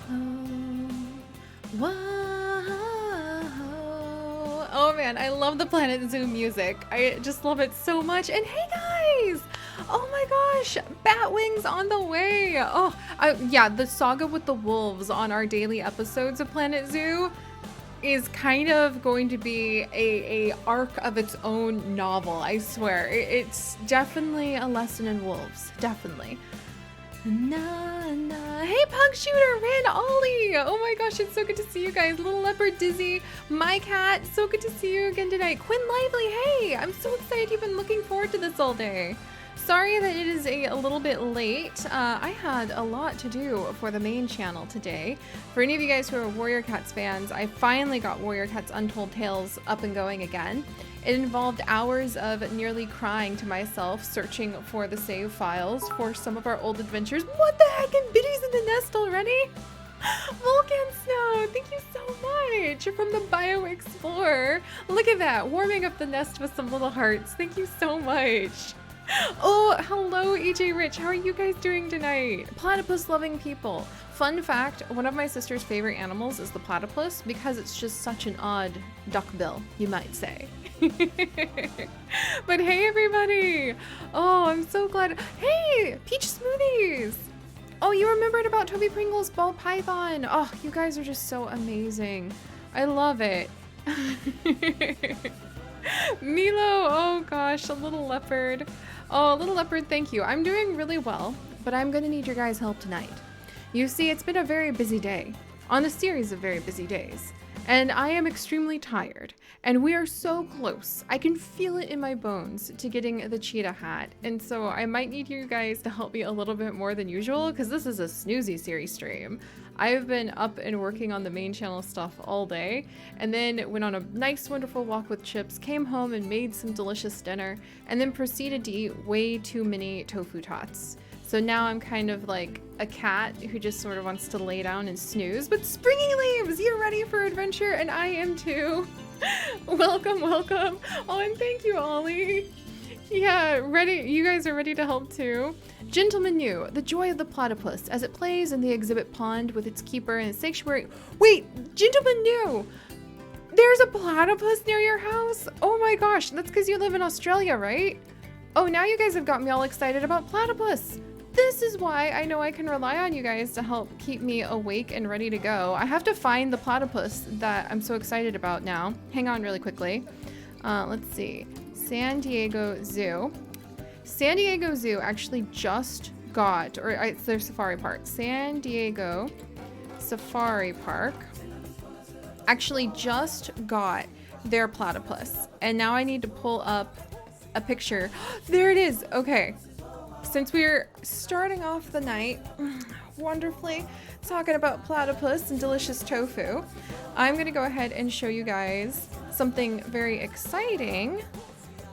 Oh, whoa. Oh man, I love the Planet Zoo music. I just love it so much. And hey guys! Oh my gosh, bat wings on the way. Oh, yeah, the saga with the wolves on our daily episodes of Planet Zoo is kind of going to be a arc of its own novel, I swear. It's definitely a lesson in wolves, definitely. Nah, nah. Hey, Pug Shooter, Ren, Ollie. Oh my gosh, it's so good to see you guys. Little Leopard Dizzy, my cat, so good to see you again tonight. Quinn Lively, hey, I'm so excited. You've been looking forward to this all day. Sorry that it is a little bit late. I had a lot to do for the main channel today. For any of you guys who are Warrior Cats fans, I finally got Warrior Cats Untold Tales up and going again. It involved hours of nearly crying to myself searching for the save files for some of our old adventures. What the heck? And Biddy's in the nest already? Volcan Snow, thank you so much from the Bio Explorer. Look at that, warming up the nest with some little hearts. Thank you so much. Oh, hello EJ Rich, how are you guys doing tonight? Platypus loving people. Fun fact, one of my sister's favorite animals is the platypus because it's just such an odd duckbill, you might say. But hey everybody! Oh, I'm so glad. Hey, Peach Smoothies! Oh, you remembered about Toby Pringle's ball python. Oh, you guys are just so amazing. I love it. Milo, oh gosh, a little leopard. Oh, little leopard, thank you. I'm doing really well, but I'm gonna need your guys' help tonight. You see, it's been a very busy day, on a series of very busy days, and I am extremely tired, and we are so close. I can feel it in my bones to getting the cheetah hat, and so I might need you guys to help me a little bit more than usual, because this is a snoozy series stream. I've been up and working on the main channel stuff all day, and then went on a nice, wonderful walk with Chips, came home and made some delicious dinner, and then proceeded to eat way too many tofu tots. So now I'm kind of like a cat who just sort of wants to lay down and snooze. But Springy Leaves, you're ready for adventure, and I am too. Welcome, welcome. Oh, and thank you, Ollie. Yeah, ready. You guys are ready to help too. Gentleman New, the joy of the platypus as it plays in the exhibit pond with its keeper and its sanctuary. Wait, Gentleman New, there's a platypus near your house? Oh my gosh, that's because you live in Australia, right? Oh, now you guys have got me all excited about platypus. This is why I know I can rely on you guys to help keep me awake and ready to go. I have to find the platypus that I'm so excited about now. Hang on really quickly. Let's see. San Diego Zoo. San Diego Zoo actually just got, or it's their safari park. San Diego Safari Park actually just got their platypus. And now I need to pull up a picture. There it is. Okay. Since we're starting off the night wonderfully talking about platypus and delicious tofu, I'm going to go ahead and show you guys something very exciting.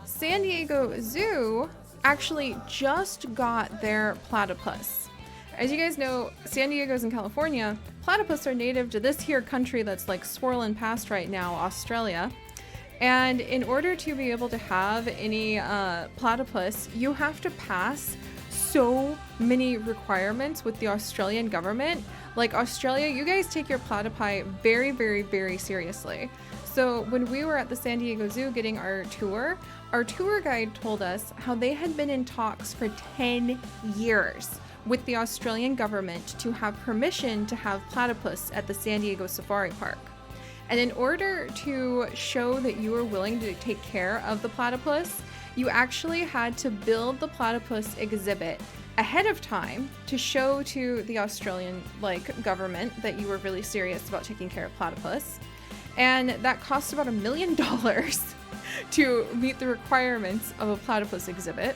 San Diego Zoo actually just got their platypus. As you guys know, San Diego's in California. Platypus are native to this here country that's like swirling past right now, Australia. And in order to be able to have any platypus, you have to pass so many requirements with the Australian government. Like Australia, you guys take your platypi very, very, very seriously. So when we were at the San Diego Zoo getting our tour guide told us how they had been in talks for 10 years with the Australian government to have permission to have platypus at the San Diego Safari Park. And in order to show that you were willing to take care of the platypus, you actually had to build the platypus exhibit ahead of time to show to the Australian government that you were really serious about taking care of platypus. And that cost about $1 million to meet the requirements of a platypus exhibit.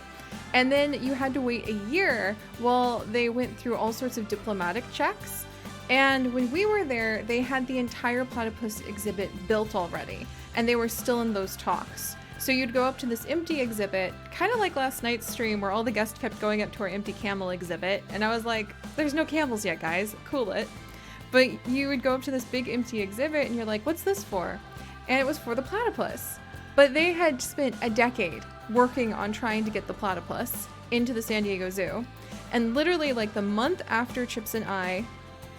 And then you had to wait a year while they went through all sorts of diplomatic checks. And when we were there, they had the entire platypus exhibit built already, and they were still in those talks. So you'd go up to this empty exhibit, kind of like last night's stream where all the guests kept going up to our empty camel exhibit, and I was like, there's no camels yet, guys, cool it. But you would go up to this big empty exhibit and you're like, what's this for? And it was for the platypus. But they had spent a decade working on trying to get the platypus into the San Diego Zoo. And literally like the month after Chips and I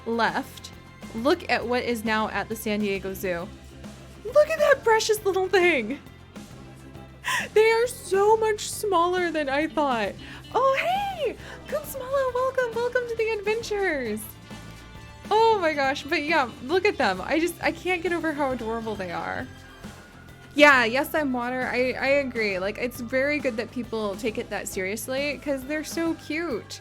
left, look at what is now at the San Diego Zoo. Look at that precious little thing. They are so much smaller than I thought. Oh, hey, Kumsmala, welcome to the adventures. Oh my gosh, but yeah, look at them. I can't get over how adorable they are. Yeah, yes, I'm water. I agree. Like, it's very good that people take it that seriously because they're so cute.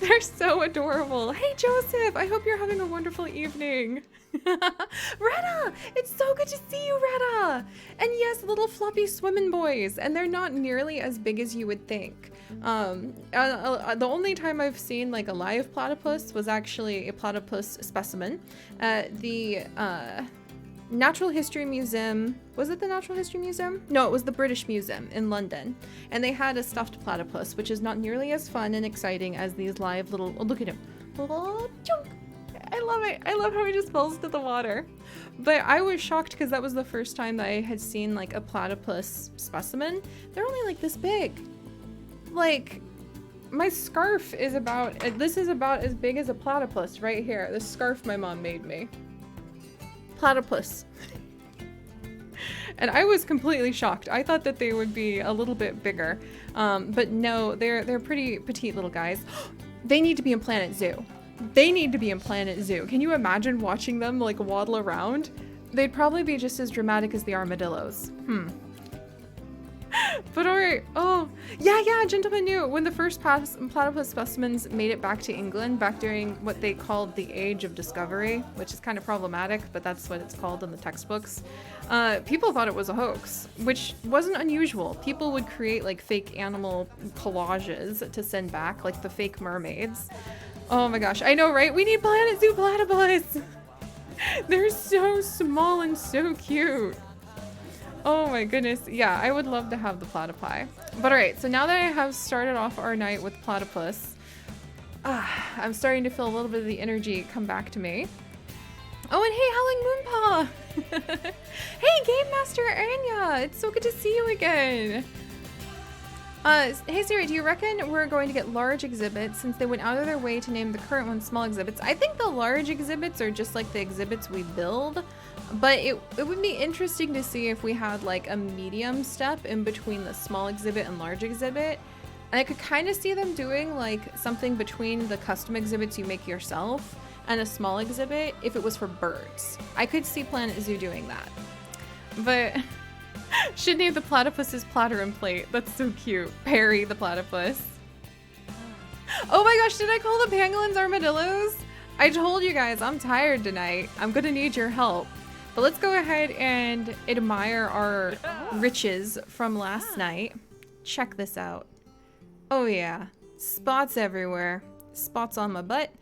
They're so adorable. Hey, Joseph, I hope you're having a wonderful evening. Retta, it's so good to see you, Retta. And yes, little floppy swimming boys, and they're not nearly as big as you would think. The only time I've seen like a live platypus was actually a platypus specimen at the Natural History Museum. Was it the Natural History Museum? No, it was the British Museum in London. And they had a stuffed platypus, which is not nearly as fun and exciting as these live little, oh, look at him. Oh, chunk. I love it. I love how he just falls to the water. But I was shocked because that was the first time that I had seen like a platypus specimen. They're only like this big. Like, my scarf is about, this is about as big as a platypus right here. This scarf my mom made me. Platypus. And I was completely shocked. I thought that they would be a little bit bigger. But no, they're pretty petite little guys. They need to be in Planet Zoo. They need to be in Planet Zoo. Can you imagine watching them like waddle around? They'd probably be just as dramatic as the armadillos. But alright, oh, yeah, Gentleman knew. When the first platypus specimens made it back to England, back during what they called the Age of Discovery, which is kind of problematic, but that's what it's called in the textbooks, people thought it was a hoax, which wasn't unusual. People would create like fake animal collages to send back, like the fake mermaids. Oh my gosh, I know, right? We need Planet Zoo platypus! They're so small and so cute. Oh my goodness. Yeah, I would love to have the platypi. But alright, so now that I have started off our night with platypus, I'm starting to feel a little bit of the energy come back to me. Oh, and hey, Howling Moonpaw! Hey, Game Master Anya! It's so good to see you again! Hey Seri, do you reckon we're going to get large exhibits since they went out of their way to name the current ones small exhibits? I think the large exhibits are just like the exhibits we build. But it would be interesting to see if we had like a medium step in between the small exhibit and large exhibit. And I could kind of see them doing like something between the custom exhibits you make yourself and a small exhibit if it was for birds. I could see Planet Zoo doing that. But should name the platypus's platter and plate. That's so cute. Perry the platypus. Oh my gosh, did I call the pangolins armadillos? I told you guys I'm tired tonight. I'm gonna need your help. But let's go ahead and admire our riches from last night. Check this out. Oh yeah, spots everywhere. Spots on my butt,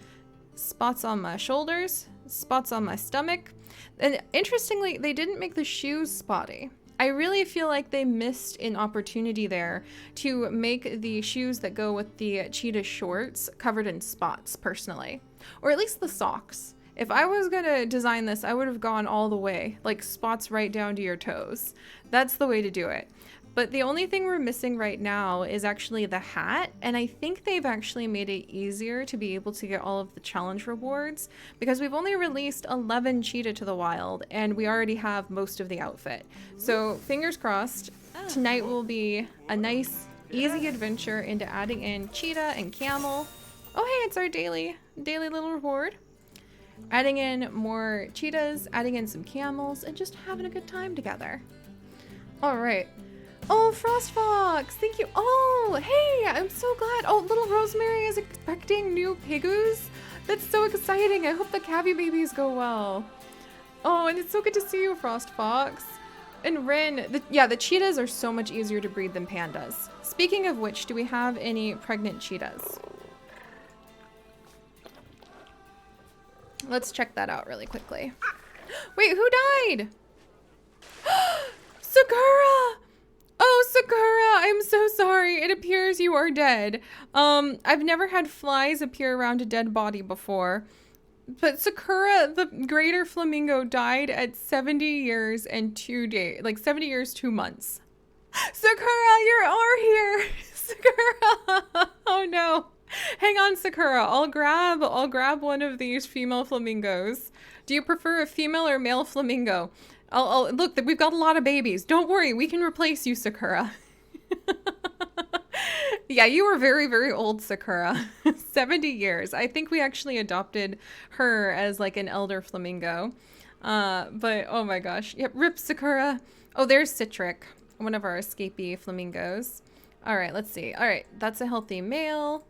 spots on my shoulders, spots on my stomach. And interestingly, they didn't make the shoes spotty. I really feel like they missed an opportunity there to make the shoes that go with the cheetah shorts covered in spots, personally. Or at least the socks. If I was gonna design this, I would have gone all the way, like spots right down to your toes. That's the way to do it. But the only thing we're missing right now is actually the hat, and I think they've actually made it easier to be able to get all of the challenge rewards because we've only released 11 cheetah to the wild, and we already have most of the outfit. So fingers crossed, tonight will be a nice, easy adventure into adding in cheetah and camel. Oh hey, it's our daily little reward. Adding in more cheetahs, adding in some camels, and just having a good time together. All right. Oh, Frost Fox, thank you. Oh, hey, I'm so glad. Oh, little Rosemary is expecting new pigoos. That's so exciting. I hope the cabby babies go well. Oh, and it's so good to see you, Frost Fox. And Rin, the cheetahs are so much easier to breed than pandas. Speaking of which, do we have any pregnant cheetahs? Let's check that out really quickly. Wait, who died? Sakura! Oh, Sakura, I'm so sorry. It appears you are dead. I've never had flies appear around a dead body before. But Sakura, the greater flamingo, died at 70 years and 2 days. Like 70 years, 2 months. Sakura, you are here. Sakura! Oh no. Hang on, Sakura. I'll grab one of these female flamingos. Do you prefer a female or male flamingo? I'll look, we've got a lot of babies. Don't worry, we can replace you, Sakura. Yeah, you were very, very old, Sakura. 70 years. I think we actually adopted her as like an elder flamingo. But oh my gosh. Yep, rip Sakura. Oh, there's Citric, one of our escapee flamingos. All right, let's see. All right, that's a healthy male.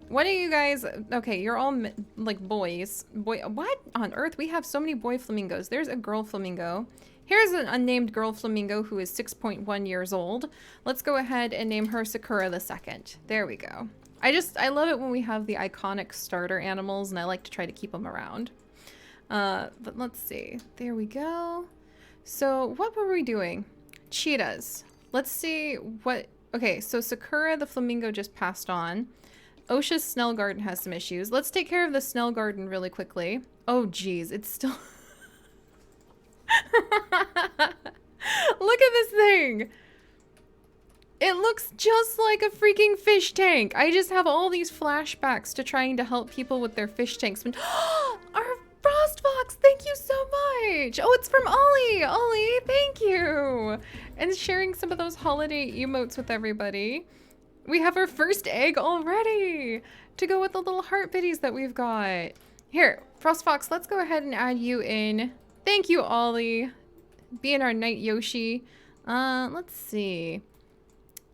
What are you guys? Okay, you're all like boys. Boy, what on earth? We have so many boy flamingos. There's a girl flamingo. Here's an unnamed girl flamingo who is 6.1 years old. Let's go ahead and name her Sakura the second. There we go. I love it when we have the iconic starter animals, and I like to try to keep them around. But let's see. There we go. So what were we doing? Cheetahs. Let's see what... Okay, so Sakura the flamingo just passed on. Osha's Snail garden has some issues. Let's take care of the Snail garden really quickly. Oh, geez. It's still... Look at this thing. It looks just like a freaking fish tank. I just have all these flashbacks to trying to help people with their fish tanks. Our Frost Fox, thank you so much. Oh, it's from Ollie. Ollie, thank you. And sharing some of those holiday emotes with everybody. We have our first egg already to go with the little heart bitties that we've got. Here, Frost Fox, let's go ahead and add you in. Thank you, Ollie. Being our night Yoshi. Let's see.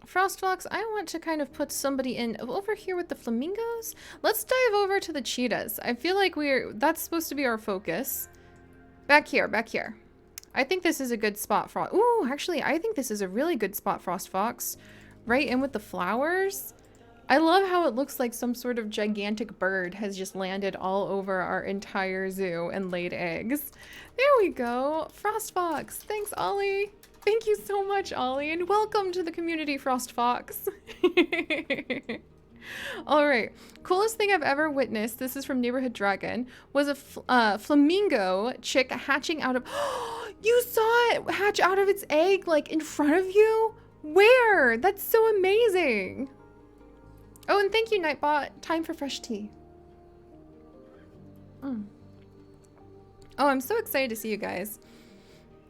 Frost Fox, I want to kind of put somebody in over here with the flamingos. Let's dive over to the cheetahs. I feel like that's supposed to be our focus. Back here, back here. I think this is a good spot for... Ooh, actually, I think this is a really good spot, Frost Fox. Right in with the flowers. I love how it looks like some sort of gigantic bird has just landed all over our entire zoo and laid eggs. There we go. Frost Fox. Thanks, Ollie. Thank you so much, Ollie, and welcome to the community, Frost Fox. All right. Coolest thing I've ever witnessed, this is from Neighborhood Dragon, was a flamingo chick hatching out of... You saw it hatch out of its egg, like, in front of you? Where? That's so amazing. Oh, and thank you, Nightbot. Time for fresh tea. Oh, I'm so excited to see you guys.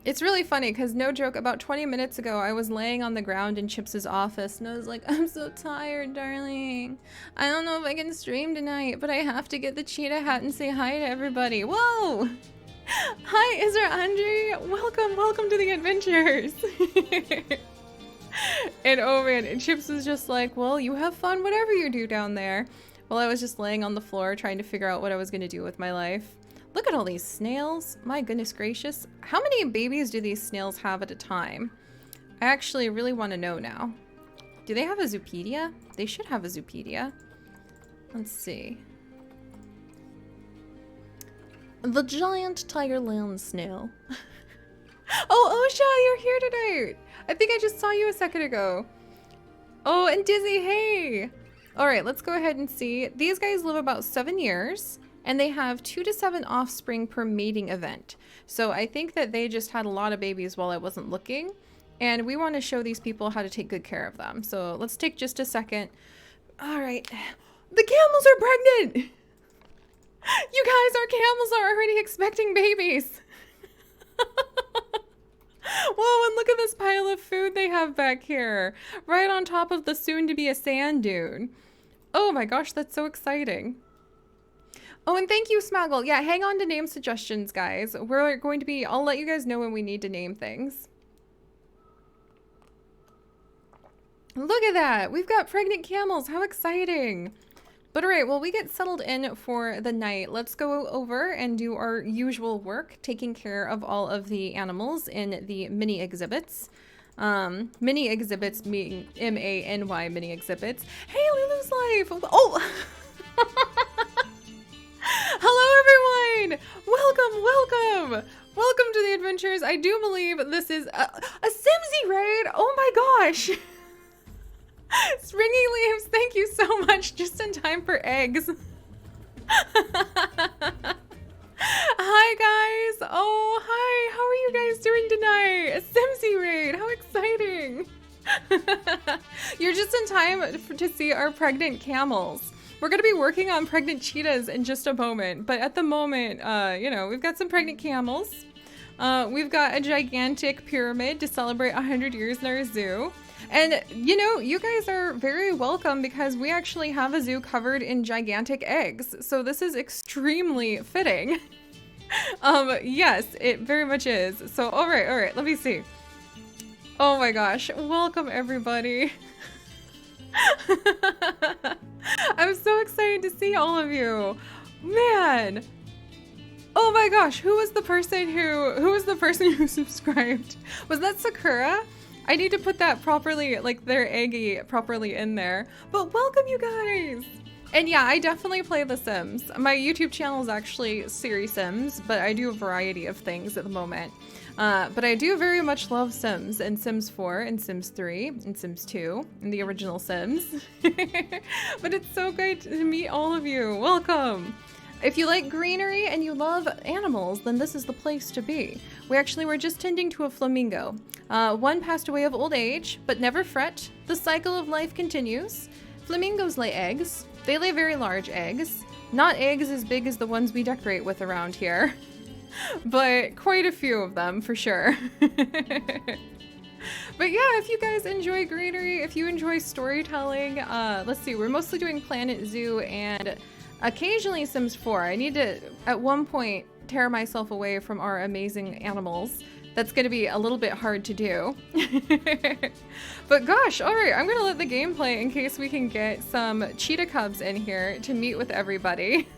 It's really funny because, no joke, about 20 minutes ago, I was laying on the ground in Chips's office and I was like, I'm so tired, darling. I don't know if I can stream tonight, but I have to get the cheetah hat and say hi to everybody. Whoa! Hi, Isra Andre. Welcome, welcome to the adventures. And oh man, and Chips was just like, well, you have fun, whatever you do down there. While I was just laying on the floor trying to figure out what I was going to do with my life. Look at all these snails. My goodness gracious. How many babies do these snails have at a time? I actually really want to know now. Do they have a zoopedia? They should have a zoopedia. Let's see. The giant Tigerland snail. Oh, Osha, you're here tonight. I think I just saw you a second ago. Oh, and Dizzy, hey. All right, let's go ahead and see. These guys live about 7 years. And they have 2 to 7 offspring per mating event. So I think that they just had a lot of babies while I wasn't looking. And we want to show these people how to take good care of them. So let's take just a second. All right. The camels are pregnant. You guys, our camels are already expecting babies. Whoa, and look at this pile of food they have back here. Right on top of the soon-to-be a sand dune. Oh my gosh, that's so exciting. Oh, and thank you, Smaggle. Yeah, hang on to name suggestions, guys. We're going to be... I'll let you guys know when we need to name things. Look at that. We've got pregnant camels. How exciting. But all right, well, we get settled in for the night. Let's go over and do our usual work, taking care of all of the animals in the mini exhibits. Mini exhibits being M-A-N-Y mini exhibits. Hey, Lulu's Life. Oh! Hello, everyone! Welcome, welcome! Welcome to the adventures. I do believe this is a Simsy raid. Oh my gosh! Springy Leaves, thank you so much. Just in time for eggs. Hi, guys. Oh, hi. How are you guys doing tonight? A Simsy raid. How exciting. You're just in time to see our pregnant camels. We're gonna be working on pregnant cheetahs in just a moment, but at the moment, you know, we've got some pregnant camels. We've got a gigantic pyramid to celebrate 100 years in our zoo. And, you know, you guys are very welcome because we actually have a zoo covered in gigantic eggs. So this is extremely fitting. Yes, it very much is. So, all right, let me see. Oh my gosh, welcome everybody. I'm so excited to see all of you. Man. Oh my gosh, who was the person who subscribed? Was that Sakura? I need to put that properly, like their eggy properly in there. But welcome you guys! And yeah, I definitely play The Sims. My YouTube channel is actually Seri Sims, but I do a variety of things at the moment. But I do very much love Sims, and Sims 4, and Sims 3, and Sims 2, and the original Sims. But it's so great to meet all of you. Welcome! If you like greenery and you love animals, then this is the place to be. We actually were just tending to a flamingo. One passed away of old age, but never fret. The cycle of life continues. Flamingos lay eggs. They lay very large eggs. Not eggs as big as the ones we decorate with around here, but quite a few of them for sure. But yeah, if you guys enjoy greenery, if you enjoy storytelling, let's see, we're mostly doing Planet Zoo and occasionally Sims 4. I need to, at one point, tear myself away from our amazing animals. That's going to be a little bit hard to do. But gosh, alright, I'm going to let the game play in case we can get some cheetah cubs in here to meet with everybody.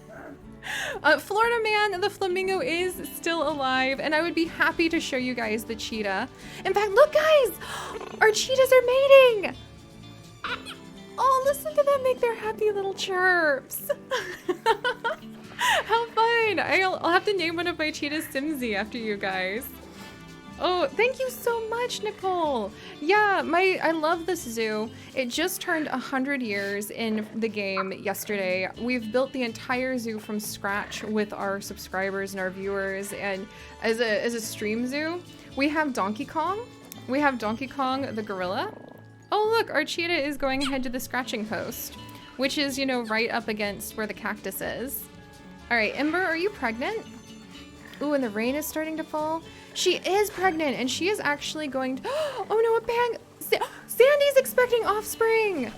Florida Man, the flamingo is still alive, and I would be happy to show you guys the cheetah. In fact, look guys! Our cheetahs are mating! Oh, listen to them make their happy little chirps. How fun! I'll have to name one of my cheetahs Simsy after you guys. Oh, thank you so much, Nicole. Yeah, I love this zoo. It just turned 100 years in the game yesterday. We've built the entire zoo from scratch with our subscribers and our viewers, and as a stream zoo, we have Donkey Kong. We have Donkey Kong the gorilla. Oh look, our cheetah is going ahead to the scratching post, which is, you know, right up against where the cactus is. All right, Ember, are you pregnant? Ooh, and the rain is starting to fall. She is pregnant, and she is actually going to, oh no, a bang. Sandy's expecting offspring.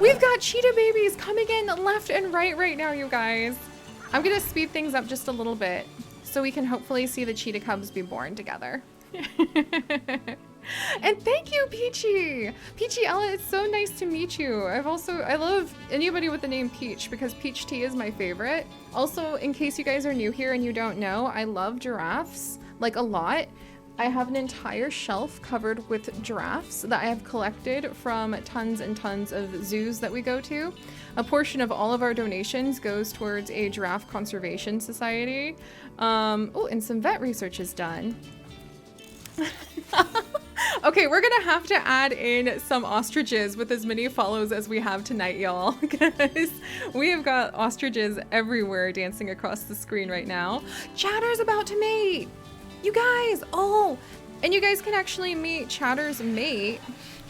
We've got cheetah babies coming in left and right now, you guys. I'm gonna speed things up just a little bit so we can hopefully see the cheetah cubs be born together. And thank you, Peachy! Peachy Ella, it's so nice to meet you. I love anybody with the name Peach because peach tea is my favorite. Also, in case you guys are new here and you don't know, I love giraffes, like a lot. I have an entire shelf covered with giraffes that I have collected from tons and tons of zoos that we go to. A portion of all of our donations goes towards a giraffe conservation society. Oh, and some vet research is done. Okay, we're gonna have to add in some ostriches with as many follows as we have tonight, y'all, because we have got ostriches everywhere dancing across the screen right now. Chatter's about to mate! You guys! Oh! And you guys can actually meet Chatter's mate.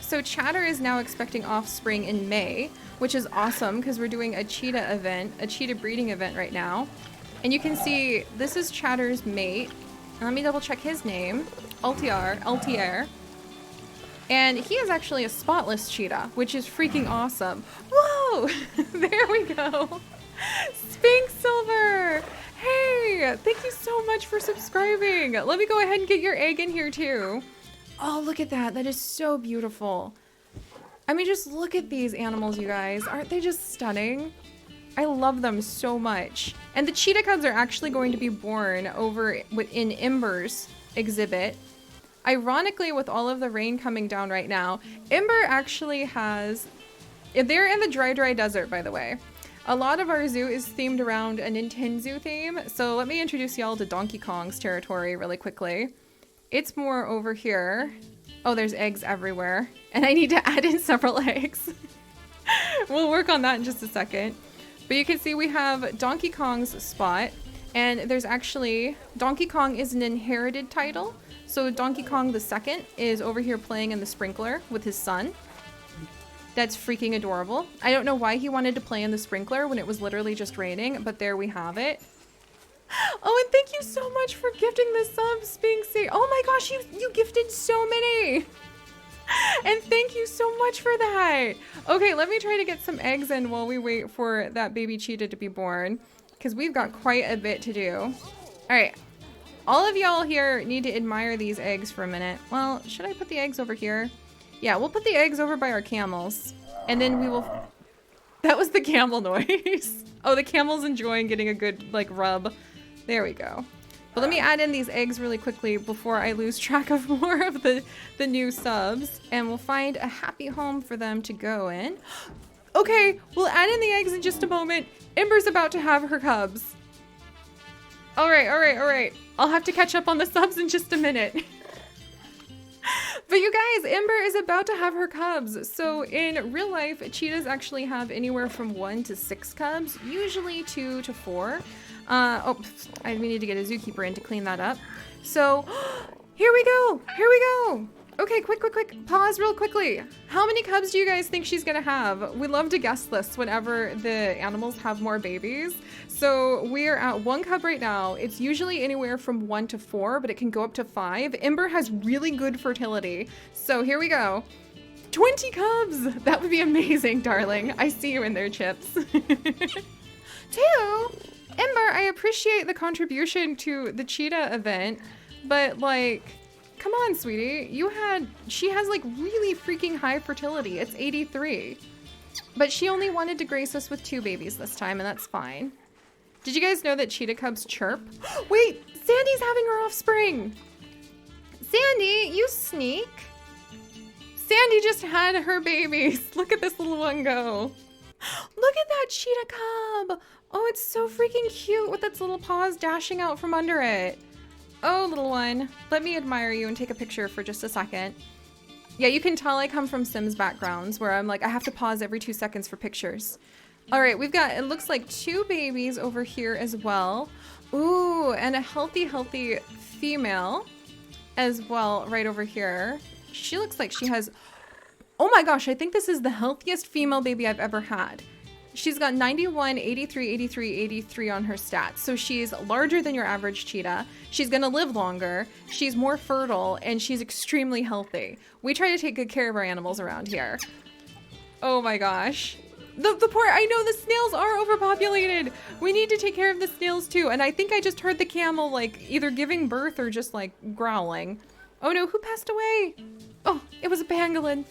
So Chatter is now expecting offspring in May, which is awesome because we're doing a cheetah event, a cheetah breeding event right now. And you can see this is Chatter's mate. Let me double check his name. Altier. And he is actually a spotless cheetah, which is freaking awesome. Whoa! There we go. Sphinx Silver! Hey! Thank you so much for subscribing. Let me go ahead and get your egg in here too. Oh, look at that. That is so beautiful. I mean, just look at these animals, you guys. Aren't they just stunning? I love them so much. And the cheetah cubs are actually going to be born over in Ember's exhibit. Ironically, with all of the rain coming down right now, Ember actually has... They're in the dry desert, by the way. A lot of our zoo is themed around a Nintendo theme, so let me introduce y'all to Donkey Kong's territory really quickly. It's more over here. Oh, there's eggs everywhere, and I need to add in several eggs. We'll work on that in just a second. But you can see we have Donkey Kong's spot, and there's actually... Donkey Kong is an inherited title. So Donkey Kong the Second is over here playing in the sprinkler with his son. That's freaking adorable. I don't know why he wanted to play in the sprinkler when it was literally just raining, but there we have it. Oh, and thank you so much for gifting the subs, Spinksy. Oh my gosh, you gifted so many. And thank you so much for that. Okay, let me try to get some eggs in while we wait for that baby cheetah to be born, because we've got quite a bit to do. All right, all of y'all here need to admire these eggs for a minute. Well, should I put the eggs over here? Yeah, we'll put the eggs over by our camels, and then we will... That was the camel noise. Oh, the camel's enjoying getting a good, like, rub. There we go. But let me add in these eggs really quickly before I lose track of more of the new subs. And we'll find a happy home for them to go in. Okay, we'll add in the eggs in just a moment. Ember's about to have her cubs. All right, all right, all right. I'll have to catch up on the subs in just a minute. But you guys, Ember is about to have her cubs. So in real life, cheetahs actually have anywhere from 1 to 6 cubs, usually 2 to 4. Oh, we need to get a zookeeper in to clean that up. So here we go. Here we go. Okay, quick. Pause real quickly. How many cubs do you guys think she's gonna have? We love to guess this whenever the animals have more babies. So we're at 1 cub right now. It's usually anywhere from 1 to 4, but it can go up to 5. Ember has really good fertility. So here we go. 20 cubs. That would be amazing, darling. I see you in there, Chips. 2? Ember, I appreciate the contribution to the cheetah event, but like, come on, sweetie. She has like really freaking high fertility. It's 83. But she only wanted to grace us with 2 babies this time, and that's fine. Did you guys know that cheetah cubs chirp? Wait, Sandy's having her offspring. Sandy, you sneak. Sandy just had her babies. Look at this little one go. Look at that cheetah cub. Oh, it's so freaking cute with its little paws dashing out from under it. Oh, little one. Let me admire you and take a picture for just a second. Yeah, you can tell I come from Sims backgrounds where I'm like, I have to pause every 2 seconds for pictures. All right, we've got, it looks like 2 babies over here as well. Ooh, and a healthy female as well right over here. She looks like she has, oh my gosh, I think this is the healthiest female baby I've ever had. She's got 91, 83, 83, 83 on her stats. So she's larger than your average cheetah. She's gonna live longer. She's more fertile, and she's extremely healthy. We try to take good care of our animals around here. Oh my gosh. The poor, I know the snails are overpopulated. We need to take care of the snails too. And I think I just heard the camel like either giving birth or just like growling. Oh no, who passed away? Oh, it was a pangolin.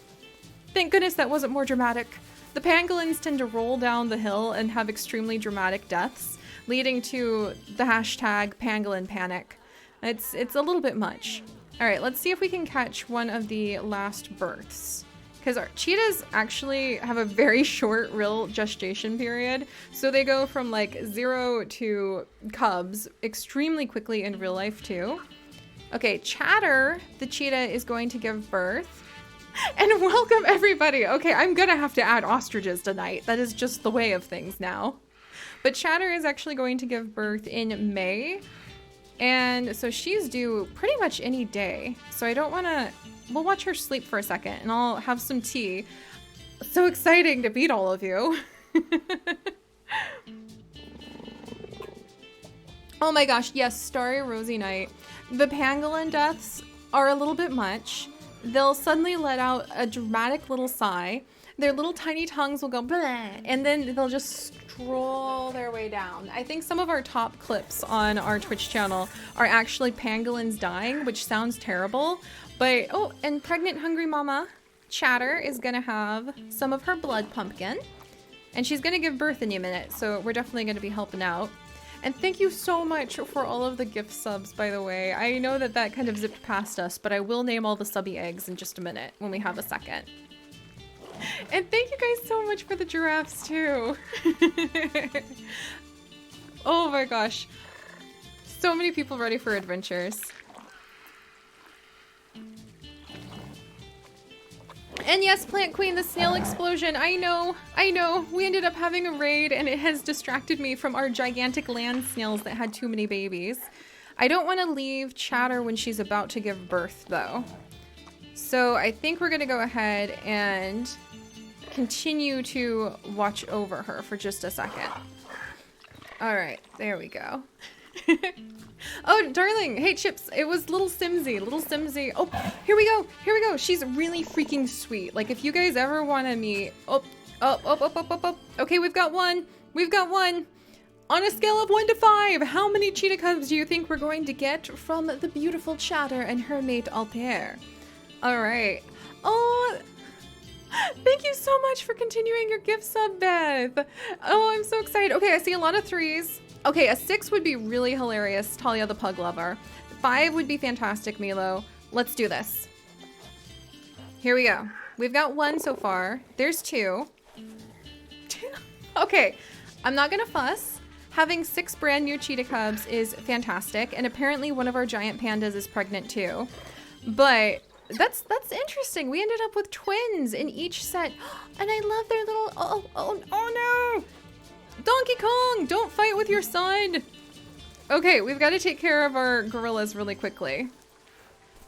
Thank goodness that wasn't more dramatic. The pangolins tend to roll down the hill and have extremely dramatic deaths, leading to the hashtag pangolin panic. It's a little bit much. All right, let's see if we can catch one of the last births. Because our cheetahs actually have a very short real gestation period. So they go from like 0 to cubs extremely quickly in real life too. Okay, Chatter, the cheetah, is going to give birth. And welcome everybody. Okay, I'm gonna have to add ostriches tonight. That is just the way of things now. But Chatter is actually going to give birth in May. And so she's due pretty much any day. So I don't wanna, we'll watch her sleep for a second and I'll have some tea. So exciting to meet all of you. Oh my gosh, yes, Starry Rosy Night. The pangolin deaths are a little bit much. They'll suddenly let out a dramatic little sigh. Their little tiny tongues will go bleh, and then they'll just stroll their way down. I think some of our top clips on our Twitch channel are actually pangolins dying, which sounds terrible. But, oh, and pregnant hungry mama Chatter is gonna have some of her blood pumpkin. And she's gonna give birth any minute, so we're definitely gonna be helping out. And thank you so much for all of the gift subs, by the way. I know that that kind of zipped past us, but I will name all the subby eggs in just a minute when we have a second. And thank you guys so much for the giraffes too. Oh my gosh. So many people ready for adventures. And yes, Plant Queen, the snail explosion. I know. We ended up having a raid and it has distracted me from our gigantic land snails that had too many babies. I don't want to leave Chatter when she's about to give birth though. So I think we're gonna go ahead and continue to watch over her for just a second. All right, there we go. Oh, darling. Hey, Chips. It was little Simsy. Little Simsy. Oh, here we go. Here we go. She's really freaking sweet. Like, if you guys ever want to meet... Oh. Okay, we've got one. We've got one. On a scale of 1 to 5, how many cheetah cubs do you think we're going to get from the beautiful Chatter and her mate Altair? All right. Oh, thank you so much for continuing your gift sub, Beth. Oh, I'm so excited. Okay, I see a lot of 3s. Okay, a 6 would be really hilarious, Talia the pug lover. 5 would be fantastic, Milo. Let's do this. Here we go. We've got 1 so far. There's 2. Okay, I'm not gonna fuss. Having 6 brand new cheetah cubs is fantastic, and apparently one of our giant pandas is pregnant too. But that's interesting. We ended up with twins in each set, and I love their little oh no! Donkey Kong, don't fight with your son. Okay, we've got to take care of our gorillas really quickly.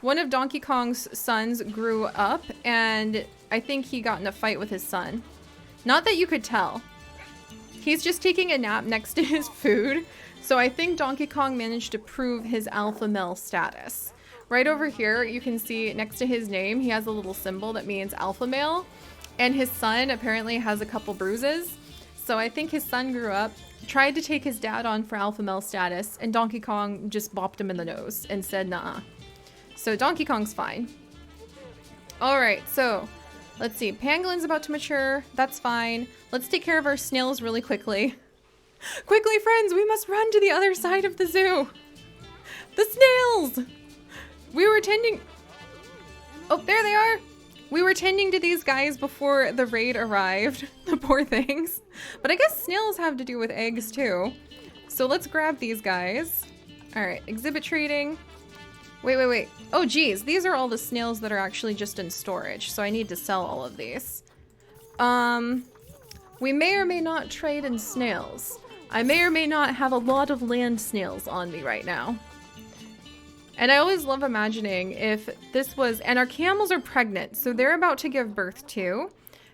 One of Donkey Kong's sons grew up, and I think he got in a fight with his son. Not that you could tell. He's just taking a nap next to his food, so I think Donkey Kong managed to prove his alpha male status. Right over here, you can see next to his name, he has a little symbol that means alpha male, and his son apparently has a couple bruises. So I think his son grew up, tried to take his dad on for alpha male status, and Donkey Kong just bopped him in the nose and said nah. So Donkey Kong's fine. All right, so let's see. Pangolin's about to mature. That's fine. Let's take care of our snails really quickly. Quickly, friends, we must run to the other side of the zoo. The snails! We were tending... Oh, there they are! We were tending to these guys before the raid arrived. The poor things. But I guess snails have to do with eggs too. So let's grab these guys. All right, exhibit trading. Wait. Oh geez, these are all the snails that are actually just in storage. So I need to sell all of these. We may or may not trade in snails. I may or may not have a lot of land snails on me right now. And I always love imagining if this was, and our camels are pregnant, so they're about to give birth too.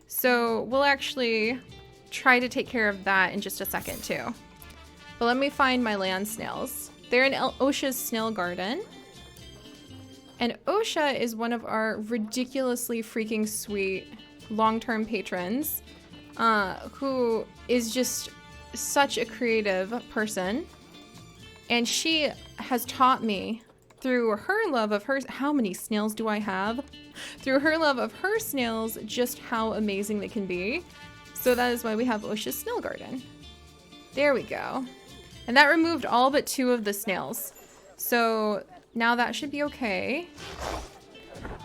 So we'll actually try to take care of that in just a second too. But let me find my land snails. They're in Osha's snail garden. And Osha is one of our ridiculously freaking sweet long-term patrons, who is just such a creative person. And she has taught me through her love of hers, how many snails do I have? Through her love of her snails, just how amazing they can be. So that is why we have Osha's snail garden. There we go. And that removed all but 2 of the snails. So now that should be okay.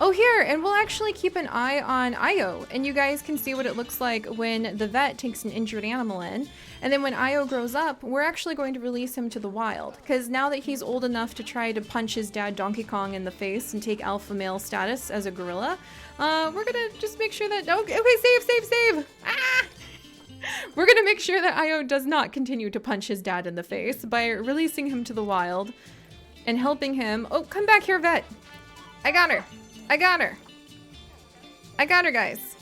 Oh, here, and we'll actually keep an eye on Io, and you guys can see what it looks like when the vet takes an injured animal in. And then when Io grows up, we're actually going to release him to the wild, because now that he's old enough to try to punch his dad Donkey Kong in the face and take alpha male status as a gorilla, we're gonna just make sure that, okay, save! Ah! We're gonna make sure that Io does not continue to punch his dad in the face by releasing him to the wild and helping him. Oh, come back here, vet. I got her, guys.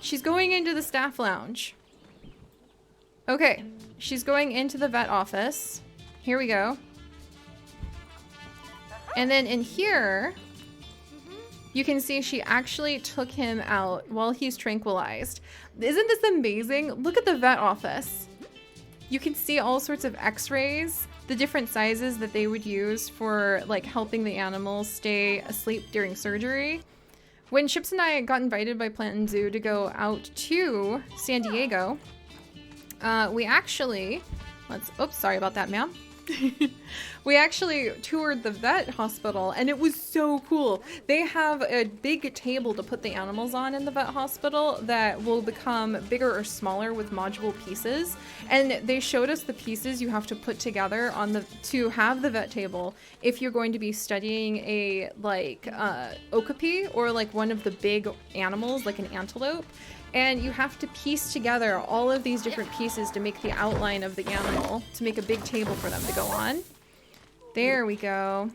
She's going into the staff lounge. Okay, she's going into the vet office. Here we go. And then in here, you can see she actually took him out while he's tranquilized. Isn't this amazing? Look at the vet office. You can see all sorts of x-rays, the different sizes that they would use for like helping the animals stay asleep during surgery. When Chips and I got invited by Plant and Zoo to go out to San Diego, we actually, oops, sorry about that, ma'am. We actually toured the vet hospital, and it was so cool. They have a big table to put the animals on in the vet hospital that will become bigger or smaller with module pieces. And they showed us the pieces you have to put together on to have the vet table if you're going to be studying a okapi or like one of the big animals like an antelope. And you have to piece together all of these different pieces to make the outline of the animal, to make a big table for them to go on. There we go.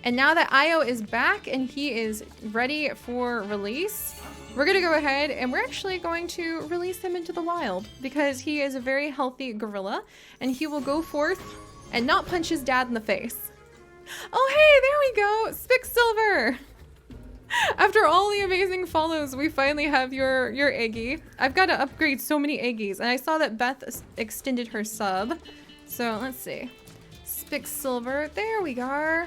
And now that Io is back and he is ready for release, we're gonna go ahead and we're actually going to release him into the wild because he is a very healthy gorilla and he will go forth and not punch his dad in the face. Oh, hey, there we go. Spicksilver. After all the amazing follows, we finally have your Eggie. I've got to upgrade so many Eggies, and I saw that Beth extended her sub. So let's see. Spicksilver, there we go.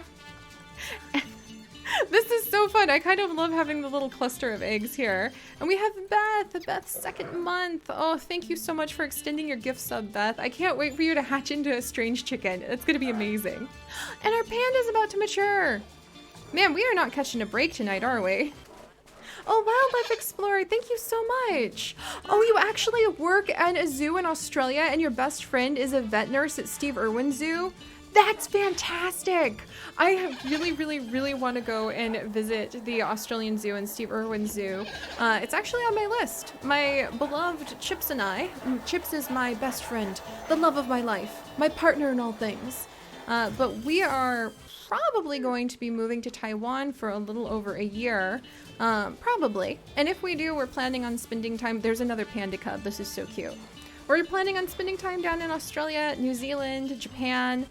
This is so fun. I kind of love having the little cluster of eggs here. And we have Beth's second month. Oh, thank you so much for extending your gift sub, Beth. I can't wait for you to hatch into a strange chicken. It's gonna be amazing. And our panda's about to mature. Man, we are not catching a break tonight, are we? Oh, Wildlife Explorer, thank you so much. Oh, you actually work at a zoo in Australia and your best friend is a vet nurse at Steve Irwin Zoo? That's fantastic. I really want to go and visit the Australian Zoo and Steve Irwin Zoo. It's actually on my list. My beloved Chips and I. Chips is my best friend, the love of my life, my partner in all things. But we are probably going to be moving to Taiwan for a little over a year. Probably. And if we do, we're planning on spending time. There's another panda cub. This is so cute. We're planning on spending time down in Australia, New Zealand, Japan,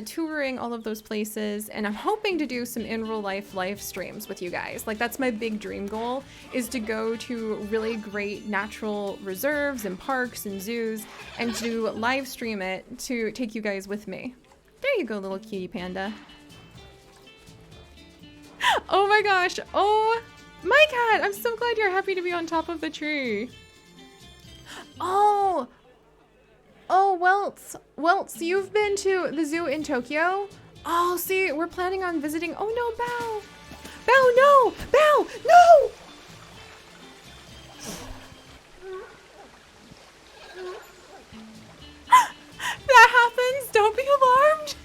touring all of those places. And I'm hoping to do some in real life live streams with you guys. Like, that's my big dream goal, is to go to really great natural reserves and parks and zoos and to live stream it to take you guys with me. There you go, little cutie panda. Oh my gosh. Oh, my cat. I'm so glad you're happy to be on top of the tree. Oh, Welts, you've been to the zoo in Tokyo? Oh, see, we're planning on visiting. Oh no, Bao, no, Bao, no! That happens, don't be alarmed.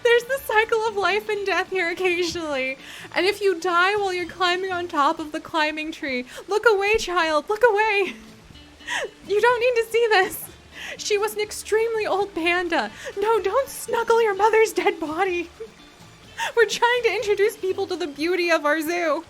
There's the cycle of life and death here occasionally. And if you die while you're climbing on top of the climbing tree, look away, child, look away. You don't need to see this. She was an extremely old panda. No, don't snuggle your mother's dead body. We're trying to introduce people to the beauty of our zoo.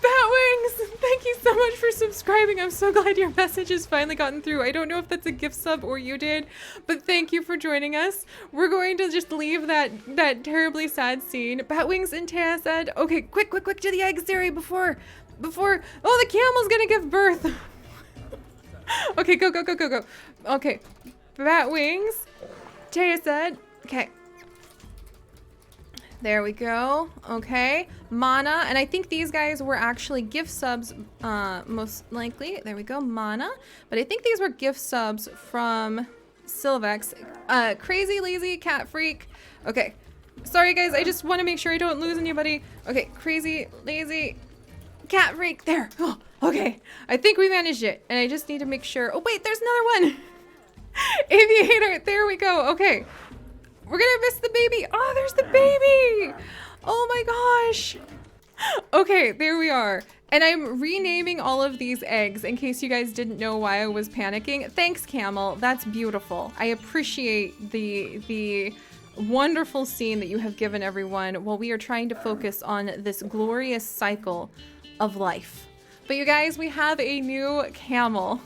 Batwings, thank you so much for subscribing. I'm so glad your message has finally gotten through. I don't know if that's a gift sub or you did, but thank you for joining us. We're going to just leave that terribly sad scene. Batwings and Taya said, okay, quick to the egg, Seri, before, oh, the camel's gonna give birth. Okay, go. Okay, Batwings, Taya said, okay. There we go. Okay. Mana. And I think these guys were actually gift subs, most likely. There we go. Mana. But I think these were gift subs from Silvex. Crazy Lazy Cat Freak. Okay. Sorry, guys. I just want to make sure I don't lose anybody. Okay. Crazy Lazy Cat Freak. There. Oh, okay. I think we managed it. And I just need to make sure. Oh, wait. There's another one. Aviator. There we go. Okay. We're gonna miss the baby. Oh, there's the baby. Oh my gosh. Okay, there we are. And I'm renaming all of these eggs in case you guys didn't know why I was panicking. Thanks, Camel. That's beautiful. I appreciate the wonderful scene that you have given everyone while we are trying to focus on this glorious cycle of life. But you guys, we have a new camel.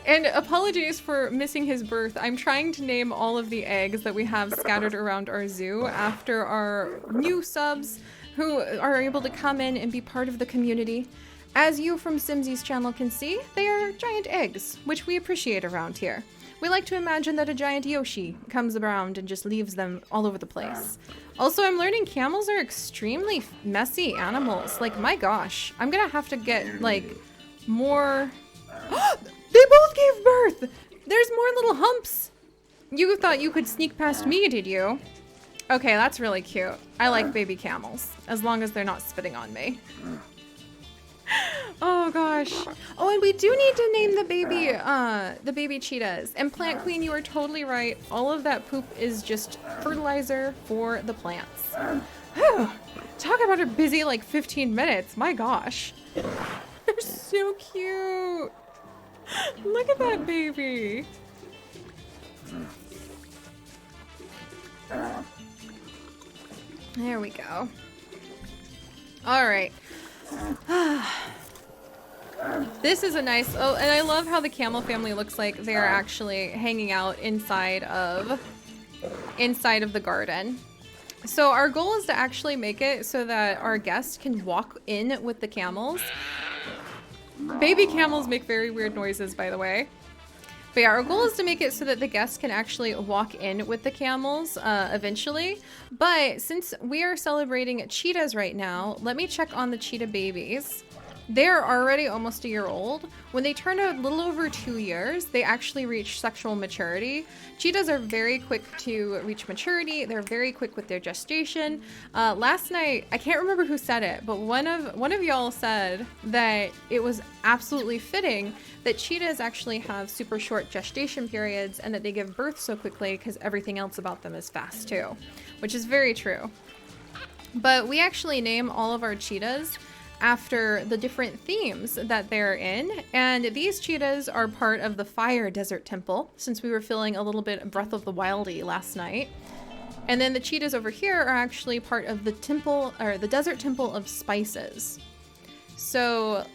And apologies for missing his birth. I'm trying to name all of the eggs that we have scattered around our zoo after our new subs who are able to come in and be part of the community. As you from Simsy's channel can see, they are giant eggs, which we appreciate around here. We like to imagine that a giant Yoshi comes around and just leaves them all over the place. Also, I'm learning camels are extremely messy animals. Like, my gosh, I'm gonna have to get, like, more... They both gave birth! There's more little humps! You thought you could sneak past me, did you? Okay, that's really cute. I like baby camels, as long as they're not spitting on me. Oh gosh. Oh, and we do need to name the baby cheetahs. And Plant Queen, you are totally right. All of that poop is just fertilizer for the plants. Whew. Talk about a busy like 15 minutes. My gosh. They're so cute. Look at that baby. There we go. All right. This is a nice, oh, and I love how the camel family looks like they're actually hanging out inside of the garden. So our goal is to actually make it so that our guests can walk in with the camels. Baby camels make very weird noises, by the way. But yeah, our goal is to make it so that the guests can actually walk in with the camels eventually. But since we are celebrating cheetahs right now, let me check on the cheetah babies. They're already almost a year old. When they turn a little over 2 years, they actually reach sexual maturity. Cheetahs are very quick to reach maturity. They're very quick with their gestation. Last night, I can't remember who said it, but one of y'all said that it was absolutely fitting that cheetahs actually have super short gestation periods and that they give birth so quickly because everything else about them is fast too, which is very true. But we actually name all of our cheetahs after the different themes that they're in, and these cheetahs are part of the fire desert temple since we were feeling a little bit Breath of the Wildy last night. And then the cheetahs over here are actually part of the temple, or the desert temple of spices. So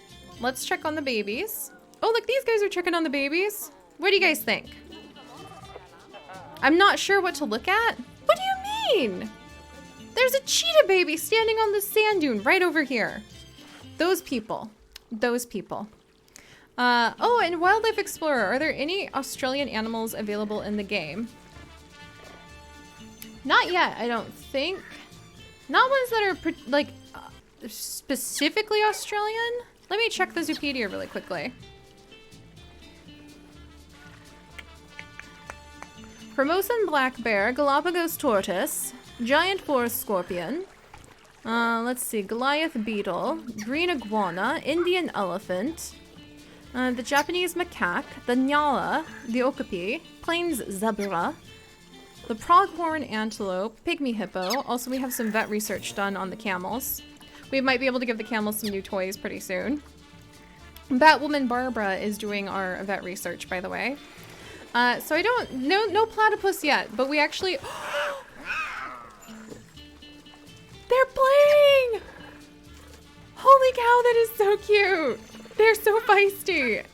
let's check on the babies. Oh, look, these guys are checking on the babies. What do you guys think? I'm not sure what to look at. What do you mean? There's a cheetah baby standing on the sand dune right over here. Those people. Oh, and Wildlife Explorer, are there any Australian animals available in the game? Not yet, I don't think. Not ones that are specifically Australian. Let me check the Zoopedia really quickly. Formosan black bear, Galapagos tortoise, giant forest scorpion. Let's see, Goliath beetle, green iguana, Indian elephant, the Japanese macaque, the nyala, the okapi, plains zebra, the pronghorn antelope, pygmy hippo. Also, we have some vet research done on the camels. We might be able to give the camels some new toys pretty soon. Batwoman Barbara is doing our vet research, by the way. So I don't, no platypus yet, but we actually, they're playing! Holy cow, that is so cute. They're so feisty.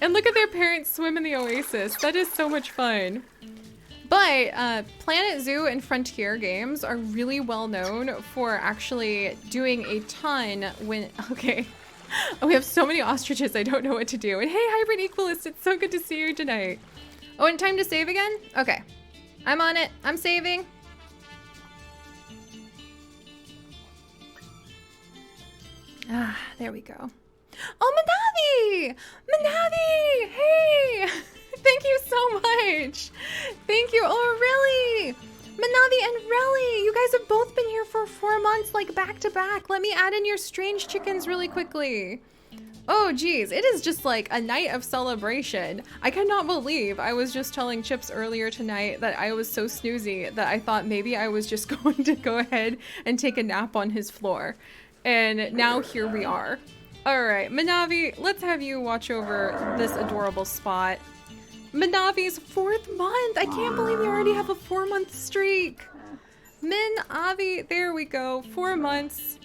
And look at their parents swim in the oasis. That is so much fun. But Planet Zoo and Frontier games are really well known for actually doing a ton when, okay. Oh, we have so many ostriches, I don't know what to do. And hey, Hybrid Equalist, it's so good to see you tonight. Oh, and time to save again? Okay. I'm on it. I'm saving. Ah, there we go. Oh, Manavi! Manavi! Hey! Thank you so much. Thank you. Oh, really? Manavi and Relly, you guys have both been here for 4 months, like back to back. Let me add in your strange chickens really quickly. Oh, geez. It is just like a night of celebration. I cannot believe I was just telling Chips earlier tonight that I was so snoozy that I thought maybe I was just going to go ahead and take a nap on his floor. And now here we are. All right, Manavi, let's have you watch over this adorable spot. Manavi's 4th month. I can't believe we already have a 4-month streak. Manavi, there we go. 4 months.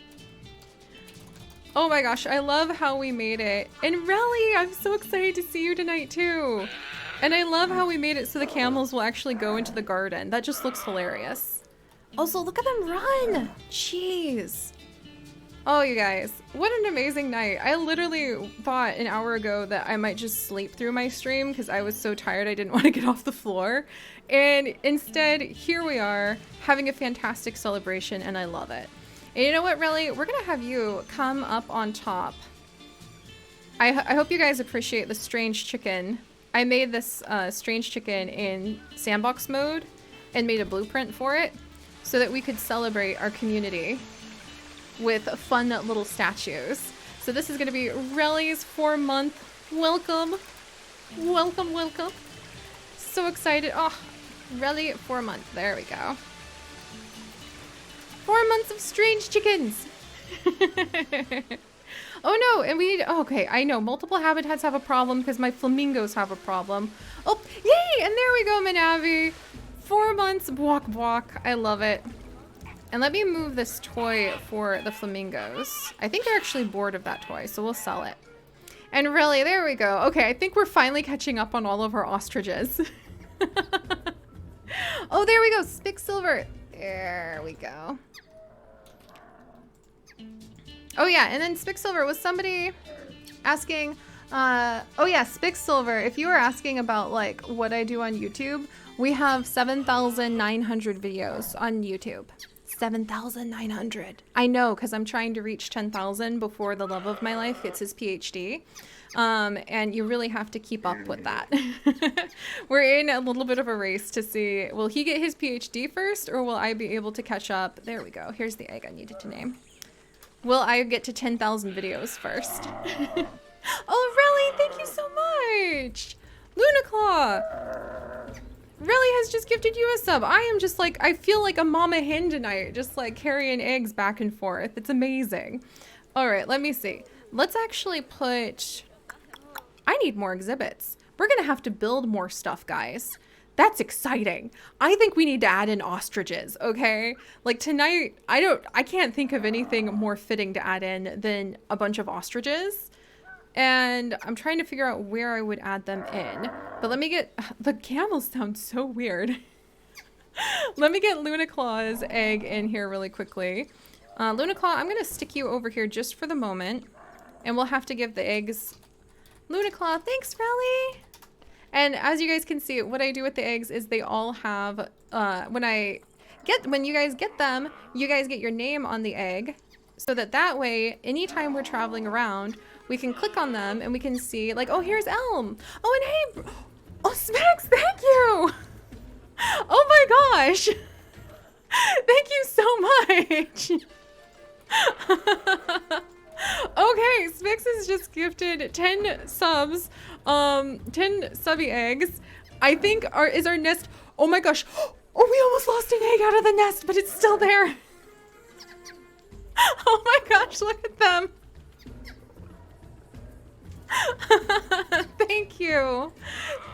Oh my gosh, I love how we made it. And Relly, I'm so excited to see you tonight too. And I love how we made it so the camels will actually go into the garden. That just looks hilarious. Also, look at them run. Jeez. Oh, you guys, what an amazing night. I literally thought an hour ago that I might just sleep through my stream because I was so tired I didn't want to get off the floor. And instead, here we are having a fantastic celebration and I love it. And you know what, Relly? We're going to have you come up on top. I hope you guys appreciate the strange chicken. I made this strange chicken in Sandbox mode and made a blueprint for it so that we could celebrate our community with fun little statues. So this is going to be Relly's 4-month welcome. Welcome, welcome. So excited. Oh, Relly 4 months. There we go. 4 months of strange chickens. Oh no, and we need, oh, okay, I know multiple habitats have a problem because my flamingos have a problem. Oh, yay, and there we go, Manavi. 4 months, walk, walk. I love it. And let me move this toy for the flamingos. I think they're actually bored of that toy, so we'll sell it. And really, there we go. Okay, I think we're finally catching up on all of our ostriches. Oh, there we go. Spicksilver. There we go. Oh yeah, and then Spicksilver, was somebody asking, oh yeah, Spicksilver, if you were asking about like what I do on YouTube, we have 7,900 videos on YouTube. 7,900. I know, because I'm trying to reach 10,000 before the love of my life gets his PhD. And you really have to keep up with that. We're in a little bit of a race to see, will he get his PhD first or will I be able to catch up? There we go. Here's the egg I needed to name. Will I get to 10,000 videos first? Oh, really? Thank you so much. Lunaclaw really has just gifted you a sub. I am just like, I feel like a mama hen tonight, just like carrying eggs back and forth. It's amazing. All right, let me see. Let's actually put, I need more exhibits. We're gonna have to build more stuff, guys. That's exciting. I think we need to add in ostriches, okay? Like tonight, I can't think of anything more fitting to add in than a bunch of ostriches. And I'm trying to figure out where I would add them in. But let me get, the camels sound so weird. Let me get Lunaclaw's egg in here really quickly. Lunaclaw, I'm gonna stick you over here just for the moment. And we'll have to give the eggs. Lunaclaw, thanks, Relly. And as you guys can see, what I do with the eggs is they all have, when you guys get them, you guys get your name on the egg. So that way, anytime we're traveling around, we can click on them and we can see like, oh, here's Elm. Oh, and hey, oh, Smacks, thank you. Oh my gosh. Thank you so much. Okay, Smix has just gifted 10 subs, 10 subby eggs. I think is our nest. Oh my gosh. Oh, we almost lost an egg out of the nest, but it's still there. Oh my gosh, look at them. Thank you.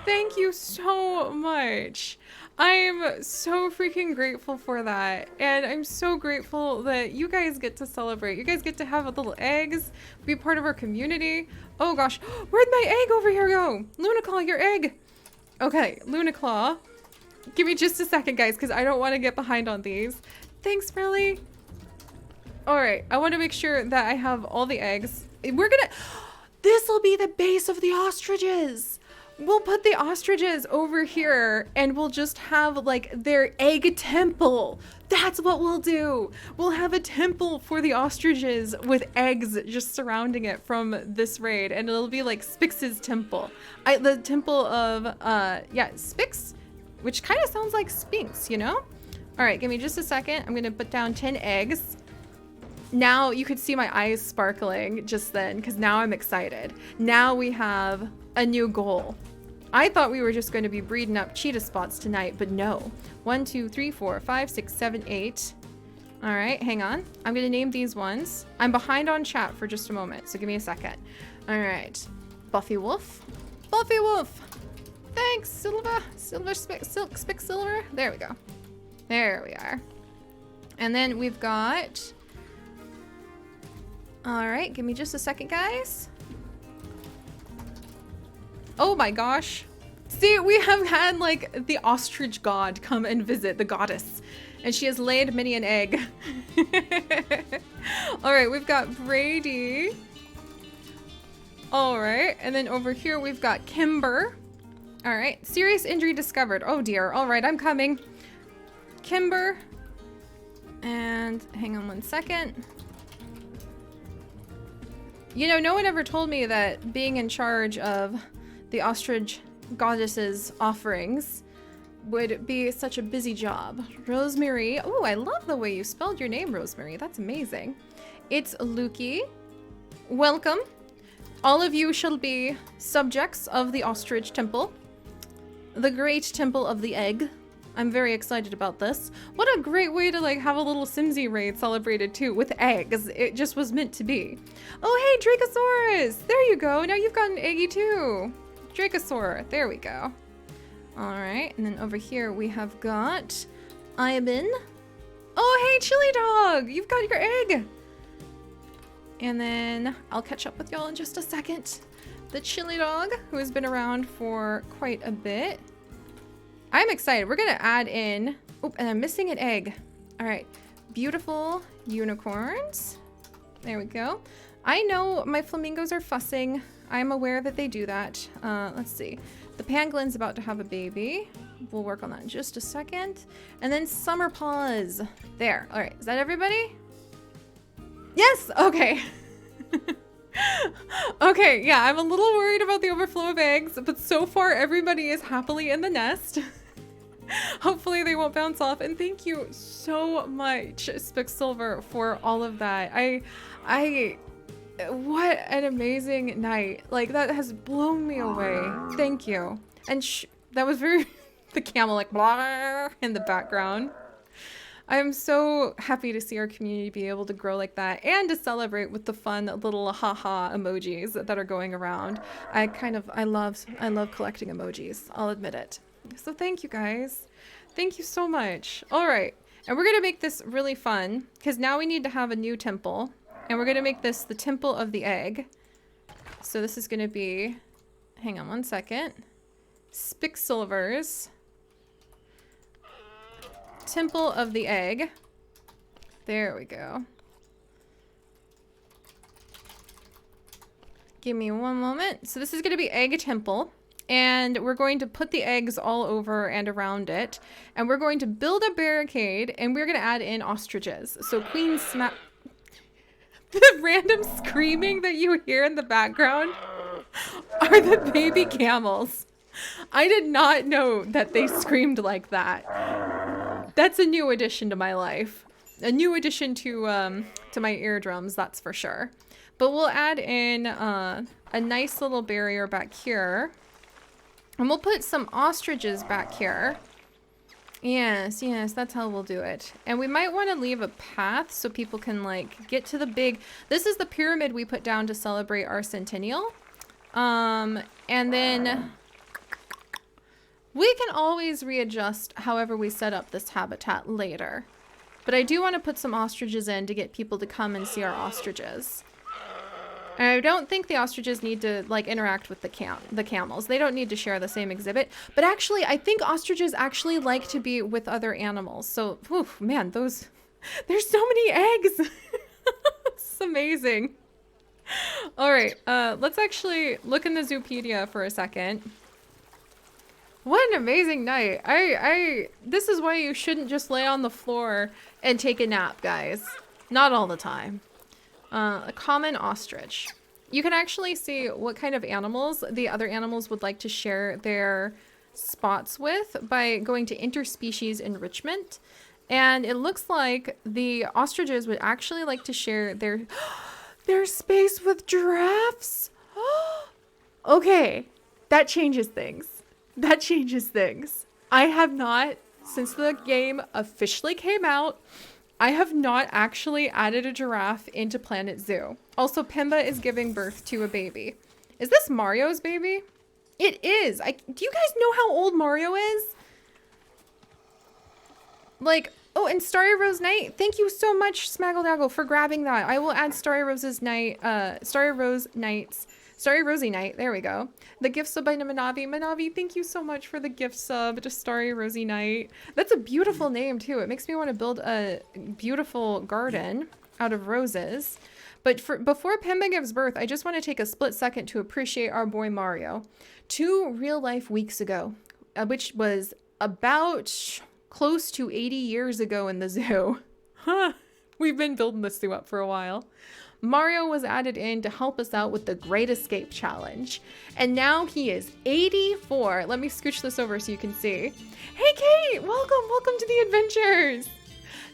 Thank you so much. I'm so freaking grateful for that. And I'm so grateful that you guys get to celebrate. You guys get to have little eggs, be part of our community. Oh gosh, where'd my egg over here go? Lunaclaw, your egg. Okay, Lunaclaw. Give me just a second, guys, because I don't want to get behind on these. Thanks, Relly. All right, I want to make sure that I have all the eggs. This will be the base of the ostriches. We'll put the ostriches over here and we'll just have like their egg temple. That's what we'll do. We'll have a temple for the ostriches with eggs just surrounding it from this raid, and it'll be like Spix's temple. The temple of, yeah, Spix, which kind of sounds like Sphinx, you know? All right, give me just a second. I'm gonna put down 10 eggs. Now you could see my eyes sparkling just then because now I'm excited. Now we have a new goal. I thought we were just going to be breeding up cheetah spots tonight, but no. 1, 2, 3, 4, 5, 6, 7, 8. All right, hang on. I'm going to name these ones. I'm behind on chat for just a moment, so give me a second. All right. Buffy Wolf. Buffy Wolf. Thanks, Silver Spicksilver. There we go. There we are. And then we've got... All right, give me just a second, guys. Oh my gosh. See, we have had like the ostrich god come and visit, the goddess, and she has laid many an egg. All right, we've got Brady. All right, and then over here we've got Kimber. All right, serious injury discovered. Oh dear. All right, I'm coming. Kimber. And hang on one second. You know, no one ever told me that being in charge of the ostrich goddess's offerings would be such a busy job. Rosemary. Oh, I love the way you spelled your name, Rosemary. That's amazing. It's Lukey. Welcome. All of you shall be subjects of the ostrich temple. The great temple of the egg. I'm very excited about this. What a great way to like have a little Simsy raid celebrated too with eggs. It just was meant to be. Oh, hey, Dracosaurus. There you go. Now you've got an eggy too. Dracosaur. There we go. All right, and then over here we have got Ivan. Oh, hey, Chili Dog, you've got your egg. And then I'll catch up with y'all in just a second. The Chili Dog, who has been around for quite a bit. I'm excited. We're gonna add in, oh, and I'm missing an egg. All right, beautiful unicorns. There we go. I know my flamingos are fussing. I'm aware that they do that. Let's see. The pangolin's about to have a baby. We'll work on that in just a second. And then summer paws. There. All right. Is that everybody? Yes. Okay. Okay. Yeah, I'm a little worried about the overflow of eggs, but so far everybody is happily in the nest. Hopefully they won't bounce off. And thank you so much, Spicksilver, for all of that. What an amazing night. Like, that has blown me away. Thank you. And that was very, the camel like blah in the background. I'm so happy to see our community be able to grow like that and to celebrate with the fun little haha emojis that are going around. I love collecting emojis. I'll admit it. So thank you guys. Thank you so much. All right. And we're going to make this really fun because now we need to have a new temple. And we're going to make this the Temple of the Egg. So this is going to be, hang on one second, Spicksilver's Temple of the Egg. There we go. Give me one moment. So this is going to be Egg Temple. And we're going to put the eggs all over and around it. And we're going to build a barricade. And we're going to add in ostriches. So Queen Snap... The random screaming that you hear in the background are the baby camels. I did not know that they screamed like that. That's a new addition to my life. A new addition to my eardrums, that's for sure. But we'll add in a nice little barrier back here. And we'll put some ostriches back here. Yes, that's how we'll do it. And we might want to leave a path so people can like get to the big... This is the pyramid we put down to celebrate our centennial. And then we can always readjust however we set up this habitat later. But I do want to put some ostriches in to get people to come and see our ostriches. And I don't think the ostriches need to like interact with the camels. They don't need to share the same exhibit. But actually, I think ostriches actually like to be with other animals. So, whew, man, there's so many eggs. It's amazing. All right, let's actually look in the Zoopedia for a second. What an amazing night. This is why you shouldn't just lay on the floor and take a nap, guys. Not all the time. A common ostrich. You can actually see what kind of animals the other animals would like to share their spots with by going to interspecies enrichment. And it looks like the ostriches would actually like to share their space with giraffes. Okay, that changes things. That changes things. I have not, since the game officially came out, I have not actually added a giraffe into Planet Zoo. Also, Pimba is giving birth to a baby. Is this Mario's baby? It is. Do you guys know how old Mario is? Like, oh, and Starry Rose Night. Thank you so much, Smaggledaggle, for grabbing that. I will add Starry Rose's night, Starry Rosy Night. There we go. The gift sub by Manavi. Manavi, thank you so much for the gift sub to Starry Rosy Night. That's a beautiful name too. It makes me want to build a beautiful garden out of roses. But before Pemba gives birth, I just want to take a split second to appreciate our boy Mario. 2 real life weeks ago, which was about close to 80 years ago in the zoo. We've been building this zoo up for a while. Mario was added in to help us out with the Great Escape Challenge. And now he is 84. Let me scooch this over so you can see. Hey, Kate! Welcome to the adventures!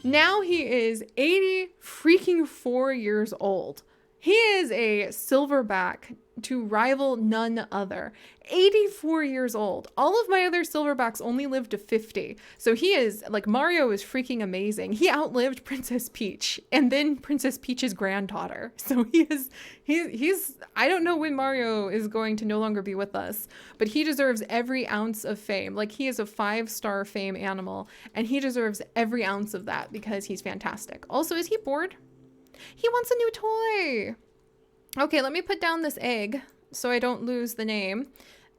Now he is 80 freaking 4 years old. He is a silverback to rival none other. 84 years old. All of my other silverbacks only lived to 50. So he is, like, Mario is freaking amazing. He outlived Princess Peach and then Princess Peach's granddaughter. So he's I don't know when Mario is going to no longer be with us, but he deserves every ounce of fame. Like, he is a 5-star fame animal, and he deserves every ounce of that because he's fantastic. Also, is he bored? He wants a new toy. Okay, let me put down this egg so I don't lose the name.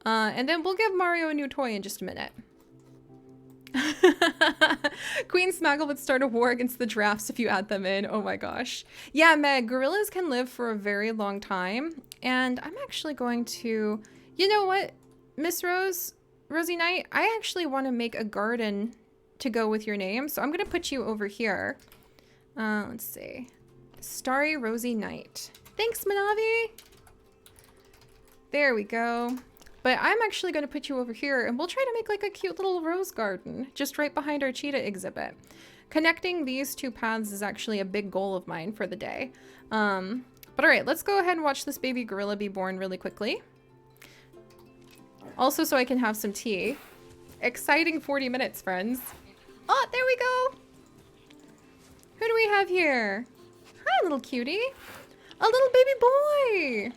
And then we'll give Mario a new toy in just a minute. Queen Smaggle would start a war against the giraffes if you add them in. Oh my gosh. Yeah, Meg, gorillas can live for a very long time. And I'm actually going to... You know what, Miss Rosie Knight? I actually want to make a garden to go with your name. So I'm going to put you over here. Let's see. Starry Rosie Knight. Thanks, Manavi. There we go. But I'm actually going to put you over here, and we'll try to make like a cute little rose garden just right behind our cheetah exhibit. Connecting these two paths is actually a big goal of mine for the day. But all right, let's go ahead and watch this baby gorilla be born really quickly. Also, so I can have some tea. Exciting 40 minutes, friends. Oh, there we go. Who do we have here? Hi, little cutie. A little baby boy.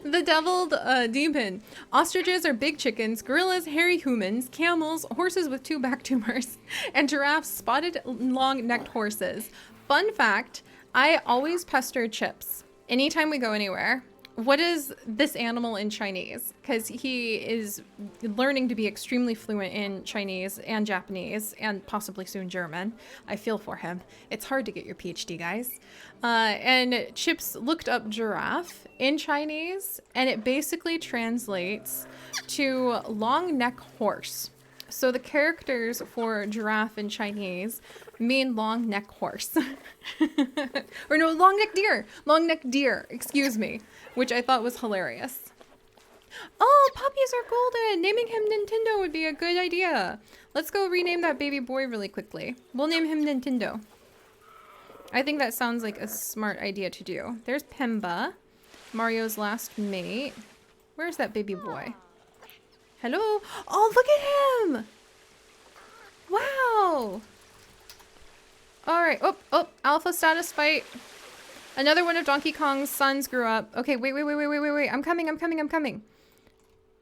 The deviled demon. Ostriches are big chickens, gorillas hairy humans, camels horses with 2 back tumors, and giraffes spotted long-necked horses. Fun fact, I always pester Chips anytime we go anywhere. What is this animal in Chinese? Because he is learning to be extremely fluent in Chinese and Japanese and possibly soon German. I feel for him. It's hard to get your PhD, guys. And Chips looked up giraffe in Chinese, and it basically translates to long neck horse. So the characters for giraffe in Chinese mean long neck horse. Or no, long neck deer. Long neck deer, excuse me. Which I thought was hilarious. Oh, puppies are golden. Naming him Nintendo would be a good idea. Let's go rename that baby boy really quickly. We'll name him Nintendo. I think that sounds like a smart idea to do. There's Pemba, Mario's last mate. Where's that baby boy? Hello? Oh, look at him! Wow! Alright, oh, alpha status fight. Another one of Donkey Kong's sons grew up. Okay, wait. I'm coming.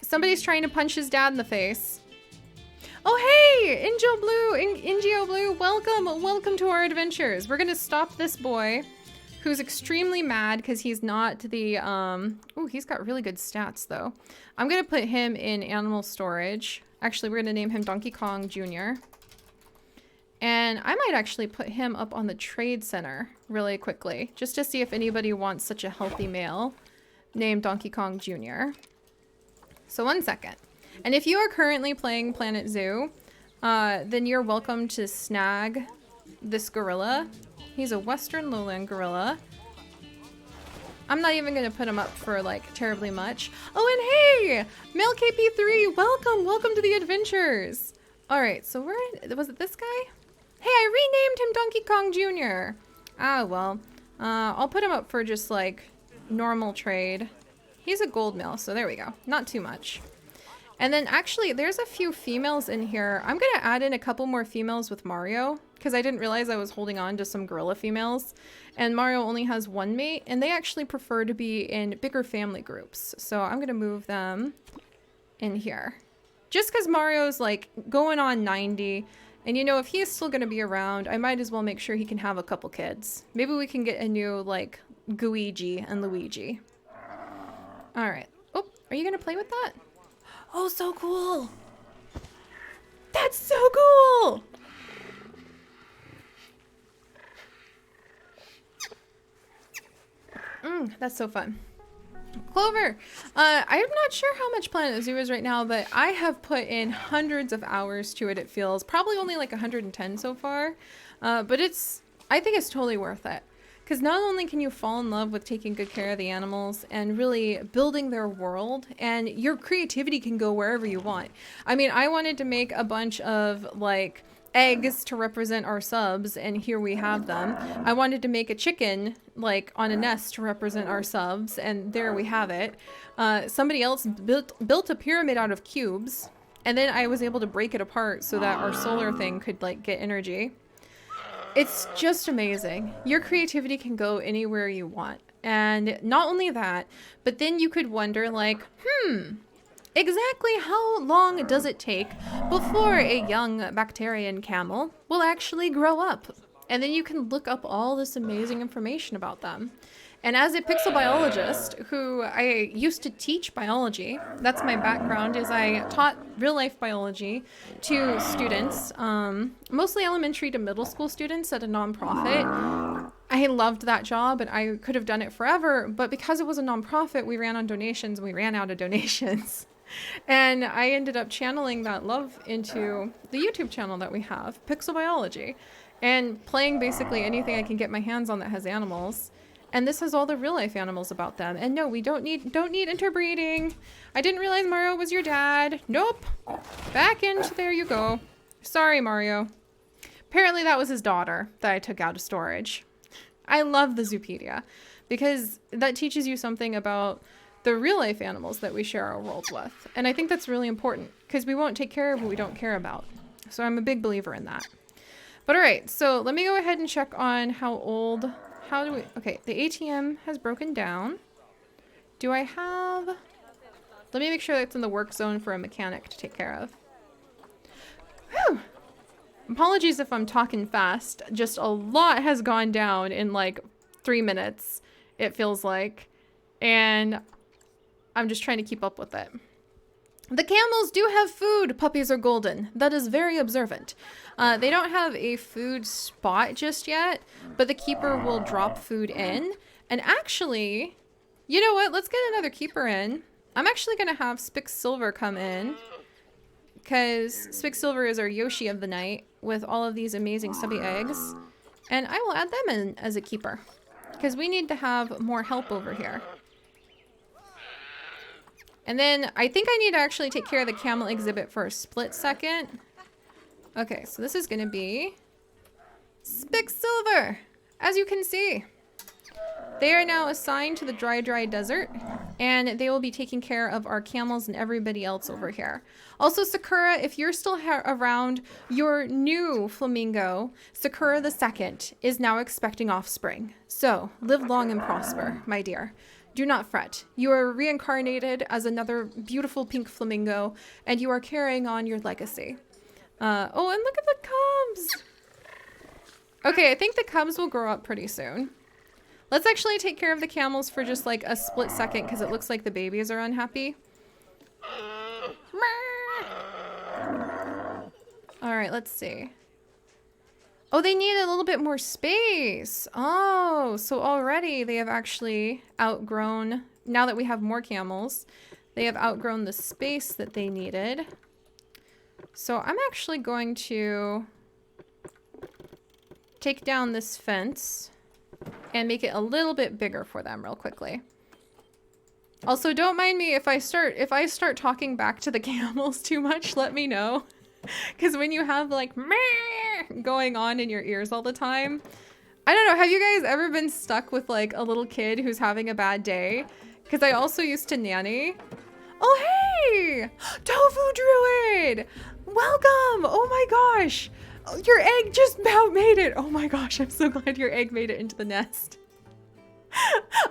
Somebody's trying to punch his dad in the face. Oh, hey! Ingio Blue, welcome to our adventures. We're gonna stop this boy, who's extremely mad because he's not the, oh, he's got really good stats, though. I'm gonna put him in animal storage. Actually, we're gonna name him Donkey Kong Jr. And I might actually put him up on the trade center really quickly, just to see if anybody wants such a healthy male named Donkey Kong Jr. So 1 second. And if you are currently playing Planet Zoo, then you're welcome to snag this gorilla. He's a Western lowland gorilla. I'm not even gonna put him up for like terribly much. Oh, and hey, Male KP3, welcome to the adventures. All right, so was it this guy? Hey, I renamed him Donkey Kong Jr. Ah, well, I'll put him up for just like normal trade. He's a gold male, so there we go. Not too much. And then actually, there's a few females in here. I'm gonna add in a couple more females with Mario because I didn't realize I was holding on to some gorilla females. And Mario only has 1 mate, and they actually prefer to be in bigger family groups. So I'm gonna move them in here. Just because Mario's like going on 90, and you know, if he's still gonna be around, I might as well make sure he can have a couple kids. Maybe we can get a new like Guigi and Luigi. All right. Oh, are you gonna play with that? Oh, so cool. That's so cool. That's so fun. Clover, I'm not sure how much Planet Zoo is right now, but I have put in hundreds of hours to it, it feels. Probably only like 110 so far. But I think it's totally worth it. Because not only can you fall in love with taking good care of the animals and really building their world, and your creativity can go wherever you want. I mean, I wanted to make a bunch of like eggs to represent our subs, and here we have them. I wanted to make a chicken like on a nest to represent our subs, and there we have it. Somebody else built a pyramid out of cubes, and then I was able to break it apart so that our solar thing could like get energy. It's just amazing. Your creativity can go anywhere you want. And not only that, but then you could wonder like, exactly how long does it take before a young bacterian camel will actually grow up? And then you can look up all this amazing information about them. And as a pixel biologist, who I used to teach biology, that's my background, is I taught real-life biology to students, mostly elementary to middle school students at a nonprofit. I loved that job, and I could have done it forever, but because it was a nonprofit, we ran on donations, and we ran out of donations. And I ended up channeling that love into the YouTube channel that we have, Pixel Biology, and playing basically anything I can get my hands on that has animals. And this has all the real life animals about them. And no, we don't need interbreeding. I didn't realize Mario was your dad. Nope. Back into there you go. Sorry, Mario. Apparently that was his daughter that I took out of storage. I love the Zoopedia because that teaches you something about the real life animals that we share our world with. And I think that's really important because we won't take care of what we don't care about. So I'm a big believer in that. But all right, so let me go ahead and check on how old... How do we... Okay, the ATM has broken down. Do I have... Let me make sure that's in the work zone for a mechanic to take care of. Whew! Apologies if I'm talking fast. Just a lot has gone down in like 3 minutes, it feels like. And I'm just trying to keep up with it. The camels do have food. Puppies are golden. That is very observant. They don't have a food spot just yet, but the keeper will drop food in. And actually, you know what? Let's get another keeper in. I'm actually going to have Spixsilver come in because Spixsilver is our Yoshi of the night with all of these amazing stubby eggs. And I will add them in as a keeper because we need to have more help over here. And then I think I need to actually take care of the camel exhibit for a split second. Okay, so this is going to be Spixsilver. As you can see, they are now assigned to the dry desert, and they will be taking care of our camels and everybody else over here. Also, Sakura, if you're still around, your new Flamingo, Sakura the Second, is now expecting offspring. So, live long and prosper, my dear. Do not fret. You are reincarnated as another beautiful pink flamingo, and you are carrying on your legacy. Oh, and look at the cubs! Okay, I think the cubs will grow up pretty soon. Let's actually take care of the camels for just like a split second, because it looks like the babies are unhappy. Alright, let's see. Oh, they need a little bit more space. Oh, so already they have actually outgrown, now that we have more camels, they have outgrown the space that they needed. So I'm actually going to take down this fence and make it a little bit bigger for them real quickly. Also, don't mind me if I start talking back to the camels too much, let me know. Because when you have like meh going on in your ears all the time, I don't know, have you guys ever been stuck with like a little kid who's having a bad day? Because I also used to nanny. Oh hey! Tofu Druid! Welcome! Oh my gosh! Your egg just about made it! Oh my gosh, I'm so glad your egg made it into the nest.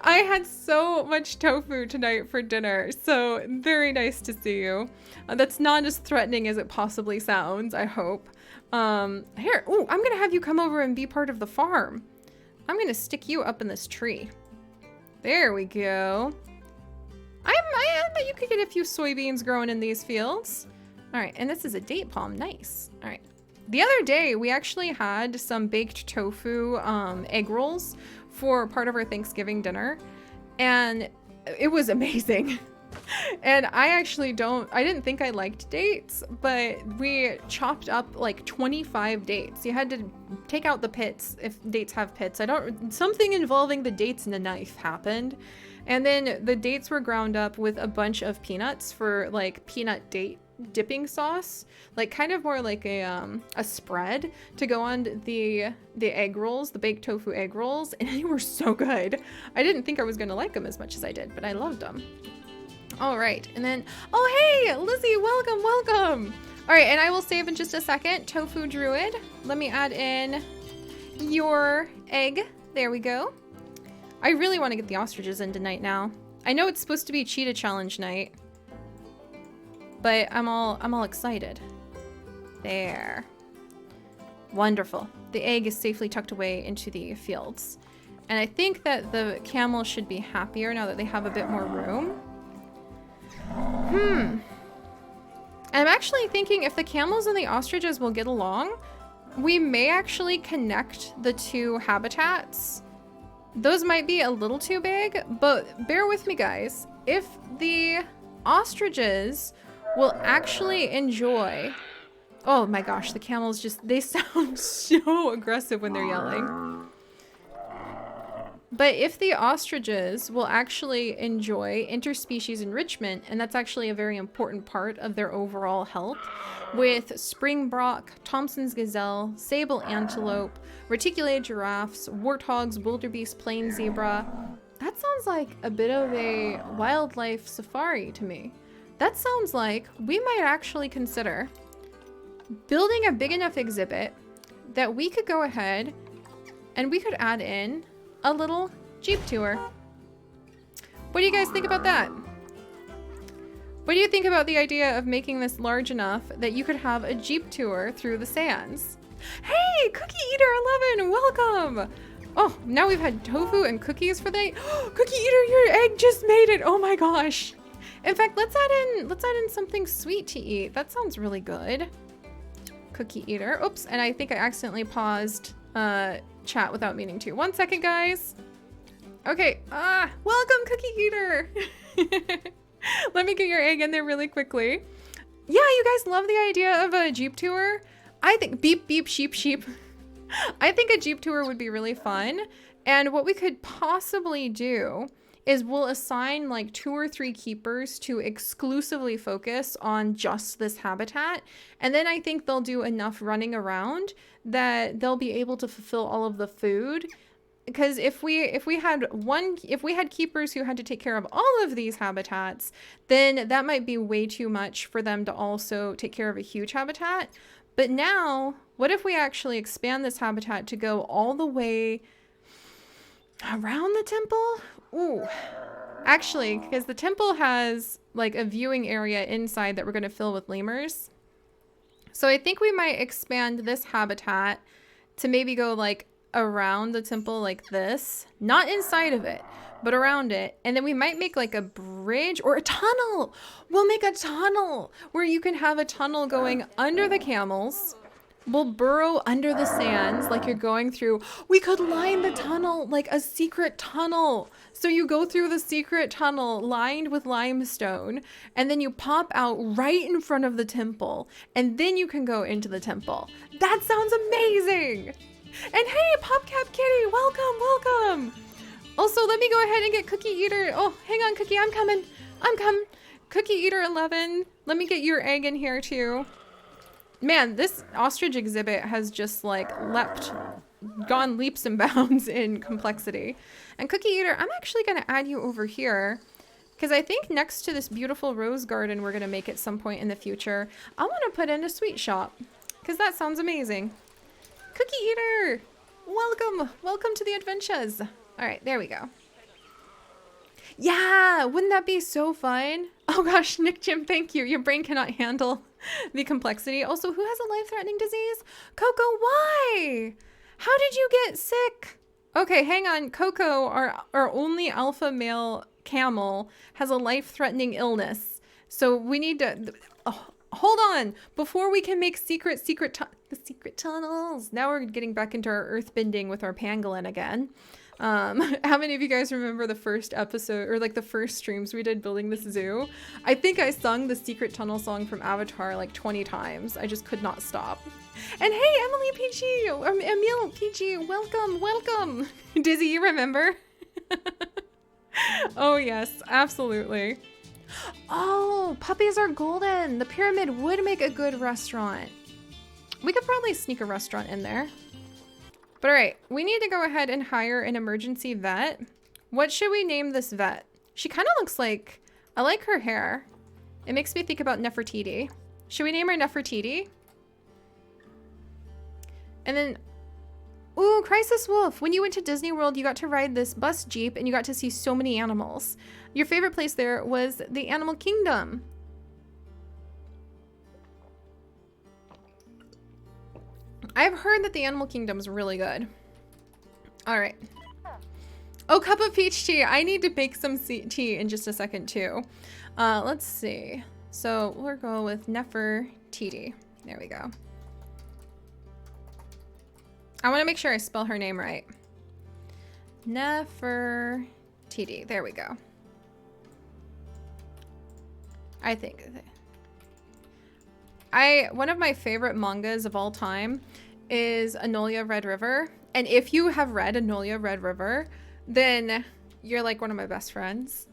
I had so much tofu tonight for dinner, so very nice to see you. That's not as threatening as it possibly sounds, I hope. Here, ooh, I'm gonna have you come over and be part of the farm. I'm gonna stick you up in this tree. There we go. I bet you could get a few soybeans growing in these fields. All right, and this is a date palm, nice. All right. The other day, we actually had some baked tofu egg rolls for part of our Thanksgiving dinner, and it was amazing. And I didn't think I liked dates, but we chopped up like 25 dates. You had to take out the pits if dates have pits. Something involving the dates and a knife happened. And then the dates were ground up with a bunch of peanuts for like peanut date dipping sauce, like kind of more like a spread to go on the egg rolls, the baked tofu egg rolls, and they were so good. I didn't think I was gonna like them as much as I did, but I loved them. All right, and then, oh hey, Lizzie, welcome. All right, and I will save in just a second. Tofu Druid, let me add in your egg. There we go. I really want to get the ostriches in tonight now. I know it's supposed to be Cheetah Challenge night, but I'm all excited. There. Wonderful. The egg is safely tucked away into the fields. And I think that the camel should be happier now that they have a bit more room. I'm actually thinking if the camels and the ostriches will get along, we may actually connect the two habitats. Those might be a little too big, but bear with me, guys. If the ostriches will actually enjoy... Oh my gosh, the camels they sound so aggressive when they're yelling. But if the ostriches will actually enjoy interspecies enrichment, and that's actually a very important part of their overall health, with springbok, Thompson's gazelle, sable antelope, reticulated giraffes, warthogs, wildebeest, plain zebra, that sounds like a bit of a wildlife safari to me. That sounds like we might actually consider building a big enough exhibit that we could go ahead and we could add in a little Jeep tour. What do you guys think about that? What do you think about the idea of making this large enough that you could have a Jeep tour through the sands? Hey, Cookie Eater 11, welcome! Oh, now we've had tofu and cookies for the night. Cookie Eater, your egg just made it. Oh my gosh. In fact, let's add in something sweet to eat. That sounds really good. Cookie Eater. Oops, and I think I accidentally paused chat without meaning to. 1 second, guys. Okay. Welcome, Cookie Eater. Let me get your egg in there really quickly. Yeah, you guys love the idea of a Jeep tour? I think beep beep sheep sheep. I think a Jeep tour would be really fun. And what we could possibly do is we'll assign like 2 or 3 keepers to exclusively focus on just this habitat. And then I think they'll do enough running around that they'll be able to fulfill all of the food. Because if we had keepers who had to take care of all of these habitats, then that might be way too much for them to also take care of a huge habitat. But now, what if we actually expand this habitat to go all the way around the temple? Ooh, actually, because the temple has like a viewing area inside that we're going to fill with lemurs. So I think we might expand this habitat to maybe go like around the temple like this, not inside of it, but around it. And then we might make like a bridge or a tunnel. We'll make a tunnel where you can have a tunnel going under the camels. We'll burrow under the sands like you're going through. We could line the tunnel like a secret tunnel. So you go through the secret tunnel lined with limestone, and then you pop out right in front of the temple, and then you can go into the temple. That sounds amazing. And hey, PopCap Kitty, welcome. Also, let me go ahead and get Cookie Eater. Oh, hang on, Cookie, I'm coming. Cookie Eater 11, let me get your egg in here too. Man, this ostrich exhibit has just like gone leaps and bounds in complexity. And Cookie Eater, I'm actually going to add you over here because I think next to this beautiful rose garden we're going to make at some point in the future, I want to put in a sweet shop because that sounds amazing. Cookie Eater, welcome to the adventures. All right, there we go. Yeah, wouldn't that be so fun? Oh gosh, Nick Jim, thank you. Your brain cannot handle the complexity. Also, who has a life-threatening disease? Coco, why? How did you get sick? Okay, hang on. Coco, our only alpha male camel, has a life-threatening illness. So we need to... hold on. Before we can make the secret tunnels. Now we're getting back into our earthbending with our pangolin again. How many of you guys remember the first episode or like the first streams we did building this zoo? I think I sung the Secret Tunnel song from Avatar like 20 times. I just could not stop. And hey, Emily Peachy, Emil Peachy, welcome, welcome. Dizzy, you remember? Oh yes, absolutely. Oh, puppies are golden. The pyramid would make a good restaurant. We could probably sneak a restaurant in there. But all right, we need to go ahead and hire an emergency vet. What should we name this vet? She kind of looks like, I like her hair. It makes me think about Nefertiti. Should we name her Nefertiti? And then, ooh, Crisis Wolf. When you went to Disney World, you got to ride this bus jeep and you got to see so many animals. Your favorite place there was the Animal Kingdom. I've heard that the Animal Kingdom is really good. All right. Oh, cup of peach tea. I need to make some tea in just a second too. Let's see. So we'll go with Nefertiti. There we go. I want to make sure I spell her name right. Nefertiti. There we go. I think. One of my favorite mangas of all time is Enola Red River. And if you have read Enola Red River, then you're like one of my best friends.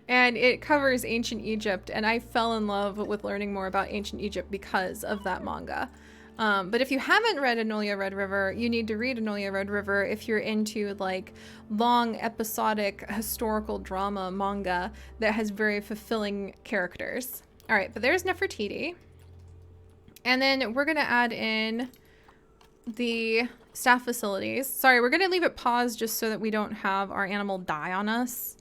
And it covers ancient Egypt. And I fell in love with learning more about ancient Egypt because of that manga. But if you haven't read Enola Red River, you need to read Enola Red River if you're into like long episodic historical drama manga that has very fulfilling characters. All right, but there's Nefertiti. And then we're gonna add in the staff facilities. Sorry, we're gonna leave it paused just so that we don't have our animal die on us.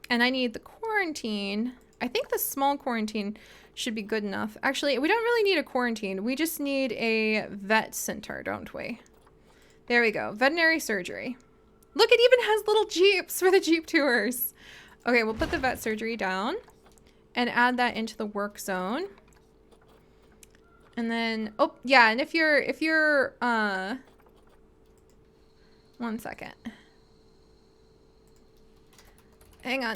And I need the quarantine. I think the small quarantine should be good enough. Actually, we don't really need a quarantine. We just need a vet center, don't we? There we go. Veterinary surgery. Look, it even has little jeeps for the jeep tours. Okay, we'll put the vet surgery down and add that into the work zone. And then, oh, yeah, and if you're, one second. Hang on.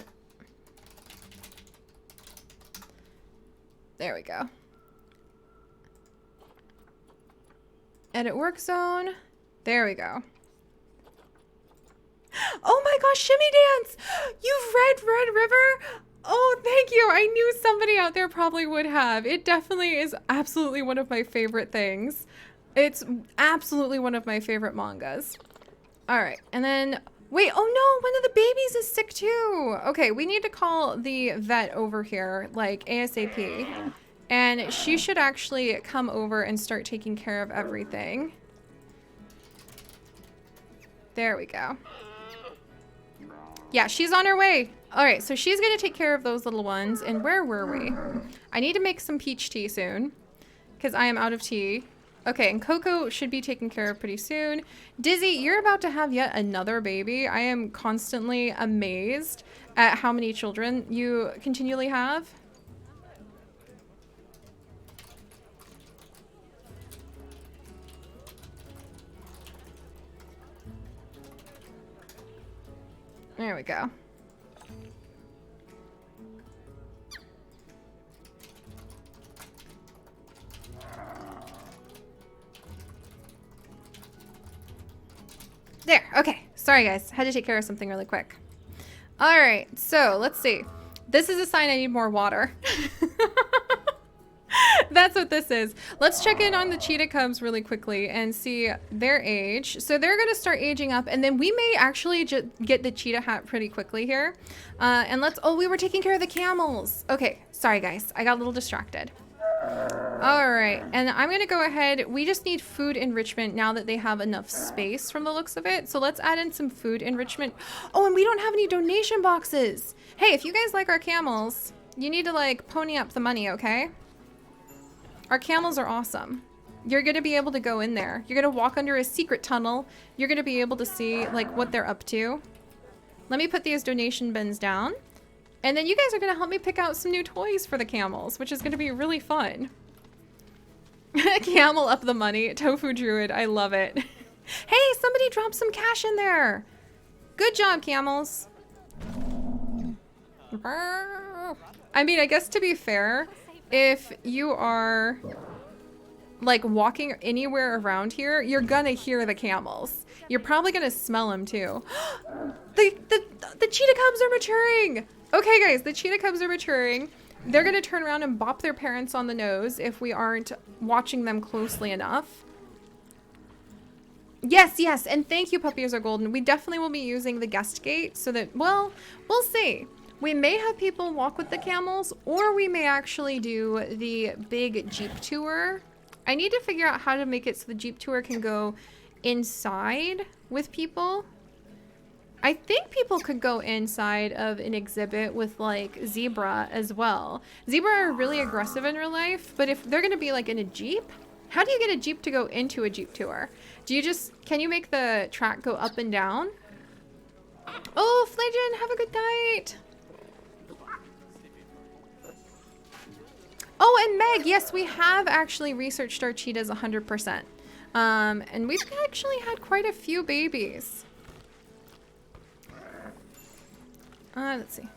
There we go. Edit work zone. There we go. Oh my gosh, Shimmy Dance! You've read Red River? Oh, thank you. I knew somebody out there probably would have. It definitely is absolutely one of my favorite things. It's absolutely one of my favorite mangas. All right, and then, wait, oh no, one of the babies is sick too. Okay, we need to call the vet over here, like ASAP. And she should actually come over and start taking care of everything. There we go. Yeah, she's on her way. All right, so she's gonna take care of those little ones. And where were we? I need to make some peach tea soon because I am out of tea. Okay, and Coco should be taken care of pretty soon. Dizzy, you're about to have yet another baby. I am constantly amazed at how many children you continually have. There we go. There, okay. Sorry guys, had to take care of something really quick. All right, so let's see. This is a sign I need more water. That's what this is. Let's check in on the cheetah cubs really quickly and see their age. So they're gonna start aging up and then we may actually get the cheetah hat pretty quickly here. And let's, oh, we were taking care of the camels. Okay, sorry guys, I got a little distracted. All right, and I'm gonna go ahead. We just need food enrichment now that they have enough space from the looks of it. So let's add in some food enrichment. Oh, and we don't have any donation boxes. Hey, if you guys like our camels, you need to like pony up the money, okay? Our camels are awesome. You're gonna be able to go in there. You're gonna walk under a secret tunnel. You're gonna be able to see like what they're up to. Let me put these donation bins down. And then you guys are gonna help me pick out some new toys for the camels, which is gonna be really fun. Camel up the money. Tofu druid, I love it. Hey, somebody dropped some cash in there. Good job, camels. I mean, I guess to be fair, if you are like walking anywhere around here, you're gonna hear the camels. You're probably gonna smell them too. The cheetah cubs are maturing. Okay, guys, the cheetah cubs are maturing. They're gonna turn around and bop their parents on the nose if we aren't watching them closely enough. Yes, yes, and thank you, Puppies Are Golden. We definitely will be using the guest gate so that, well, we'll see. We may have people walk with the camels, or we may actually do the big Jeep tour. I need to figure out how to make it so the Jeep tour can go inside with people. I think people could go inside of an exhibit with like zebra as well. Zebra are really aggressive in real life, but if they're gonna be like in a Jeep, how do you get a Jeep to go into a Jeep tour? Do you just, can you make the track go up and down? Oh, Flajan, have a good night. Oh, and Meg, yes, we have actually researched our cheetahs 100%. And we've actually had quite a few babies. Let's see.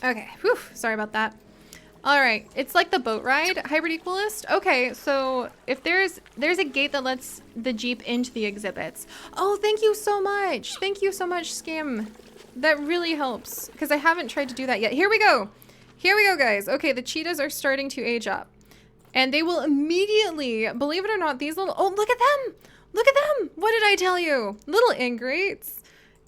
Okay, whew, sorry about that. All right, it's like the boat ride, hybrid equalist. Okay, so if there's a gate that lets the Jeep into the exhibits. Oh, thank you so much. Thank you so much, Skim. That really helps because I haven't tried to do that yet. Here we go. Here we go, guys. Okay, the cheetahs are starting to age up. And they will immediately, believe it or not, these little, oh, look at them. Look at them. What did I tell you? Little ingrates.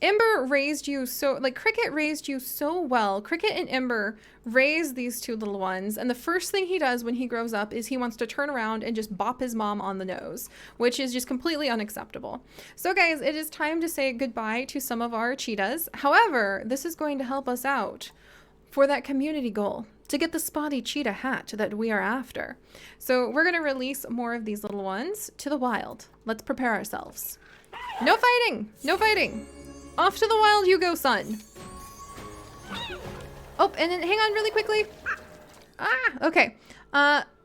Ember raised you so, like Cricket raised you so well. Cricket and Ember raised these two little ones. And the first thing he does when he grows up is he wants to turn around and just bop his mom on the nose, which is just completely unacceptable. So guys, it is time to say goodbye to some of our cheetahs. However, this is going to help us out for that community goal to get the spotty cheetah hat that we are after. So we're going to release more of these little ones to the wild. Let's prepare ourselves. No fighting! No fighting! Off to the wild you go, son. Oh, and then hang on really quickly. Ah, okay.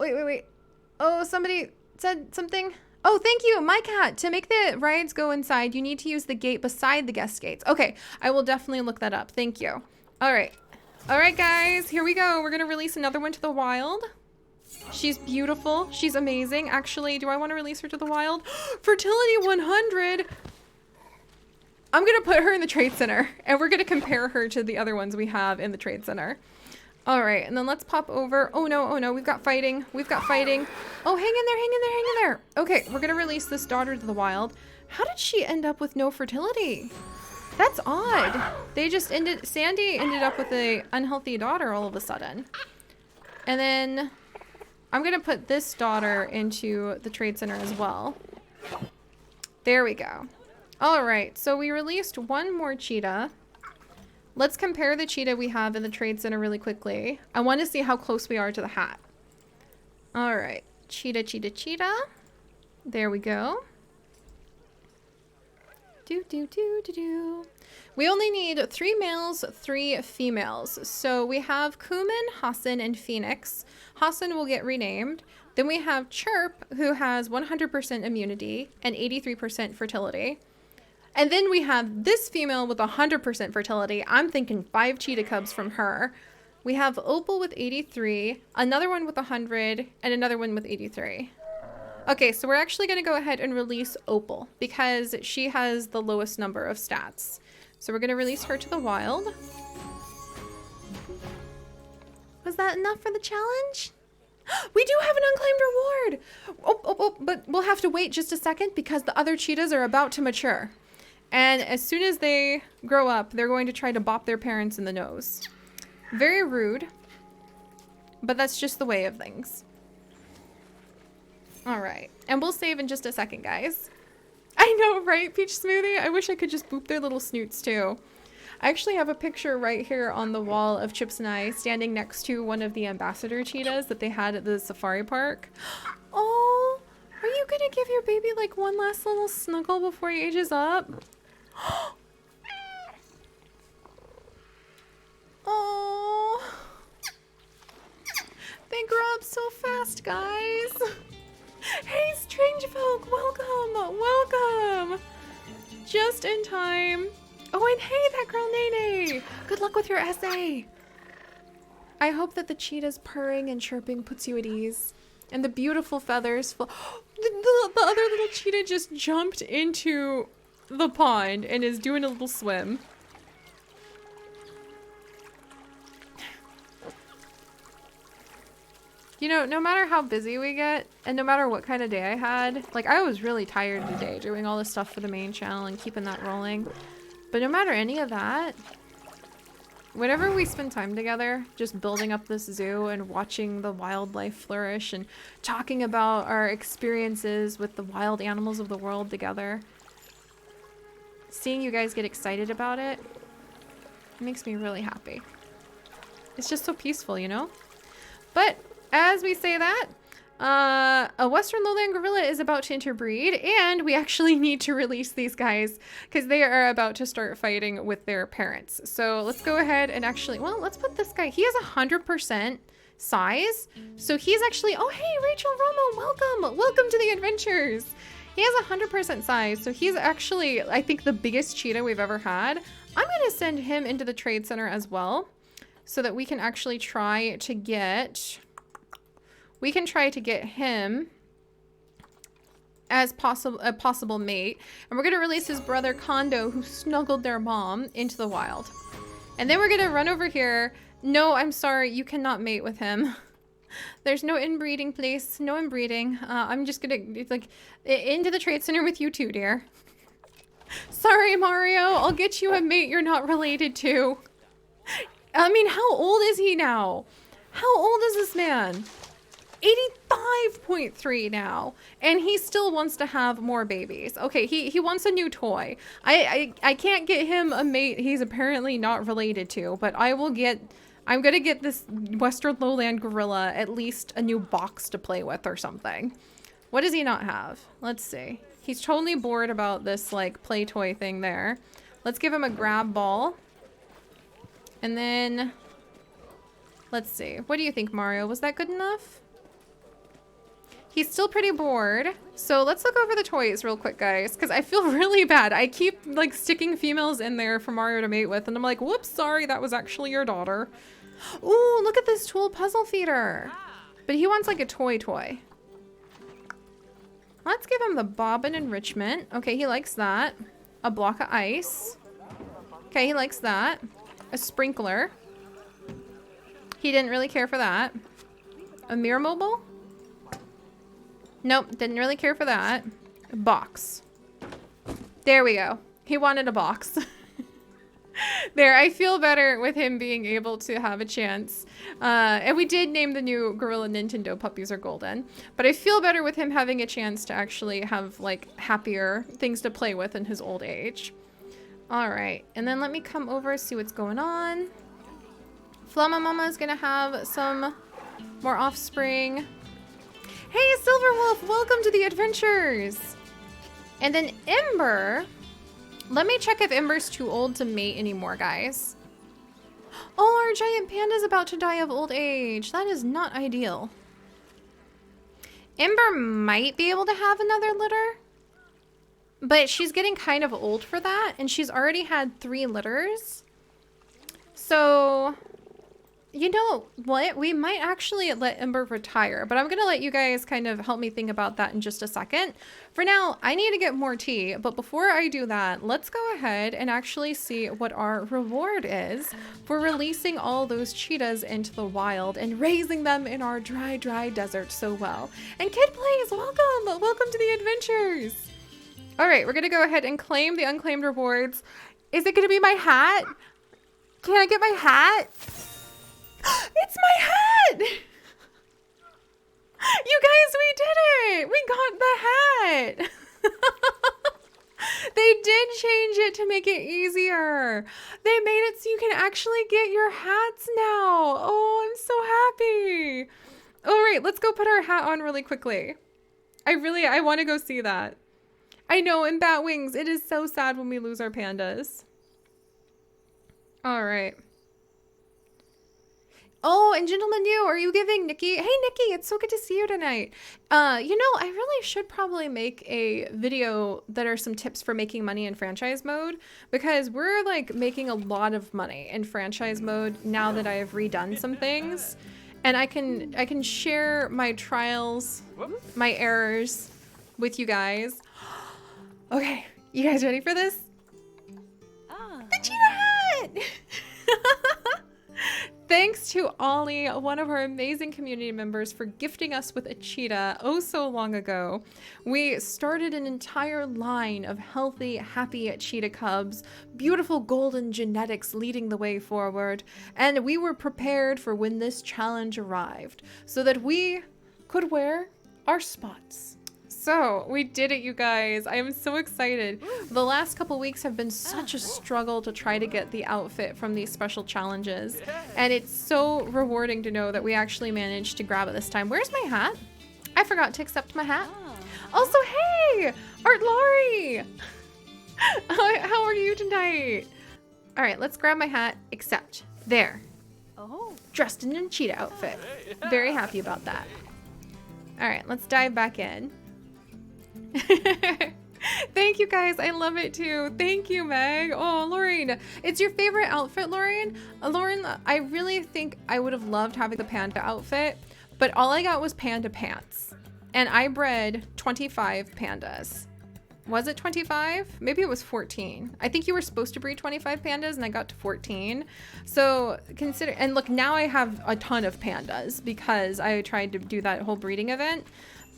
Wait. Oh, somebody said something. Oh, thank you, my cat. To make the rides go inside, you need to use the gate beside the guest gates. Okay, I will definitely look that up. Thank you. All right. All right, guys, here we go. We're going to release another one to the wild. She's beautiful. She's amazing. Actually, do I want to release her to the wild? Fertility 100. I'm going to put her in the trade center and we're going to compare her to the other ones we have in the trade center. All right. And then let's pop over. Oh no. We've got fighting. We've got fighting. Oh, hang in there. Okay. We're going to release this daughter to the wild. How did she end up with no fertility? That's odd. Sandy ended up with a unhealthy daughter all of a sudden. And then I'm going to put this daughter into the trade center as well. There we go. All right, so we released one more cheetah. Let's compare the cheetah we have in the trade center really quickly. I want to see how close we are to the hat. All right, cheetah. There we go. We only need 3 males, 3 females. So we have Kuman, Hassan, and Phoenix. Hassan will get renamed. Then we have Chirp, who has 100% immunity and 83% fertility. And then we have this female with 100% fertility. I'm thinking 5 cheetah cubs from her. We have Opal with 83, another one with 100, and another one with 83. Okay, so we're actually going to go ahead and release Opal because she has the lowest number of stats. So we're going to release her to the wild. Was that enough for the challenge? We do have an unclaimed reward! But we'll have to wait just a second because the other cheetahs are about to mature. And as soon as they grow up, they're going to try to bop their parents in the nose. Very rude, but that's just the way of things. All right, and we'll save in just a second, guys. I know, right, Peach Smoothie? I wish I could just boop their little snoots too. I actually have a picture right here on the wall of Chips and I standing next to one of the ambassador cheetahs that they had at the safari park. Oh, are you gonna give your baby like one last little snuggle before he ages up? Oh, they grow up so fast, guys. Hey, strange folk, welcome, welcome. Just in time. Oh, and hey, that girl Nene. Good luck with your essay. I hope that the cheetah's purring and chirping puts you at ease. And the beautiful feathers. The other little cheetah just jumped into the pond and is doing a little swim. You know, no matter how busy we get, and no matter what kind of day I had, like I was really tired today doing all this stuff for the main channel and keeping that rolling. But no matter any of that, whenever we spend time together, just building up this zoo and watching the wildlife flourish and talking about our experiences with the wild animals of the world together, seeing you guys get excited about it, makes me really happy. It's just so peaceful, you know? But as we say that, a western lowland gorilla is about to interbreed, and we actually need to release these guys because they are about to start fighting with their parents. So let's go ahead and actually, well, let's put this guy, he has 100% size. So he's actually, oh, hey, Rachel Romo, welcome. Welcome to the adventures. He has 100% size. So he's actually, I think, the biggest cheetah we've ever had. I'm going to send him into the trade center as well so that we can actually try to get... We can try to get him as a possible mate. And we're going to release his brother Kondo, who snuggled their mom, into the wild. And then we're going to run over here. No, I'm sorry. You cannot mate with him. There's no inbreeding place. No inbreeding. I'm just going to, like, into the trade center with you too, dear. Sorry, Mario. I'll get you a mate you're not related to. I mean, how old is he now? How old is this man? 85.3 now, and he still wants to have more babies. Okay, he wants a new toy. I can't get him a mate he's apparently not related to, but I'm gonna get this western lowland gorilla at least a new box to play with or something. What does he not have? Let's see. He's totally bored about this like play toy thing there. Let's give him a grab ball. And then let's see. What do you think, Mario? Was that good enough? He's still pretty bored. So let's look over the toys real quick, guys, because I feel really bad. I keep like sticking females in there for Mario to mate with, and I'm like, whoops, sorry, that was actually your daughter. Ooh, look at this tool puzzle feeder. But he wants like a toy. Let's give him the bobbin enrichment. Okay, he likes that. A block of ice. Okay, he likes that. A sprinkler. He didn't really care for that. A mirror mobile? Nope, didn't really care for that. A box. There we go. He wanted a box. There, I feel better with him being able to have a chance. And we did name the new Gorilla Nintendo puppies are golden. But I feel better with him having a chance to actually have, like, happier things to play with in his old age. Alright, and then let me come over, see what's going on. Flama Mama is gonna have some more offspring. Hey, Silverwolf, welcome to the adventures. And then Ember. Let me check if Ember's too old to mate anymore, guys. Oh, our giant panda's about to die of old age. That is not ideal. Ember might be able to have another litter, but she's getting kind of old for that, and she's already had 3 litters. So, you know what? We might actually let Ember retire, but I'm going to let you guys kind of help me think about that in just a second. For now, I need to get more tea, but before I do that, let's go ahead and actually see what our reward is for releasing all those cheetahs into the wild and raising them in our dry desert so well. And Kid Plays, welcome! Welcome to the adventures! All right, we're going to go ahead and claim the unclaimed rewards. Is it going to be my hat? Can I get my hat? It's my hat! You guys, we did it! We got the hat! They did change it to make it easier. They made it so you can actually get your hats now. Oh, I'm so happy. All right, let's go put our hat on really quickly. I want to go see that. I know, in Bat Wings, it is so sad when we lose our pandas. All right. Oh, and Gentleman You, are you giving Nikki? Hey, Nikki, it's so good to see you tonight. You know, I really should probably make a video that are some tips for making money in franchise mode, because we're like making a lot of money in franchise mode now that I have redone some things, and I can share my trials, my errors with you guys. Okay, you guys ready for this? The cheetah hat! Thanks to Ollie, one of our amazing community members, for gifting us with a cheetah oh so long ago. We started an entire line of healthy, happy cheetah cubs, beautiful golden genetics leading the way forward, and we were prepared for when this challenge arrived so that we could wear our spots. So we did it, you guys. I am so excited. The last couple weeks have been such a struggle to try to get the outfit from these special challenges, and it's so rewarding to know that we actually managed to grab it this time. Where's my hat? I forgot to accept my hat. Also, hey, Art Laurie. How are you tonight? All right, let's grab my hat. Accept. There. Oh. Dressed in a cheetah outfit. Very happy about that. All right, let's dive back in. Thank you guys, I love it too. Thank you, Meg. Oh, Lauren, it's your favorite outfit, Lauren? Lauren, I really think I would have loved having the panda outfit, but all I got was panda pants, and I bred 25 pandas. Was it 25? Maybe it was 14. I think you were supposed to breed 25 pandas and I got to 14. So consider, and look, now I have a ton of pandas because I tried to do that whole breeding event.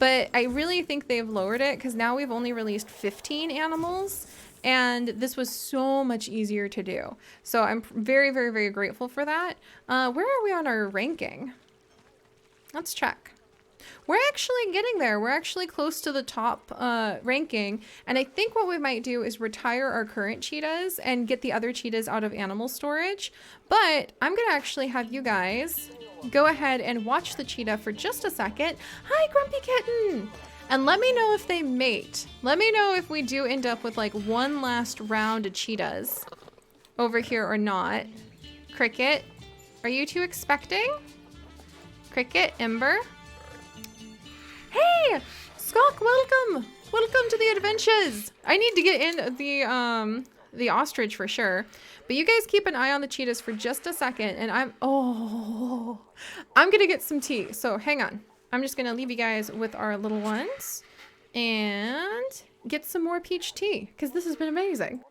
But I really think they've lowered it because now we've only released 15 animals, and this was so much easier to do. So I'm very, very, very grateful for that. Where are we on our ranking? Let's check. We're actually getting there. We're actually close to the top ranking. And I think what we might do is retire our current cheetahs and get the other cheetahs out of animal storage. But I'm going to actually have you guys go ahead and watch the cheetah for just a second. Hi, Grumpy Kitten! And let me know if they mate. Let me know if we do end up with like one last round of cheetahs over here or not. Cricket, are you two expecting? Cricket, Ember. Hey, Skok, welcome! Welcome to the adventures. I need to get in the ostrich for sure. But you guys keep an eye on the cheetahs for just a second, and I'm gonna get some tea. So hang on. I'm just gonna leave you guys with our little ones and get some more peach tea because this has been amazing.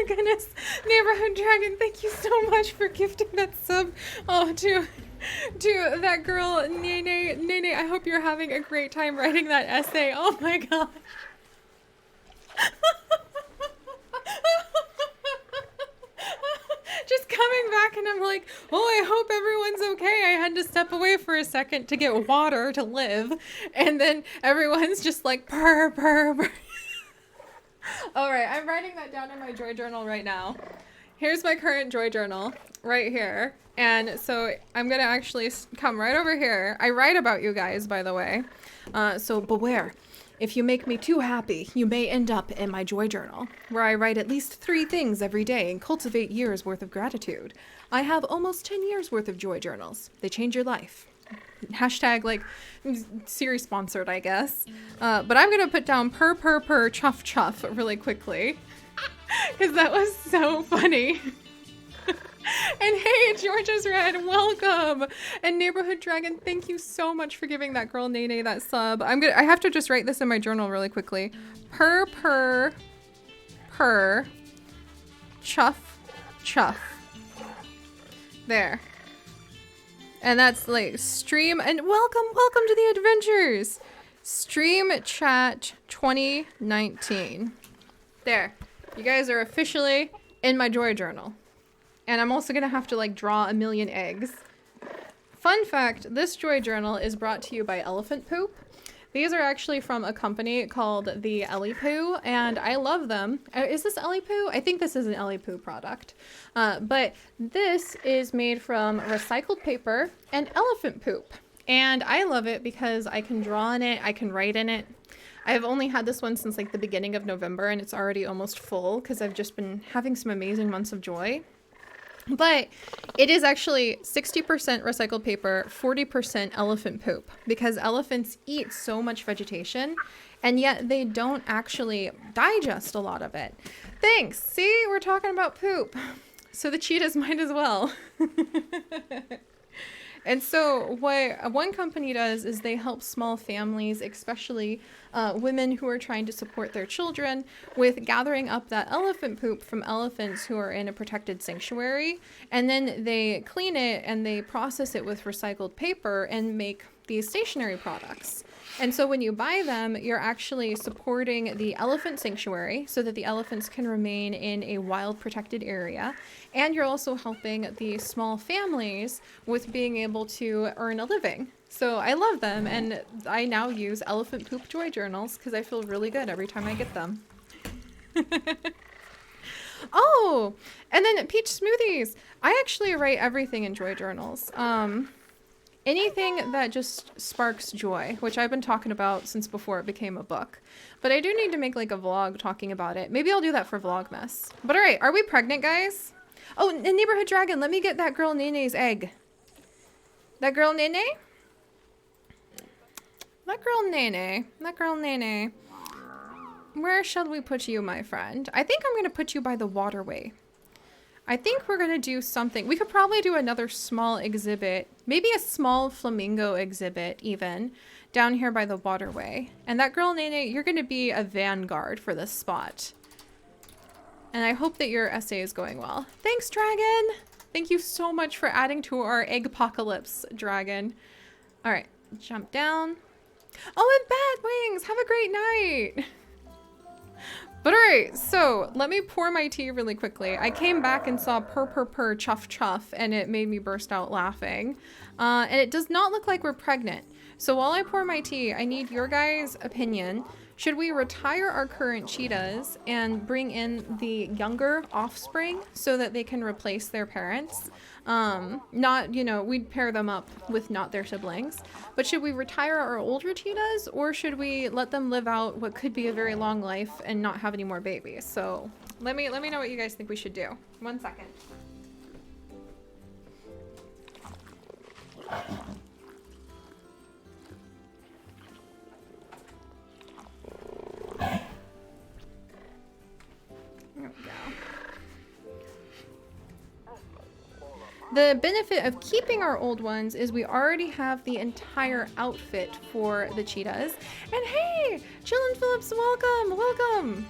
goodness. Neighborhood Dragon, thank you so much for gifting that sub. Oh, to that girl, Nene. Nene, I hope you're having a great time writing that essay. Oh my gosh. Just coming back and I'm like, oh, I hope everyone's okay. I had to step away for a second to get water to live. And then everyone's just like, purr, purr, purr. All right, I'm writing that down in my joy journal right now. Here's my current joy journal right here. And so I'm going to actually come right over here. I write about you guys, by the way. So beware. If you make me too happy, you may end up in my joy journal, where I write at least 3 things every day and cultivate years worth of gratitude. I have almost 10 years worth of joy journals. They change your life. Hashtag like Seri sponsored, I guess. But I'm going to put down purr, purr, purr, chuff, chuff really quickly. Because that was so funny. And hey, Georgia's Red, welcome! And Neighborhood Dragon, thank you so much for giving that girl Nene that sub. I have to just write this in my journal really quickly. Purr, purr, purr, chuff, chuff. There. And that's like stream, and welcome to the adventures! Stream Chat 2019. There. You guys are officially in my joy journal. And I'm also gonna have to like draw a million eggs. Fun fact, this joy journal is brought to you by elephant poop. These are actually from a company called the Alinbo, and I love them. Is this Alinbo? I think this is an Alinbo product. But this is made from recycled paper and elephant poop. And I love it because I can draw in it, I can write in it. I've only had this one since like the beginning of November, and it's already almost full because I've just been having some amazing months of joy. But it is actually 60% recycled paper, 40% elephant poop, because elephants eat so much vegetation and yet they don't actually digest a lot of it. Thanks. See, we're talking about poop. So the cheetahs might as well. And so what one company does is they help small families, especially women who are trying to support their children, with gathering up that elephant poop from elephants who are in a protected sanctuary. And then they clean it and they process it with recycled paper and make these stationery products. And so when you buy them, you're actually supporting the elephant sanctuary so that the elephants can remain in a wild protected area. And you're also helping the small families with being able to earn a living. So I love them, and I now use elephant poop joy journals because I feel really good every time I get them. Oh, and then peach smoothies. I actually write everything in joy journals. Anything that just sparks joy, which I've been talking about since before it became a book. But I do need to make like a vlog talking about it. Maybe I'll do that for Vlogmas. But all right, are we pregnant, guys? Oh, and Neighborhood Dragon, let me get that girl Nene's egg. That girl Nene? That girl Nene. That girl Nene. Where shall we put you, my friend? I think I'm going to put you by the waterway. I think we're going to do something. We could probably do another small exhibit, maybe a small flamingo exhibit even, down here by the waterway. And that girl, Nene, you're going to be a vanguard for this spot. And I hope that your essay is going well. Thanks, Dragon! Thank you so much for adding to our egg apocalypse, Dragon. All right, jump down. Oh, and Bat Wings, have a great night! But all right, so let me pour my tea really quickly. I came back and saw purr, purr, purr, chuff, chuff, and it made me burst out laughing. And it does not look like we're pregnant. So while I pour my tea, I need your guys' opinion. Should we retire our current cheetahs and bring in the younger offspring so that they can replace their parents? Not, you know, we'd pair them up with not their siblings. But should we retire our older cheetahs, or should we let them live out what could be a very long life and not have any more babies? So let me know what you guys think we should do. 1 second. There we go. The benefit of keeping our old ones is we already have the entire outfit for the cheetahs. And hey, Chillin' Phillips, welcome, welcome.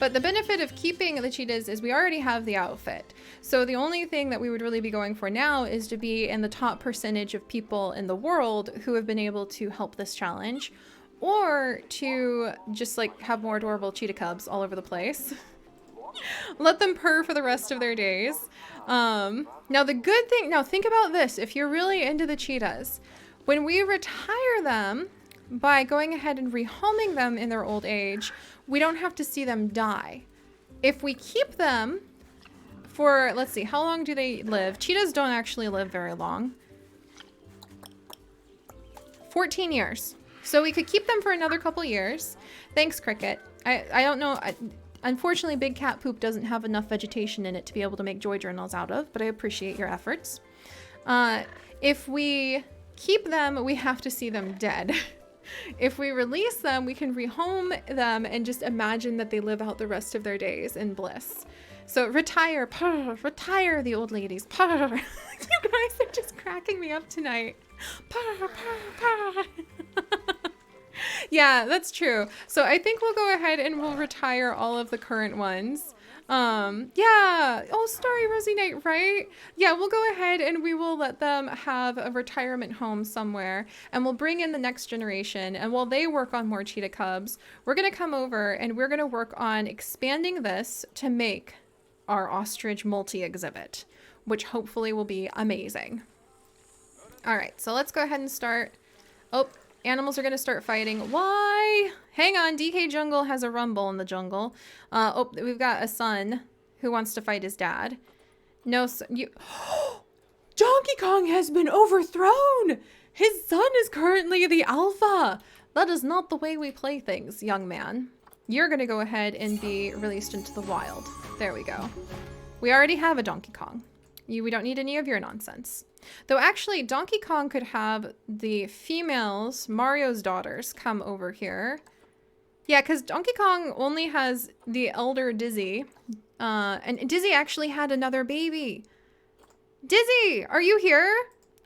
But the benefit of keeping the cheetahs is we already have the outfit. So the only thing that we would really be going for now is to be in the top percentage of people in the world who have been able to help this challenge, or to just like have more adorable cheetah cubs all over the place. Let them purr for the rest of their days. Now the good thing, now think about this, if you're really into the cheetahs, when we retire them by going ahead and rehoming them in their old age, we don't have to see them die. If we keep them for, let's see, how long do they live? Cheetahs don't actually live very long. 14 years. So we could keep them for another couple years. Thanks, Cricket. I don't know. Unfortunately, Big Cat Poop doesn't have enough vegetation in it to be able to make joy journals out of, but I appreciate your efforts. If we keep them, we have to see them dead. If we release them, we can rehome them and just imagine that they live out the rest of their days in bliss. So retire, purr, retire the old ladies, purr. You guys are just cracking me up tonight. Purr, purr, purr. Yeah, that's true. So I think we'll go ahead and we'll retire all of the current ones. Yeah. Oh, Starry Rosie Knight, right? Yeah, we'll go ahead and we will let them have a retirement home somewhere, and we'll bring in the next generation. And while they work on more cheetah cubs, we're going to come over and we're going to work on expanding this to make our ostrich multi-exhibit, which hopefully will be amazing. All right, so let's go ahead and start. Oh, animals are going to start fighting. Why? Hang on. DK Jungle has a rumble in the jungle. Oh, we've got a son who wants to fight his dad. No, you... Donkey Kong has been overthrown. His son is currently the alpha. That is not the way we play things, young man. You're going to go ahead and be released into the wild. There we go. We already have a Donkey Kong. We don't need any of your nonsense. Though actually, Donkey Kong could have the females, Mario's daughters, come over here. Yeah, because Donkey Kong only has the elder Dizzy. And Dizzy actually had another baby. Dizzy, are you here?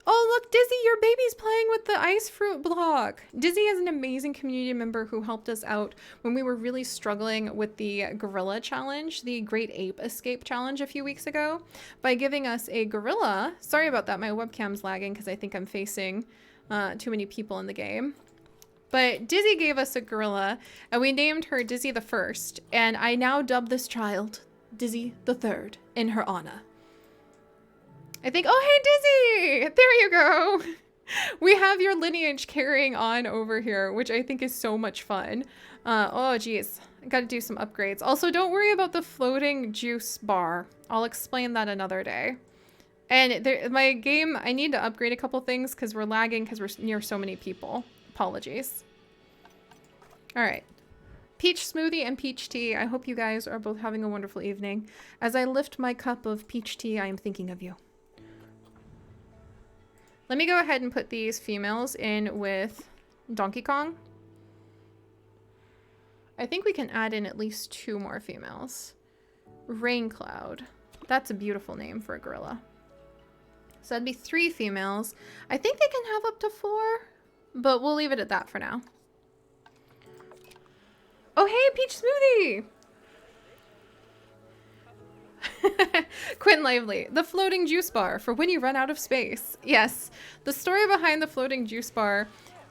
Oh, look, Dizzy, your baby's playing with the ice fruit block. Dizzy is an amazing community member who helped us out when we were really struggling with the gorilla challenge, the Great Ape Escape challenge a few weeks ago, by giving us a gorilla. Sorry about that, my webcam's lagging because I think I'm facing too many people in the game. But Dizzy gave us a gorilla, and we named her Dizzy the First, and I now dub this child Dizzy the Third in her honor. I think, oh, hey, Dizzy! There you go! We have your lineage carrying on over here, which I think is so much fun. Oh, geez. I gotta do some upgrades. Also, don't worry about the floating juice bar. I'll explain that another day. And my game, I need to upgrade a couple things because we're lagging because we're near so many people. Apologies. All right. Peach smoothie and peach tea. I hope you guys are both having a wonderful evening. As I lift my cup of peach tea, I am thinking of you. Let me go ahead and put these females in with Donkey Kong. I think we can add in at least 2 more females. Rain Cloud. That's a beautiful name for a gorilla. So that'd be 3 females. I think they can have up to 4, but we'll leave it at that for now. Oh, hey, Peach Smoothie! Quinn Lively, the floating juice bar for when you run out of space. Yes, the story behind the floating juice bar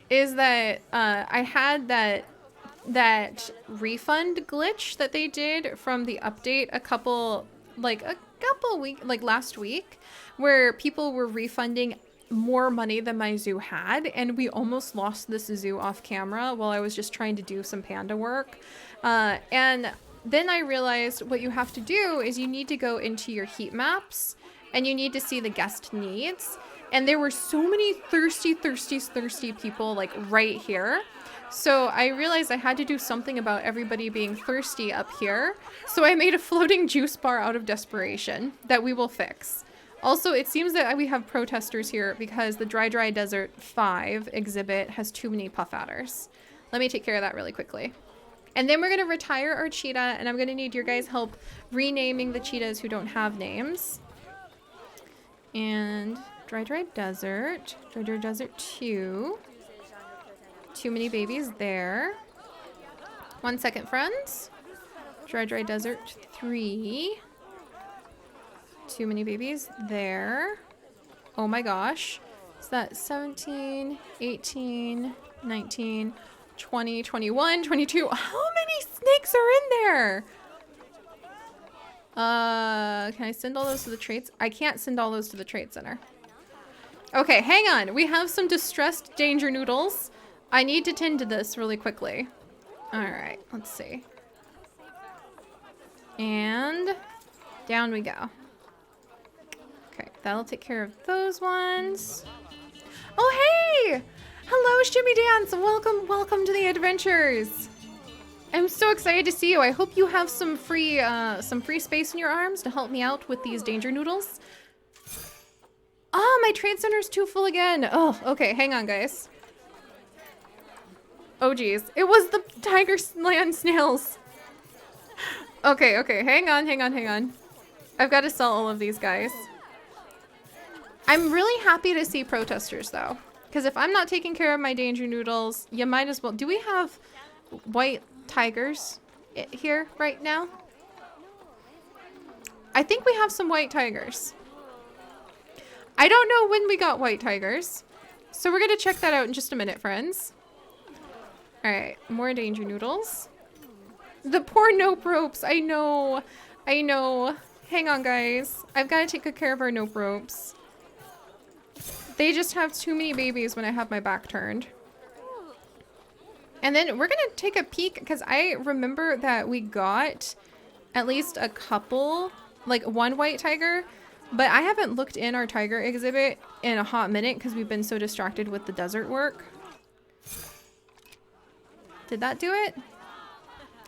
is that I had that refund glitch that they did from the update a couple weeks, like last week, where people were refunding more money than my zoo had, and we almost lost this zoo off camera while I was just trying to do some panda work. And then I realized what you have to do is you need to go into your heat maps and you need to see the guest needs. And there were so many thirsty people like right here. So I realized I had to do something about everybody being thirsty up here. So I made a floating juice bar out of desperation that we will fix. Also, it seems that we have protesters here because the Dry Desert 5 exhibit has too many puff adders. Let me take care of that really quickly. And then we're going to retire our cheetah, and I'm going to need your guys' help renaming the cheetahs who don't have names. And Dry Desert 2. Too many babies there. 1 second, friends. Dry desert 3. Too many babies there. Oh my gosh. Is that 17, 18, 19, 20, 21, 22? How many snakes are in there? Can I send all those to the trade? I can't send all those to the trade center. Okay, hang on. We have some distressed danger noodles. I need to tend to this really quickly. All right, let's see. And down we go. Okay, that'll take care of those ones. Oh, hey! Hello, Shimmy Dance. Welcome to the adventures. I'm so excited to see you. I hope you have some free space in your arms to help me out with these danger noodles. Ah, my trade center's too full again. Oh, okay, hang on, guys. Oh, geez. It was the tiger land snails. Okay, hang on. I've got to sell all of these guys. I'm really happy to see protesters, though. Because if I'm not taking care of my danger noodles, you might as well. Do we have white tigers here right now? I think we have some white tigers. I don't know when we got white tigers. So we're going to check that out in just a minute, friends. All right, more danger noodles. The poor nope ropes. I know. Hang on, guys. I've got to take good care of our nope ropes. They just have too many babies when I have my back turned. And then we're going to take a peek because I remember that we got at least a couple, like one white tiger, but I haven't looked in our tiger exhibit in a hot minute because we've been so distracted with the desert work. Did that do it?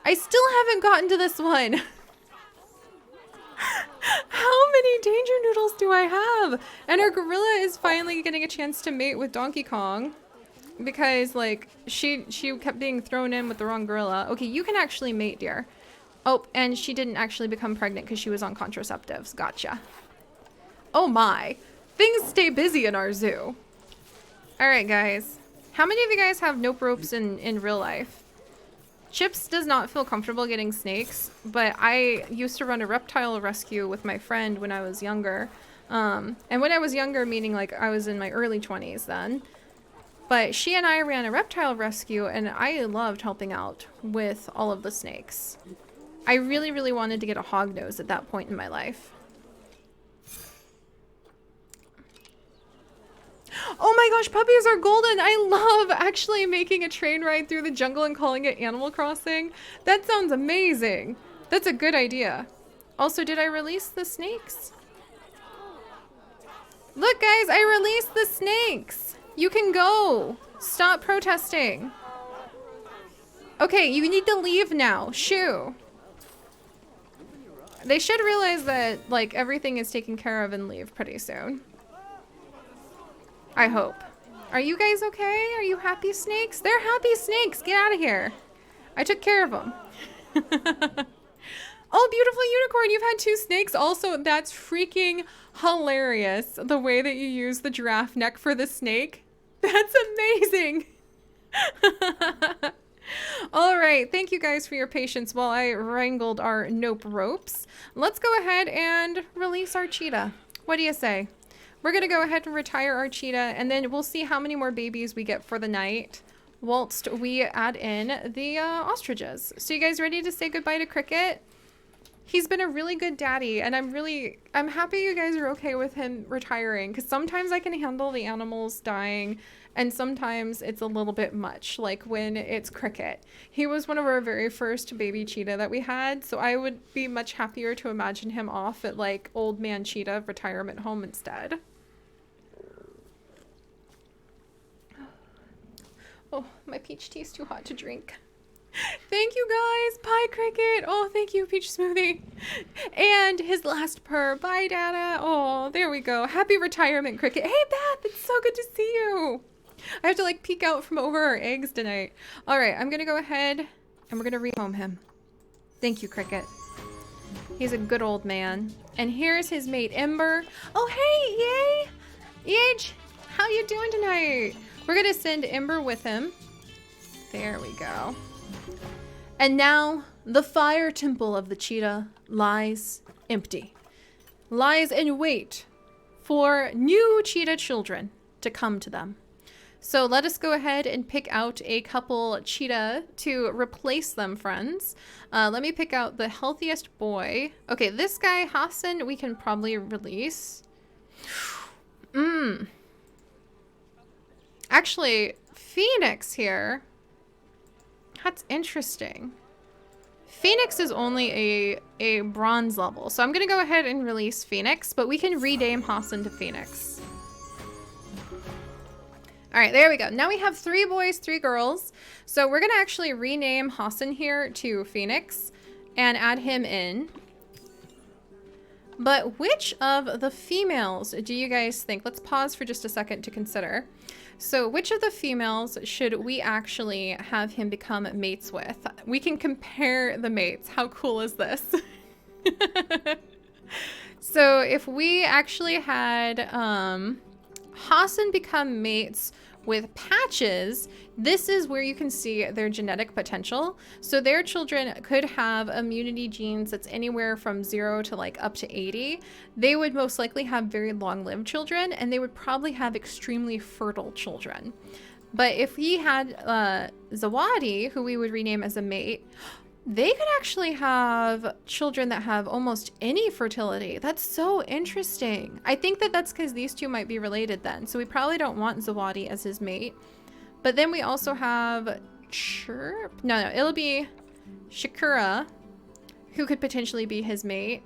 I still haven't gotten to this one. How many danger noodles do I have? And our gorilla is finally getting a chance to mate with Donkey Kong because like she kept being thrown in with the wrong gorilla. Okay, you can actually mate, dear. Oh, and she didn't actually become pregnant because she was on contraceptives. Gotcha. Oh my. Things stay busy in our zoo. All right, guys. How many of you guys have nope ropes in real life? Chips does not feel comfortable getting snakes, but I used to run a reptile rescue with my friend when I was younger. And when I was younger, meaning like I was in my early 20s then. But she and I ran a reptile rescue and I loved helping out with all of the snakes. I really, really wanted to get a hognose at that point in my life. Oh my gosh, puppies are golden. I love actually making a train ride through the jungle and calling it Animal Crossing. That sounds amazing. That's a good idea. Also, did I release the snakes? Look, guys, I released the snakes. You can go. Stop protesting. Okay, you need to leave now. Shoo. They should realize that, like, everything is taken care of and leave pretty soon. I hope. Are you guys okay? Are you happy snakes? They're happy snakes. Get out of here. I took care of them. Oh, beautiful unicorn. You've had 2 snakes. Also, that's freaking hilarious. The way that you use the giraffe neck for the snake. That's amazing. All right. Thank you guys for your patience while I wrangled our nope ropes. Let's go ahead and release our cheetah. What do you say? We're going to go ahead and retire our cheetah, and then we'll see how many more babies we get for the night whilst we add in the ostriches. So you guys ready to say goodbye to Cricket? He's been a really good daddy, and I'm happy you guys are okay with him retiring, because sometimes I can handle the animals dying, and sometimes it's a little bit much, like when it's Cricket. He was one of our very first baby cheetah that we had, so I would be much happier to imagine him off at like old man cheetah retirement home instead. Oh, my peach tea is too hot to drink. Thank you guys. Bye, Cricket. Oh, thank you, Peach Smoothie. And his last purr. Bye, Dada. Oh, there we go. Happy retirement, Cricket. Hey, Beth. It's so good to see you. I have to like peek out from over our eggs tonight. All right, I'm going to go ahead and we're going to rehome him. Thank you, Cricket. He's a good old man. And here's his mate, Ember. Oh, hey, yay. Yage, how you doing tonight? We're going to send Ember with him. There we go. And now the fire temple of the cheetah lies empty. Lies in wait for new cheetah children to come to them. So let us go ahead and pick out a couple cheetah to replace them, friends. Let me pick out the healthiest boy. Okay, this guy, Hassan, we can probably release. Actually, Phoenix here. That's interesting. Phoenix is only a bronze level. So I'm going to go ahead and release Phoenix, but we can rename Hassan to Phoenix. All right, there we go. Now we have 3 boys, 3 girls. So we're going to actually rename Hassan here to Phoenix and add him in. But which of the females do you guys think? Let's pause for just a second to consider. So which of the females should we actually have him become mates with? We can compare the mates. How cool is this? So if we actually had Hassan become mates with Patches, this is where you can see their genetic potential. So their children could have immunity genes that's anywhere from 0 to like up to 80. They would most likely have very long-lived children, and they would probably have extremely fertile children. But if we had Zawadi, who we would rename as a mate, they could actually have children that have almost any fertility. That's so interesting. I think that that's because these two might be related then. So we probably don't want Zawadi as his mate. But then we also have Chirp. No, it'll be Shakura, who could potentially be his mate.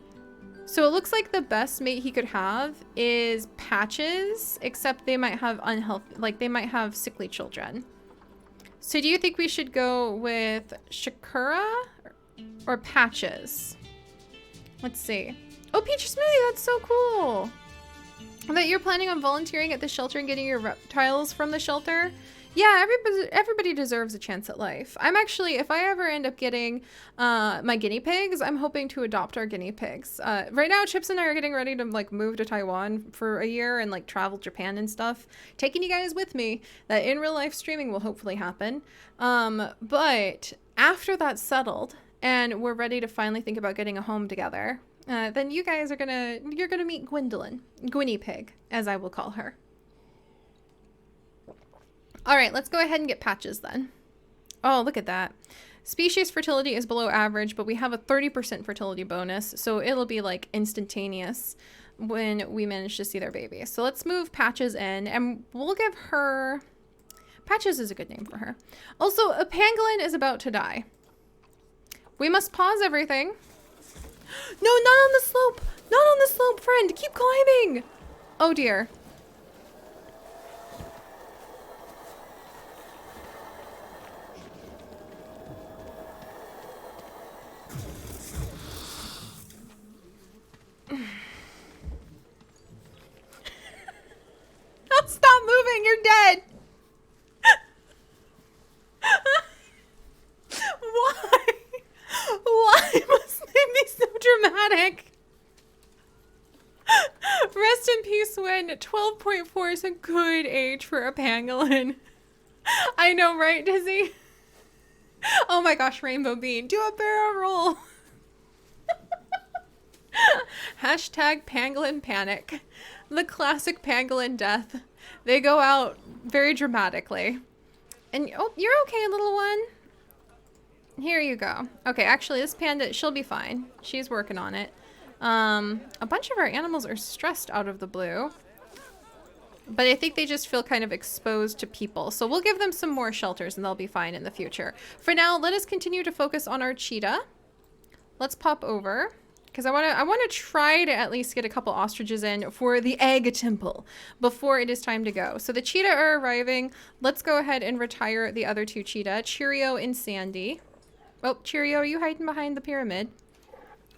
So it looks like the best mate he could have is Patches, except they might have unhealthy, like they might have sickly children. So do you think we should go with Shakura or Patches? Let's see. Oh, Peach Smoothie, that's so cool. That you're planning on volunteering at the shelter and getting your reptiles from the shelter. Yeah, everybody deserves a chance at life. I'm actually, if I ever end up getting my guinea pigs, I'm hoping to adopt our guinea pigs. Right now, Chips and I are getting ready to like move to Taiwan for a year and like travel Japan and stuff. Taking you guys with me. That in real life streaming will hopefully happen. But after that's settled and we're ready to finally think about getting a home together, then you guys are you're gonna meet Gwendolyn, Gwynnie Pig, as I will call her. All right, let's go ahead and get Patches then. Oh, look at that. Species fertility is below average, but we have a 30% fertility bonus, so it'll be like instantaneous when we manage to see their baby. So let's move Patches in, and we'll give her... Patches is a good name for her. Also, a pangolin is about to die. We must pause everything. No, not on the slope! Not on the slope, friend! Keep climbing! Oh dear. Stop moving, you're dead. Why? Why must they be so dramatic? Rest in peace, Win. 12.4 is a good age for a pangolin. I know, right, Dizzy? Oh my gosh, Rainbow Bean, do a barrel roll. Hashtag pangolin panic. The classic pangolin death. They go out very dramatically. And oh, you're okay, little one. Here you go. Okay, actually, this panda, she'll be fine. She's working on it. A bunch of our animals are stressed out of the blue. But I think they just feel kind of exposed to people. So we'll give them some more shelters and they'll be fine in the future. For now, let us continue to focus on our cheetah. Let's pop over. Because I want to try to at least get a couple ostriches in for the egg temple before it is time to go. So the cheetah are arriving. Let's go ahead and retire the other 2 cheetah, Cheerio and Sandy. Oh, Cheerio, are you hiding behind the pyramid?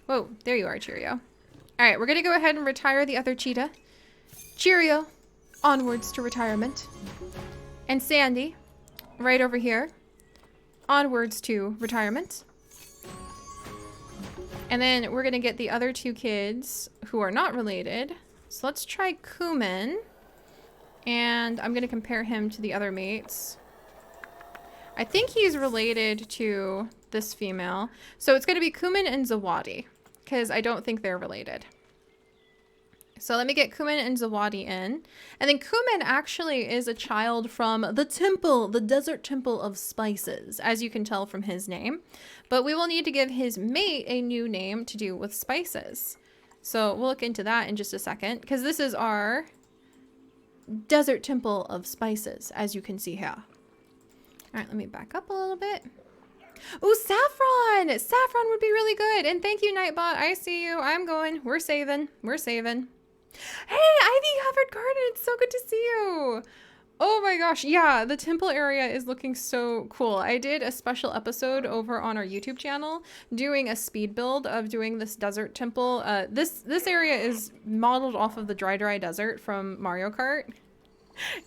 Whoa, there you are, Cheerio. All right, we're going to go ahead and retire the other cheetah. Cheerio, onwards to retirement. And Sandy, right over here, onwards to retirement. And then we're going to get the other 2 kids who are not related. So let's try Kuman. And I'm going to compare him to the other mates. I think he's related to this female. So it's going to be Cumin and Zawadi, because I don't think they're related. So let me get Cumin and Zawadi in. And then Cumin actually is a child from the temple, the desert temple of spices, as you can tell from his name. But we will need to give his mate a new name to do with spices. So we'll look into that in just a second, because this is our desert temple of spices, as you can see here. All right, let me back up a little bit. Oh, saffron! Saffron would be really good. And thank you, Nightbot. I see you. I'm going. We're saving. We're saving. Hey, Ivy Covered Garden. It's so good to see you. Oh my gosh. Yeah, the temple area is looking so cool. I did a special episode over on our YouTube channel doing a speed build of doing this desert temple. This area is modeled off of the Dry Desert from Mario Kart.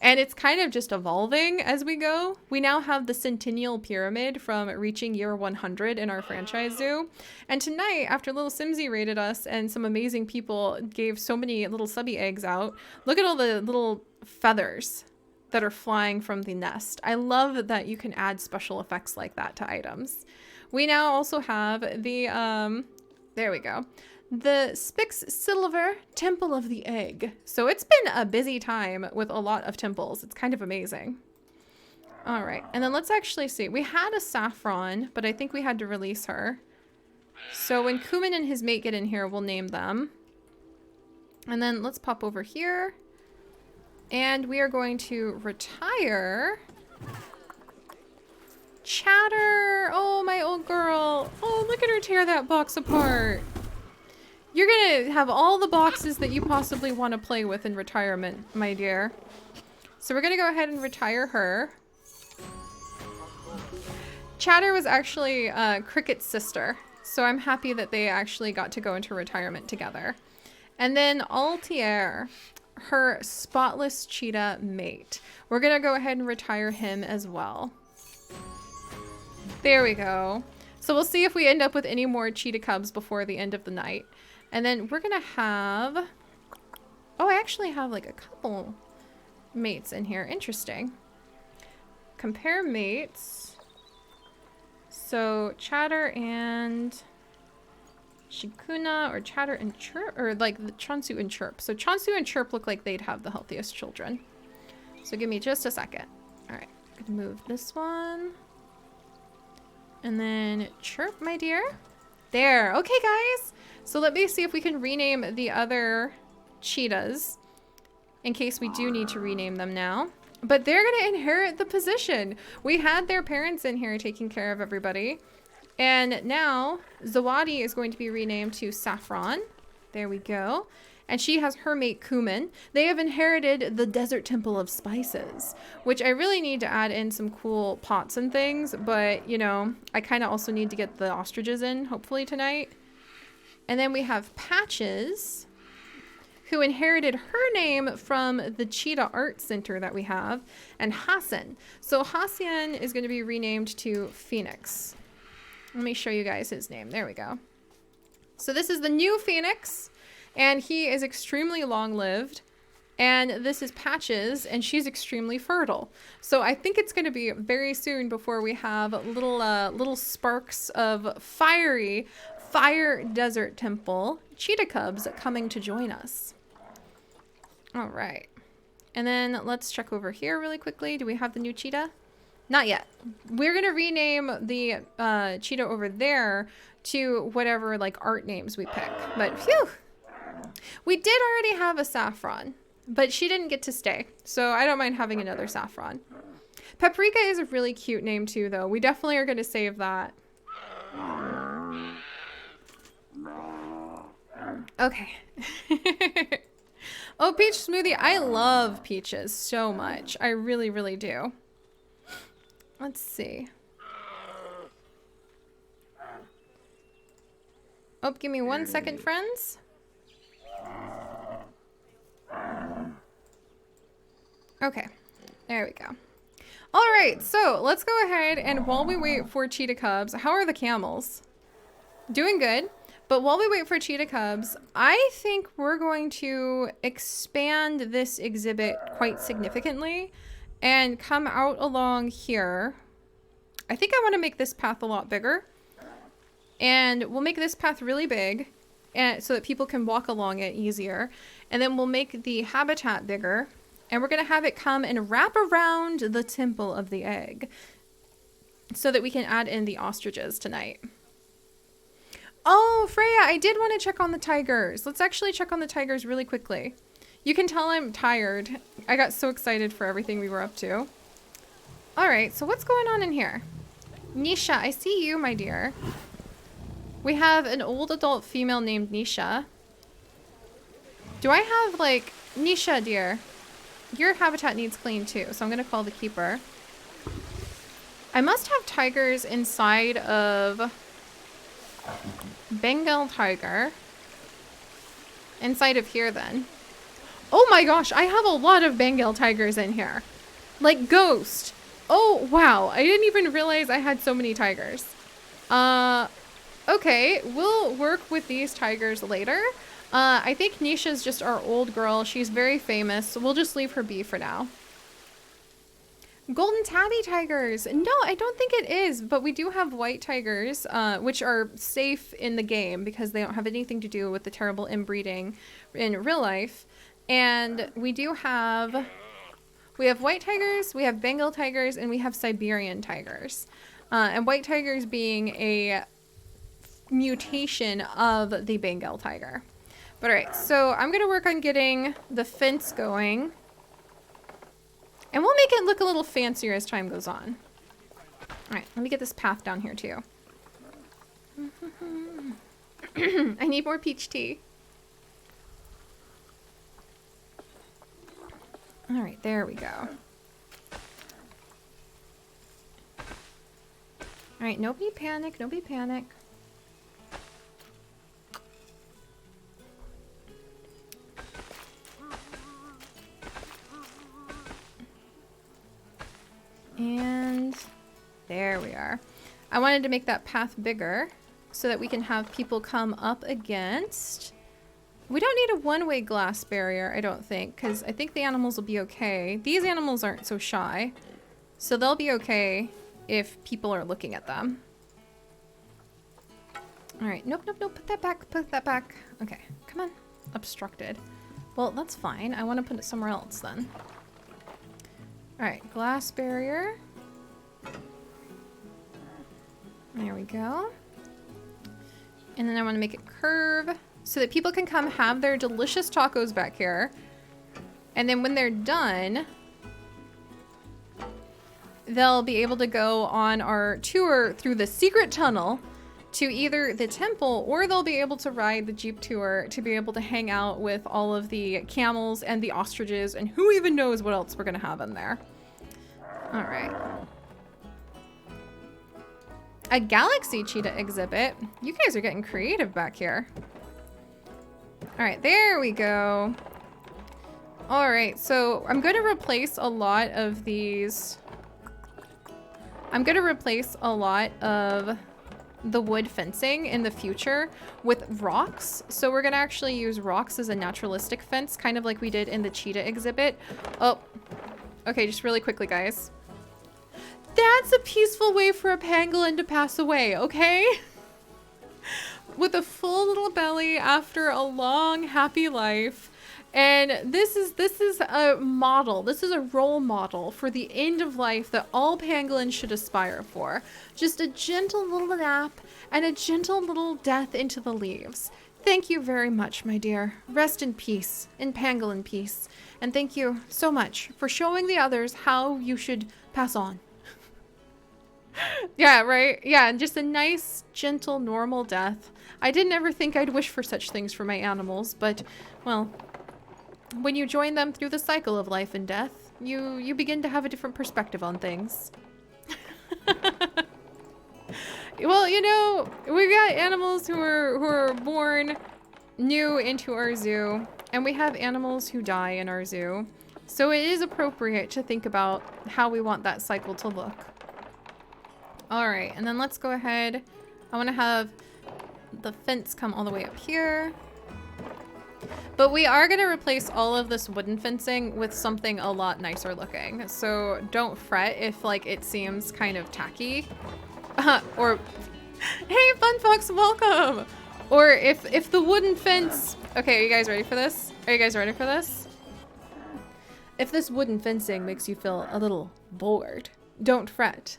And it's kind of just evolving as we go. We now have the Centennial Pyramid from reaching year 100 in our franchise zoo. And tonight, after Little Simsy raided us and some amazing people gave so many little subby eggs out, look at all the little feathers that are flying from the nest. I love that you can add special effects like that to items. We now also have the, there we go. The Spix Silver Temple of the Egg. So it's been a busy time with a lot of temples. It's kind of amazing. All right, and then let's actually see. We had a saffron, but I think we had to release her. So when Cumin and his mate get in here, we'll name them. And then let's pop over here. And we are going to retire Chatter. Oh, my old girl. Oh, look at her tear that box apart. You're gonna have all the boxes that you possibly want to play with in retirement, my dear. So we're gonna go ahead and retire her. Chatter was actually Cricket's sister, so I'm happy that they actually got to go into retirement together. And then Altier, her spotless cheetah mate. We're gonna go ahead and retire him as well. There we go. So we'll see if we end up with any more cheetah cubs before the end of the night. And then we're gonna have, oh, I actually have like a couple mates in here. Interesting. Compare mates. So Chatter and Shikuna, or Chatter and Chirp, or like the Chonsu and Chirp. So Chonsu and Chirp look like they'd have the healthiest children. So give me just a second. All right, gonna move this one. And then Chirp, my dear. There. Okay, guys. So let me see if we can rename the other cheetahs in case we do need to rename them now. But they're going to inherit the position. We had their parents in here taking care of everybody. And now Zawadi is going to be renamed to Saffron. There we go. And she has her mate Cumin. They have inherited the Desert Temple of Spices, which I really need to add in some cool pots and things. But, you know, I kind of also need to get the ostriches in, hopefully tonight. And then we have Patches, who inherited her name from the Cheetah Art Center that we have, and Hassan. So Hassan is going to be renamed to Phoenix. Let me show you guys his name. There we go. So this is the new Phoenix, and he is extremely long-lived. And this is Patches, and she's extremely fertile. So I think it's going to be very soon before we have little sparks of Fire Desert Temple cheetah cubs coming to join us. All right. And then let's check over here really quickly. Do we have the new cheetah? Not yet. We're going to rename the cheetah over there to whatever like art names we pick. But phew, we did already have a saffron, but she didn't get to stay. So I don't mind having another saffron. Paprika is a really cute name too, though. We definitely are going to save that. Okay. Oh, peach smoothie. I love peaches so much. I really, really do. Let's see. Oh, give me 1 second, friends. Okay. There we go. All right. So let's go ahead and while we wait for cheetah cubs, how are the camels? Doing good. But while we wait for cheetah cubs, I think we're going to expand this exhibit quite significantly and come out along here. I think I want to make this path a lot bigger. And we'll make this path really big and so that people can walk along it easier. And then we'll make the habitat bigger. And we're going to have it come and wrap around the temple of the egg so that we can add in the ostriches tonight. Oh, Freya, I did want to check on the tigers. Let's actually check on the tigers really quickly. You can tell I'm tired. I got so excited for everything we were up to. All right, so what's going on in here? Nisha, I see you, my dear. We have an old adult female named Nisha. Do I have, like... Nisha, dear. Your habitat needs clean, too, so I'm going to call the keeper. I must have tigers inside of... Bengal tiger. Inside of here, then. Oh my gosh, I have a lot of Bengal tigers in here. Like Ghost. Oh, wow. I didn't even realize I had so many tigers. Okay, we'll work with these tigers later. I think Nisha's just our old girl. She's very famous, so we'll just leave her be for now. Golden tabby tigers. No, I don't think it is, but we do have white tigers, which are safe in the game because they don't have anything to do with the terrible inbreeding in real life. And we have white tigers, we have Bengal tigers, and we have Siberian tigers. And white tigers being a mutation of the Bengal tiger. But all right, so I'm going to work on getting the fence going. And we'll make it look a little fancier as time goes on. All right, let me get this path down here too. I need more peach tea. All right, there we go. All right, nobody panic, nobody panic. And there we are. I wanted to make that path bigger so that we can have people come up against. We don't need a one-way glass barrier, I don't think, because I think the animals will be okay. These animals aren't so shy, so they'll be okay if people are looking at them. All right, nope, nope, nope, put that back, put that back. Okay, come on, obstructed. Well, that's fine. I want to put it somewhere else then. All right, glass barrier. There we go. And then I want to make it curve so that people can come have their delicious tacos back here. And then when they're done, they'll be able to go on our tour through the secret tunnel to either the temple, or they'll be able to ride the Jeep tour to be able to hang out with all of the camels and the ostriches, and who even knows what else we're gonna have in there. All right. A galaxy cheetah exhibit. You guys are getting creative back here. All right, there we go. All right, so I'm going to replace a lot of these. I'm going to replace a lot of the wood fencing in the future with rocks. So we're going to actually use rocks as a naturalistic fence, kind of like we did in the cheetah exhibit. Oh, okay, just really quickly, guys. That's a peaceful way for a pangolin to pass away, okay? With a full little belly after a long, happy life. And this is a model. This is a role model for the end of life that all pangolins should aspire for. Just a gentle little nap and a gentle little death into the leaves. Thank you very much, my dear. Rest in peace, in pangolin peace. And thank you so much for showing the others how you should pass on. Yeah, right? Yeah, and just a nice, gentle, normal death. I didn't ever think I'd wish for such things for my animals, but, well, when you join them through the cycle of life and death, you begin to have a different perspective on things. Well, you know, we've got animals who are born new into our zoo, and we have animals who die in our zoo. So it is appropriate to think about how we want that cycle to look. All right, and then let's go ahead. I want to have the fence come all the way up here. But we are going to replace all of this wooden fencing with something a lot nicer looking. So don't fret if like it seems kind of tacky. Or Hey, Fun Fox, welcome. Or if the wooden fence. Okay, are you guys ready for this? Are you guys ready for this? If this wooden fencing makes you feel a little bored, don't fret.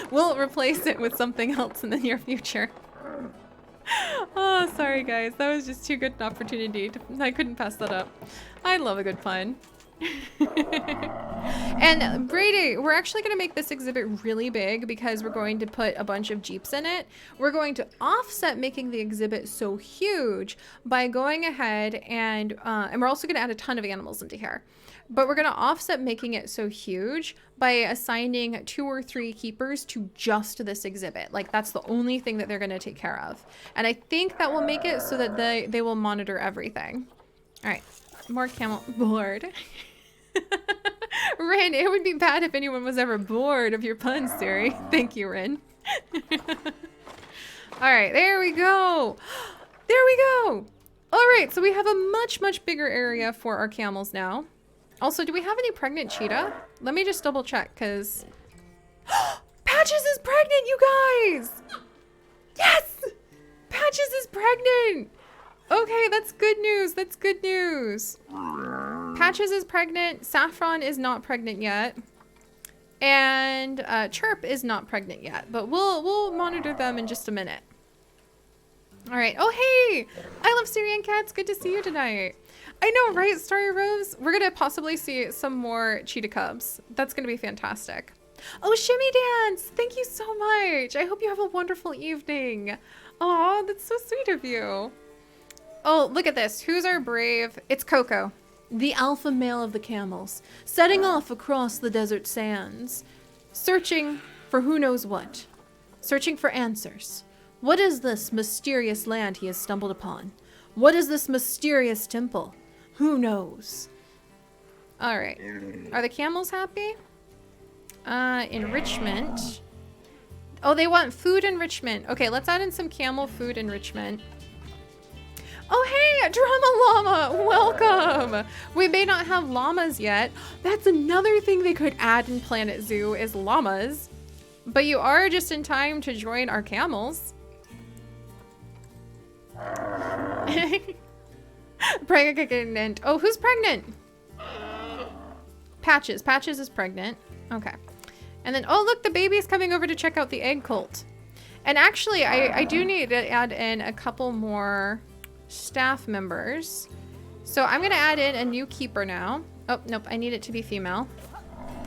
We'll replace it with something else in the near future. Oh, sorry guys. That was just too good an opportunity. I couldn't pass that up. I love a good pun. And Brady, we're actually going to make this exhibit really big because we're going to put a bunch of Jeeps in it. We're going to offset making the exhibit so huge by going ahead and we're also going to add a ton of animals into here. But we're going to offset making it so huge by assigning 2 or 3 keepers to just this exhibit. Like that's the only thing that they're going to take care of. And I think that will make it so that they will monitor everything. All right, more camel bored. Rin, it would be bad if anyone was ever bored of your puns, Seri. Thank you, Rin. All right, there we go. There we go. All right, so we have a much, much bigger area for our camels now. Also, do we have any pregnant cheetah? Let me just double check, because... Patches is pregnant, you guys! Yes! Patches is pregnant! Okay, that's good news. That's good news. Patches is pregnant. Saffron is not pregnant yet. And Chirp is not pregnant yet. But we'll monitor them in just a minute. All right. Oh, hey! I love Seri and Cats. Good to see you tonight. I know, right, Starry Rose? We're going to possibly see some more cheetah cubs. That's going to be fantastic. Oh, Shimmy Dance! Thank you so much. I hope you have a wonderful evening. Oh, that's so sweet of you. Oh, look at this. Who's our brave? It's Coco, the alpha male of the camels, setting off across the desert sands, searching for who knows what, searching for answers. What is this mysterious land he has stumbled upon? What is this mysterious temple? Who knows? All right. Are the camels happy? Enrichment. Oh, they want food enrichment. Okay, let's add in some camel food enrichment. Oh, hey, Drama Llama, welcome. We may not have llamas yet. That's another thing they could add in Planet Zoo is llamas. But you are just in time to join our camels. Pregnant. Oh, who's pregnant? Patches. Patches is pregnant. Okay. And then, oh, look, the baby's coming over to check out the egg cult. And actually, I do need to add in a couple more staff members. So I'm going to add in a new keeper now. Oh, nope. I need it to be female.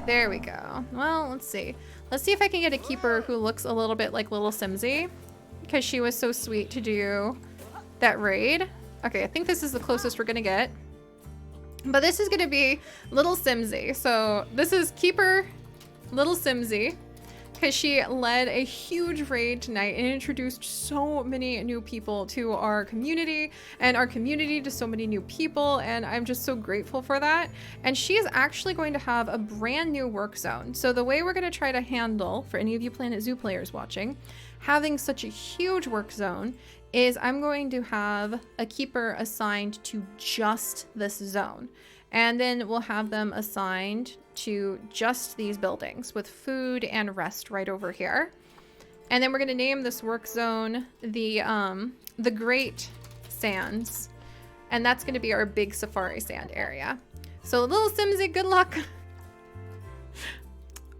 There we go. Well, let's see. Let's see if I can get a keeper who looks a little bit like little Simsy, because she was so sweet to do that raid. Okay, I think this is the closest we're going to get. But this is going to be little Simsy. So this is keeper little Simsy, because she led a huge raid tonight and introduced so many new people to our community and our community to so many new people, and I'm just so grateful for that. And she is actually going to have a brand new work zone. So the way we're going to try to handle, for any of you Planet Zoo players watching, having such a huge work zone is I'm going to have a keeper assigned to just this zone. And then we'll have them assigned to just these buildings with food and rest right over here. And then we're going to name this work zone the Great Sands. And that's going to be our big safari sand area. So little Simsy, good luck.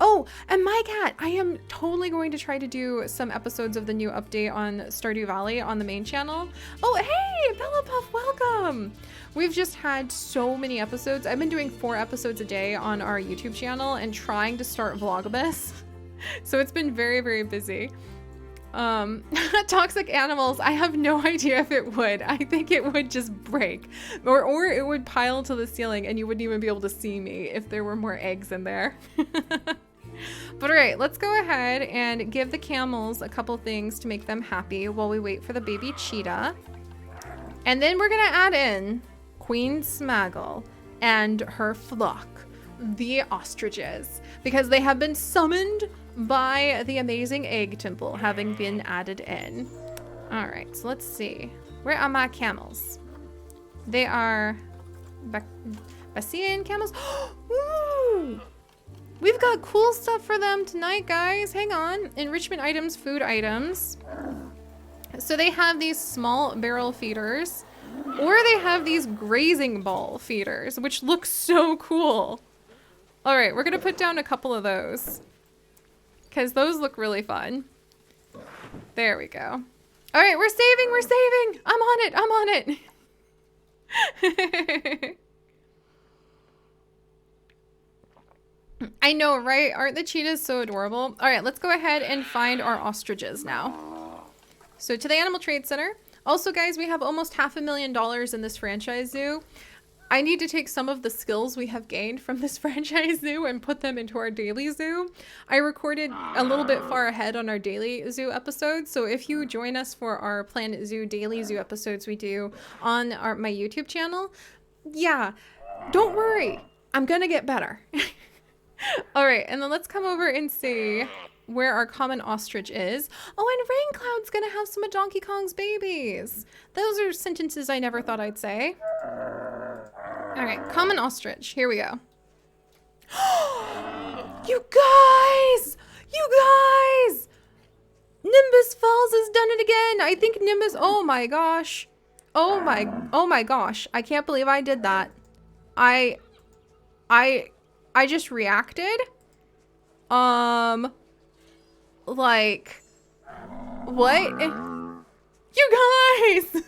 Oh, and my cat, I am totally going to try to do some episodes of the new update on Stardew Valley on the main channel. Oh, hey, Bella Puff, welcome. We've just had so many episodes. I've been doing 4 episodes a day on our YouTube channel and trying to start Vlogmas. So it's been very, very busy. Toxic animals, I have no idea if it would. I think it would just break. Or it would pile to the ceiling and you wouldn't even be able to see me if there were more eggs in there. But all right, let's go ahead and give the camels a couple things to make them happy while we wait for the baby cheetah. And then we're gonna add in Queen Smaggle and her flock, the ostriches, because they have been summoned by the amazing egg temple having been added in. All right, so let's see. Where are my camels? They are Bassian camels. Ooh! We've got cool stuff for them tonight, guys. Hang on. Enrichment items, food items. So they have these small barrel feeders, or they have these grazing ball feeders, which look so cool. All right, we're gonna put down a couple of those because those look really fun. There we go. All right, we're saving. I'm on it. I know, right? Aren't the cheetahs so adorable? All right, let's go ahead and find our ostriches now. So to the Animal Trade Center. Also, guys, we have almost $500,000 in this franchise zoo. I need to take some of the skills we have gained from this franchise zoo and put them into our daily zoo. I recorded a little bit far ahead on our daily zoo episodes. So if you join us for our Planet Zoo daily zoo episodes we do on my YouTube channel, yeah, don't worry. I'm going to get better. All right, and then let's come over and see where our common ostrich is. Oh, and Rain Cloud's gonna have some of Donkey Kong's babies. Those are sentences I never thought I'd say. All right, common ostrich, here we go. You guys! Nimbus Falls has done it again. I think Nimbus, oh my gosh. Oh my gosh, I can't believe I did that. I just reacted. Like, what? You guys!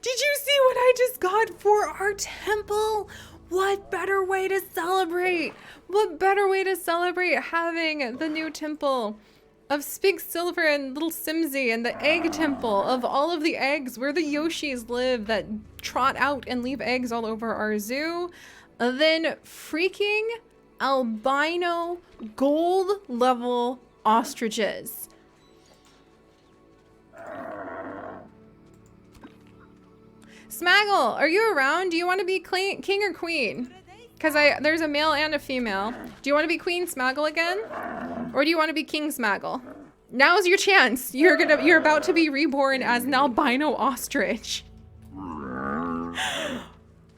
Did you see what I just got for our temple? What better way to celebrate? What better way to celebrate having the new temple of Spig Silver and Little Simsy and the egg temple of all of the eggs where the Yoshis live that trot out and leave eggs all over our zoo? Then freaking albino gold level ostriches. Smaggle, are you around? Do you want to be king or queen? Because there's a male and a female. Do you want to be Queen Smaggle again? Or do you want to be King Smaggle? Now's your chance. You're about to be reborn as an albino ostrich.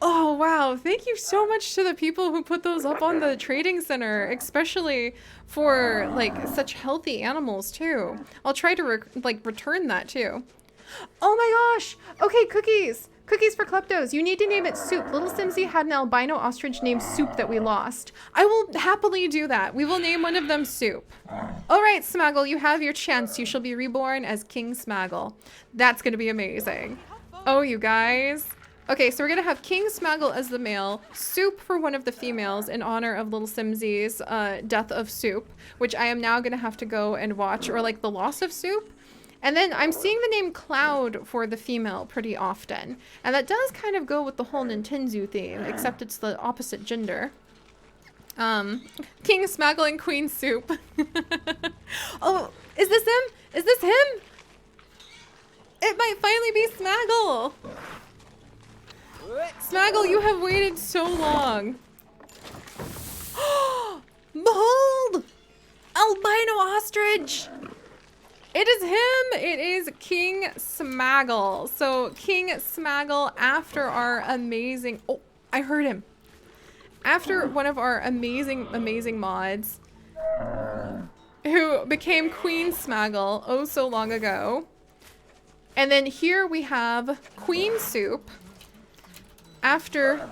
Oh, wow. Thank you so much to the people who put those up on the trading center, especially for like such healthy animals too. I'll try to return that too. Oh my gosh. Okay, cookies. Cookies for kleptos. You need to name it Soup. Little Simsy had an albino ostrich named Soup that we lost. I will happily do that. We will name one of them Soup. All right, Smaggle, you have your chance. You shall be reborn as King Smaggle. That's going to be amazing. Oh, you guys. Okay, so we're going to have King Smaggle as the male, Soup for one of the females in honor of Little Simsy's death of Soup, which I am now going to have to go and watch, or like the loss of Soup. And then I'm seeing the name Cloud for the female pretty often. And that does kind of go with the whole Nintendo theme, except it's the opposite gender. King Smaggle and Queen Soup. Oh, is this him? Is this him? It might finally be Smaggle. Smaggle, you have waited so long. Behold! Albino ostrich! It is him! It is King Smaggle. So King Smaggle, after our amazing... Oh, I heard him. After one of our amazing mods who became Queen Smaggle oh so long ago. And then here we have Queen Soup after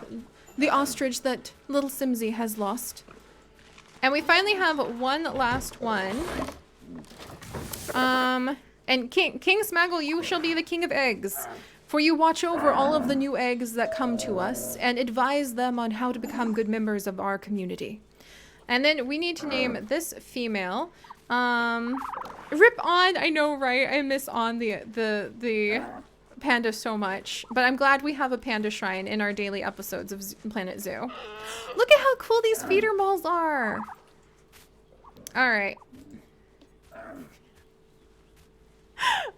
the ostrich that Little Simsy has lost. And we finally have one last one. And King Smaggle, you shall be the king of eggs, for you watch over all of the new eggs that come to us and advise them on how to become good members of our community. And then we need to name this female, Rip On. I know, right? I miss On the panda so much, but I'm glad we have a panda shrine in our daily episodes of Planet Zoo. Look at how cool these feeder balls are. All right.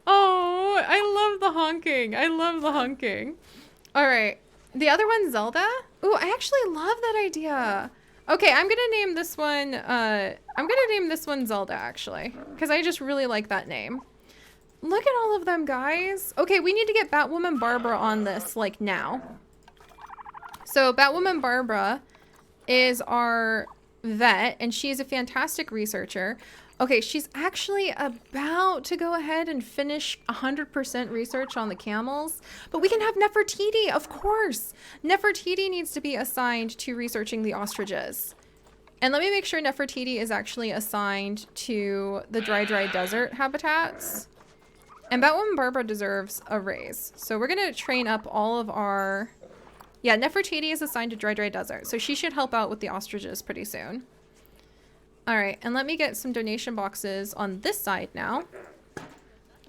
Oh, I love the honking. I love the honking. All right. The other one, Zelda. Ooh, I actually love that idea. Okay, I'm going to name this one, Zelda, actually, because I just really like that name. Look at all of them, guys. Okay, we need to get Batwoman Barbara on this, like, now. So, Batwoman Barbara is our vet, and she's a fantastic researcher. Okay, she's actually about to go ahead and finish 100% research on the camels, but we can have Nefertiti, of course. Nefertiti needs to be assigned to researching the ostriches. And let me make sure Nefertiti is actually assigned to the dry desert habitats. And Batwoman Barbara deserves a raise. So we're going to train up all of our... Yeah, Nefertiti is assigned to dry desert, so she should help out with the ostriches pretty soon. All right, and let me get some donation boxes on this side now,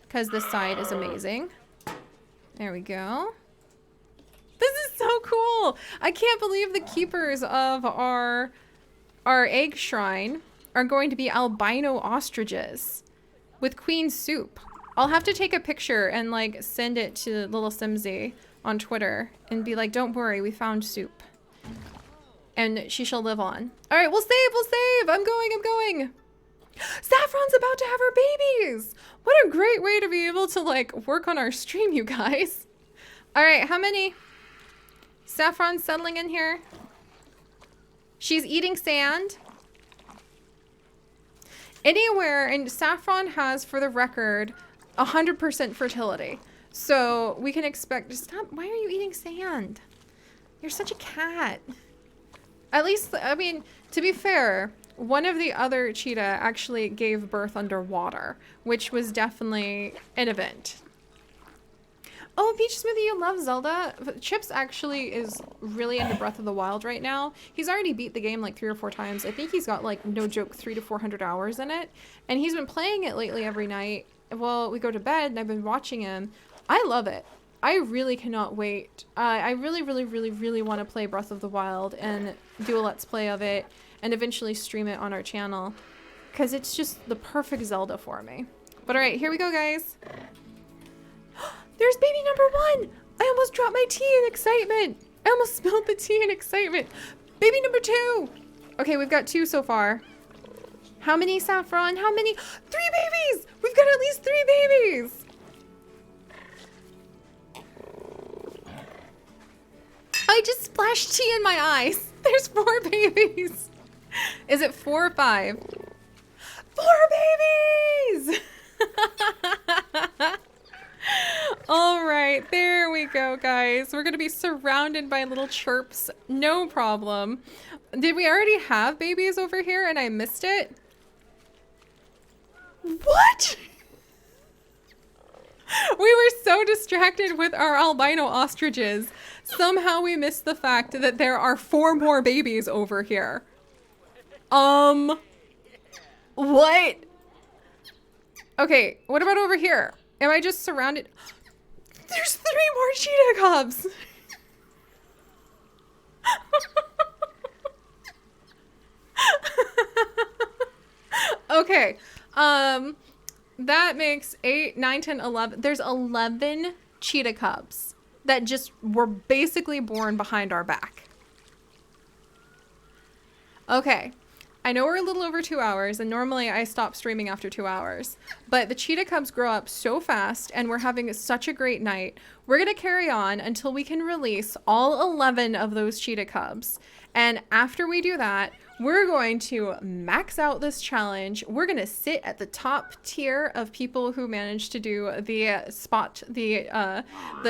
because this side is amazing. There we go. This is so cool. I can't believe the keepers of our egg shrine are going to be albino ostriches with queen soup. I'll have to take a picture and like send it to little Simsy on Twitter and be like, don't worry, we found soup. And she shall live on. All right, we'll save. I'm going. Saffron's about to have her babies. What a great way to be able to like work on our stream, you guys. All right, how many? Saffron's settling in here. She's eating sand. Anywhere, and Saffron has, for the record, 100% fertility. So we can expect, stop, why are you eating sand? You're such a cat. At least, I mean, to be fair, one of the other cheetah actually gave birth underwater, which was definitely an event. Oh, Peach Smoothie, you love Zelda. Chips actually is really into Breath of the Wild right now. He's already beat the game like 3 or 4 times. I think he's got like, no joke, 300 to 400 hours in it. And he's been playing it lately every night. Well, we go to bed and I've been watching him. I love it. I really cannot wait. I really want to play Breath of the Wild and do a Let's Play of it and eventually stream it on our channel. Because it's just the perfect Zelda for me. But alright, here we go, guys. There's baby number 1! I almost dropped my tea in excitement! I almost spilled the tea in excitement! Baby number 2! Okay, we've got 2 so far. How many, Saffron? How many? 3 babies! We've got at least 3 babies! I just splashed tea in my eyes. There's 4 babies. Is it 4 or 5? 4 babies! All right, there we go, guys. We're gonna be surrounded by little chirps. No problem. Did we already have babies over here and I missed it? What? We were so distracted with our albino ostriches. Somehow we missed the fact that there are 4 more babies over here. What? Okay, what about over here? Am I just surrounded? There's 3 more cheetah cubs. Okay, that makes 8, 9, 10, 11. There's 11 cheetah cubs that just were basically born behind our back. Okay, I know we're a little over 2 hours, and normally I stop streaming after 2 hours, but the cheetah cubs grow up so fast, and we're having such a great night. We're gonna carry on until we can release all 11 of those cheetah cubs, and after we do that, we're going to max out this challenge. We're gonna sit at the top tier of people who managed to do the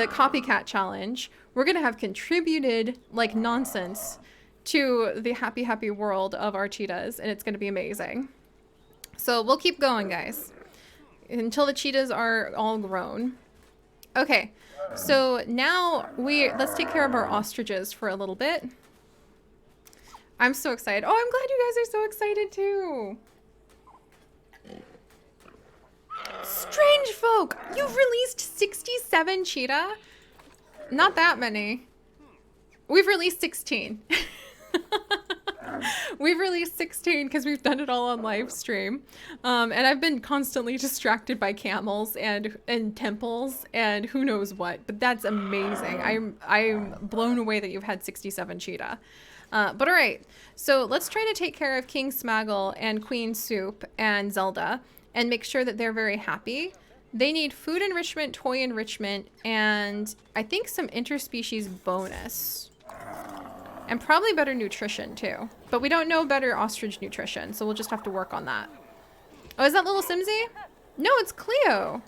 copycat challenge. We're gonna have contributed like nonsense to the happy world of our cheetahs, and it's gonna be amazing. So we'll keep going, guys, until the cheetahs are all grown. Okay, so now let's take care of our ostriches for a little bit. I'm so excited. Oh, I'm glad you guys are so excited too. Strange folk, you've released 67 cheetah? Not that many. We've released 16. We've released 16 because we've done it all on live stream. And I've been constantly distracted by camels and temples and who knows what, but that's amazing. I'm blown away that you've had 67 cheetah. But all right, so let's try to take care of King Smaggle and Queen Soup and Zelda and make sure that they're very happy. They need food enrichment, toy enrichment, and I think some interspecies bonus. And probably better nutrition too. But we don't know better ostrich nutrition, so we'll just have to work on that. Oh, is that little Simsy? No, it's Cleo.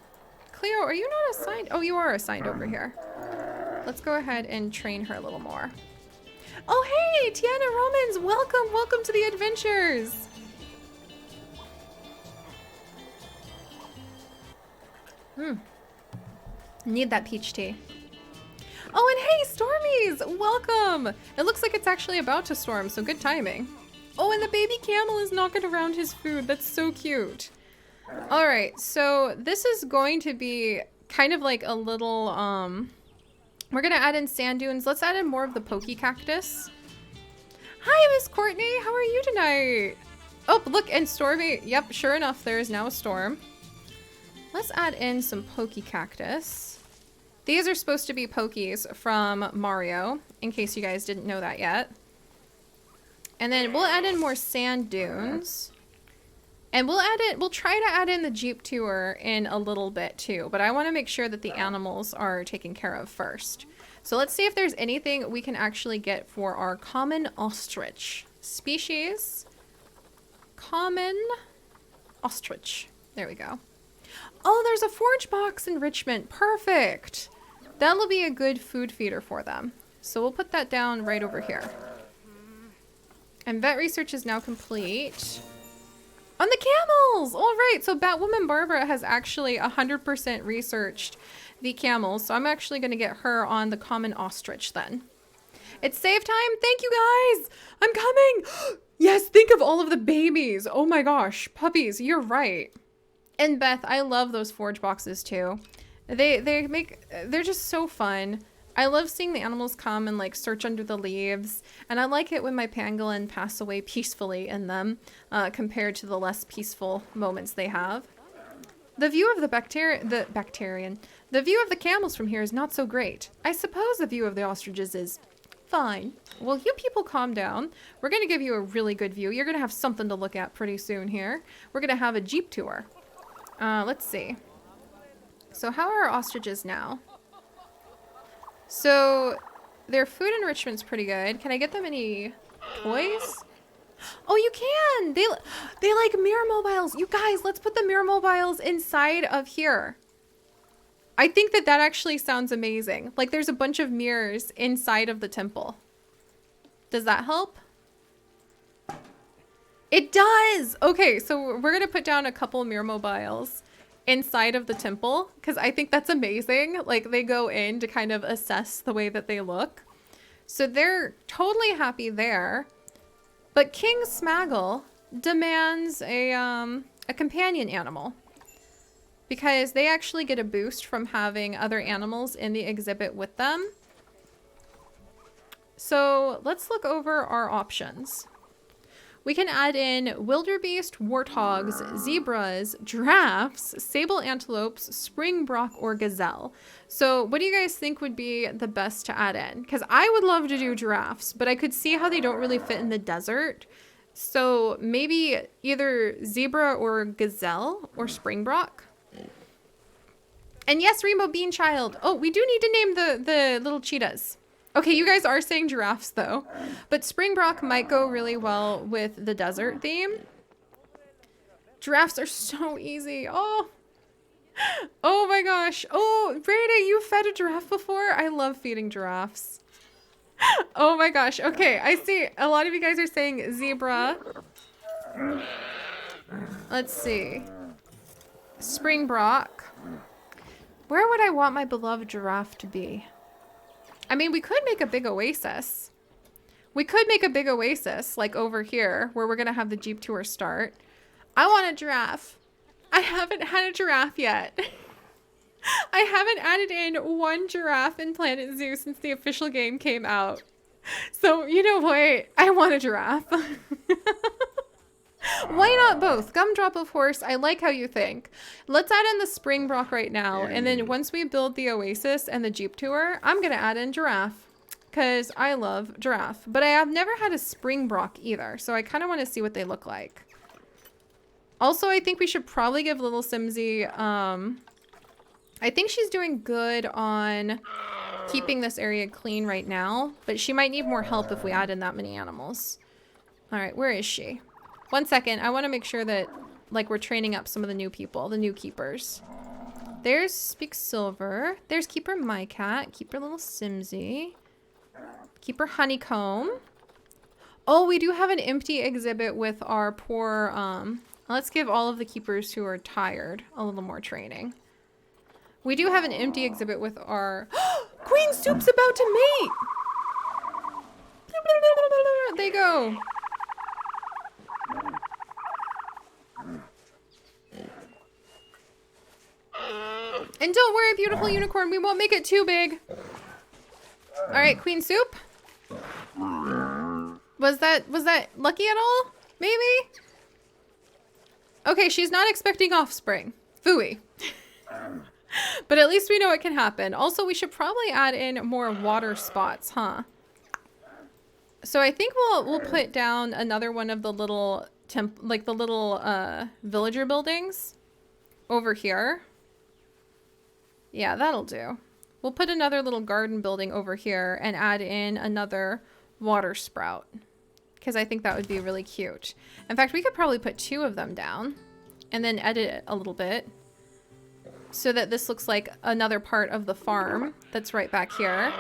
Cleo, are you not assigned? Oh, you are assigned over here. Let's go ahead and train her a little more. Oh, hey, Tiana Romans, welcome, welcome to the adventures. Need that peach tea. Oh, and hey, Stormies, welcome. It looks like it's actually about to storm, so good timing. Oh, and the baby camel is knocking around his food. That's so cute. All right, so this is going to be kind of like a little, we're gonna add in sand dunes. Let's add in more of the pokey cactus. Hi, Miss Courtney, how are you tonight? Oh, look, and Stormy, yep, sure enough, there is now a storm. Let's add in some pokey cactus. These are supposed to be pokies from Mario, in case you guys didn't know that yet. And then we'll add in more sand dunes. And we'll try to add in the Jeep tour in a little bit too, but I want to make sure that the animals are taken care of first. So let's see if there's anything we can actually get for our common ostrich. Species. Common ostrich. There we go. Oh, there's a forage box enrichment. Perfect. That'll be a good food feeder for them. So we'll put that down right over here. And vet research is now complete. On the camels! All right, so Batwoman Barbara has actually 100% researched the camels. So I'm actually going to get her on the common ostrich then. It's save time. Thank you guys. I'm coming. Yes, think of all of the babies. Oh my gosh, puppies, you're right. And Beth, I love those forage boxes too. They're just so fun. I love seeing the animals come and like search under the leaves, and I like it when my pangolin pass away peacefully in them, compared to the less peaceful moments they have. The view of the view of the camels from here is not so great. I suppose the view of the ostriches is fine. Well, you people calm down. We're gonna give you a really good view. You're gonna have something to look at pretty soon here. We're gonna have a Jeep tour. Let's see. So how are our ostriches now? So their food enrichment's pretty good. Can I get them any toys? Oh, you can! They like mirror mobiles. You guys, let's put the mirror mobiles inside of here. I think that actually sounds amazing. Like there's a bunch of mirrors inside of the temple. Does that help? It does! Okay, so we're gonna put down a couple mirror mobiles inside of the temple, because I think that's amazing. Like they go in to kind of assess the way that they look. So they're totally happy there. But King Smaggle demands a companion animal, because they actually get a boost from having other animals in the exhibit with them. So let's look over our options. We can add in wildebeest, warthogs, zebras, giraffes, sable antelopes, springbok, or gazelle. So what do you guys think would be the best to add in? Because I would love to do giraffes, but I could see how they don't really fit in the desert. So maybe either zebra or gazelle or springbok. And yes, Rainbow Bean Child. Oh, we do need to name the little cheetahs. Okay, you guys are saying giraffes though, but springbok might go really well with the desert theme. Giraffes are so easy. Oh my gosh. Oh, Brady, you fed a giraffe before? I love feeding giraffes. Oh my gosh. Okay, I see a lot of you guys are saying zebra. Let's see. Springbok. Where would I want my beloved giraffe to be? I mean, we could make a big oasis. We could make a big oasis, like over here, where we're going to have the Jeep tour start. I want a giraffe. I haven't had a giraffe yet. I haven't added in one giraffe in Planet Zoo since the official game came out. So, you know what? I want a giraffe. Why not both? Gumdrop of horse. I like how you think. Let's add in the springbok right now. And then once we build the oasis and the Jeep tour, I'm going to add in giraffe. Because I love giraffe. But I have never had a springbok either. So I kind of want to see what they look like. Also, I think we should probably give little Simsy... I think she's doing good on keeping this area clean right now, but she might need more help if we add in that many animals. All right, where is she? 1 second. I want to make sure that, like, we're training up some of the new people, the new keepers. There's Speak Silver. There's Keeper My Cat. Keeper Little Simsy. Keeper Honeycomb. Oh, we do have an empty exhibit with our poor, let's give all of the keepers who are tired a little more training. We do have an empty exhibit with our... Queen Soup's about to mate! There they go. And don't worry, beautiful unicorn, we won't make it too big. All right, Queen Soup. Was that lucky at all? Maybe? Okay, she's not expecting offspring. Phooey. But at least we know it can happen. Also, we should probably add in more water spots, huh? So I think we'll put down another one of the little villager buildings over here. Yeah, that'll do. We'll put another little garden building over here and add in another water sprout, because I think that would be really cute. In fact, we could probably put 2 of them down and then edit it a little bit so that this looks like another part of the farm that's right back here.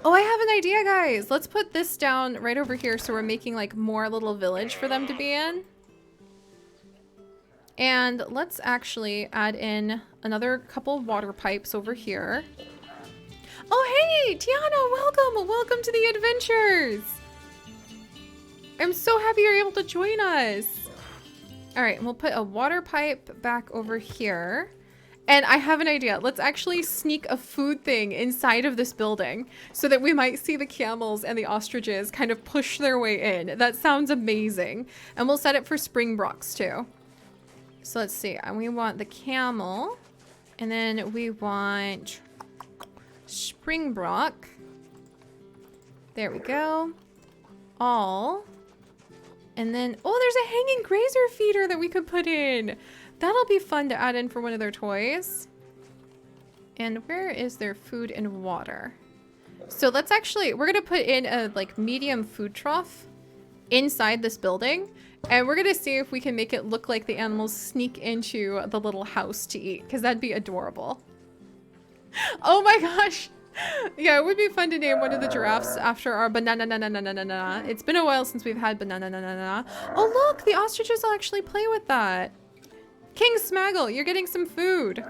Oh, I have an idea, guys. Let's put this down right over here so we're making like more little village for them to be in. And let's actually add in another couple water pipes over here. Oh, hey, Tiana, welcome. Welcome to the adventures. I'm so happy you're able to join us. All right, we'll put a water pipe back over here. And I have an idea. Let's actually sneak a food thing inside of this building so that we might see the camels and the ostriches kind of push their way in. That sounds amazing. And we'll set it for springboks too. So let's see. We want the camel. And then we want springbok. There we go. All. And then, oh, there's a hanging grazer feeder that we could put in. That'll be fun to add in for one of their toys. And where is their food and water? So let's actually, we're going to put in a like medium food trough inside this building. And we're going to see if we can make it look like the animals sneak into the little house to eat, because that'd be adorable. Oh my gosh. Yeah, it would be fun to name one of the giraffes after our banana. It's been a while since we've had banana. Oh look, the ostriches will actually play with that. King Smaggle, you're getting some food.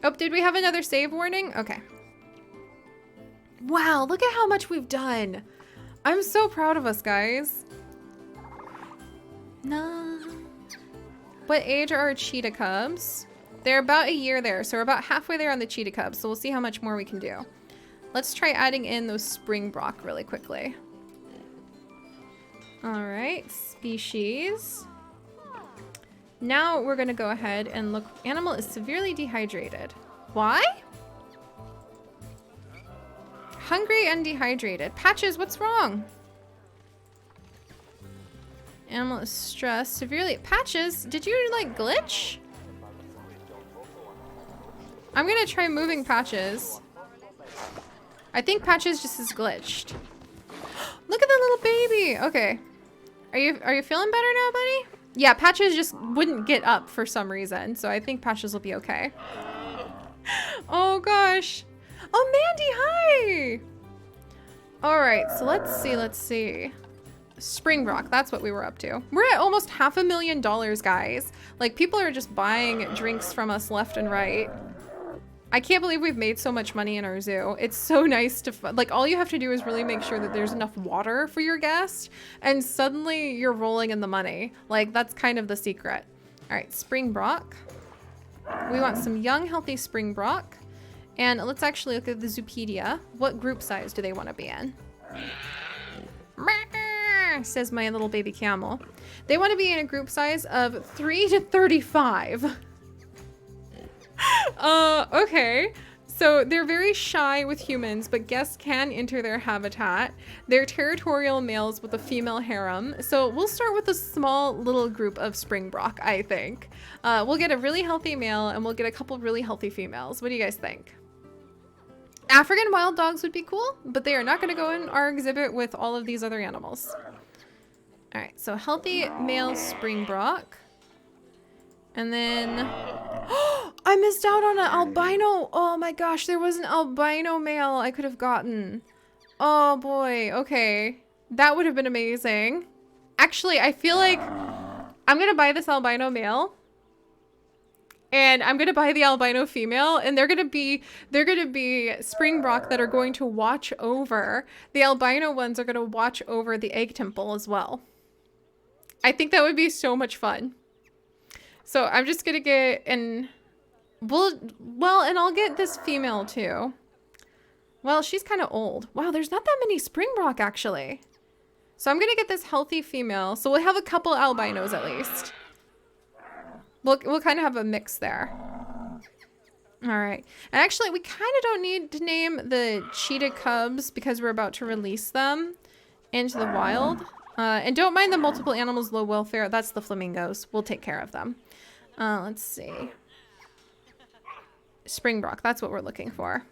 Oh, did we have another save warning? Okay. Wow, look at how much we've done. I'm so proud of us, guys. Nah. What age are our cheetah cubs? They're about a year there, so we're about halfway there on the cheetah cubs, so we'll see how much more we can do. Let's try adding in those springbok really quickly. All right, species. Now we're gonna go ahead and look. Animal is severely dehydrated. Why? Hungry and dehydrated. Patches, what's wrong? Animal is stressed. Severely. Patches, did you like glitch? I'm gonna try moving Patches. I think Patches just is glitched. Look at the little baby. Okay. Are you feeling better now, buddy? Yeah, Patches just wouldn't get up for some reason, so I think Patches will be okay. Oh gosh. Oh, Mandy, hi! Alright, so let's see. Springbok, that's what we were up to. We're at almost $500,000, guys. Like, people are just buying drinks from us left and right. I can't believe we've made so much money in our zoo. It's so nice to, like, all you have to do is really make sure that there's enough water for your guest, and suddenly you're rolling in the money. Like, that's kind of the secret. All right, springbok. We want some young, healthy springbok. And let's actually look at the Zoopedia. What group size do they want to be in? Says my little baby camel. They want to be in a group size of 3 to 35. Okay. So they're very shy with humans, but guests can enter their habitat. They're territorial males with a female harem. So we'll start with a small little group of springbok, I think. We'll get a really healthy male and we'll get a couple really healthy females. What do you guys think? African wild dogs would be cool, but they are not going to go in our exhibit with all of these other animals. All right, so healthy male springbok. And then, I missed out on an albino. Oh my gosh, there was an albino male I could have gotten. Oh boy, okay. That would have been amazing. Actually, I feel like I'm gonna buy this albino male. And I'm gonna buy the albino female, and they're gonna be springbok that are going to watch over. The albino ones are gonna watch over the egg temple as well. I think that would be so much fun. So I'm just gonna get and I'll get this female too. Well, she's kind of old. Wow, there's not that many springbok actually. So I'm gonna get this healthy female. So we'll have a couple albinos at least. We'll kind of have a mix there. All right. And actually, we kind of don't need to name the cheetah cubs because we're about to release them into the wild. And don't mind the multiple animals low welfare. That's the flamingos. We'll take care of them. Let's see. Springbok. That's what we're looking for.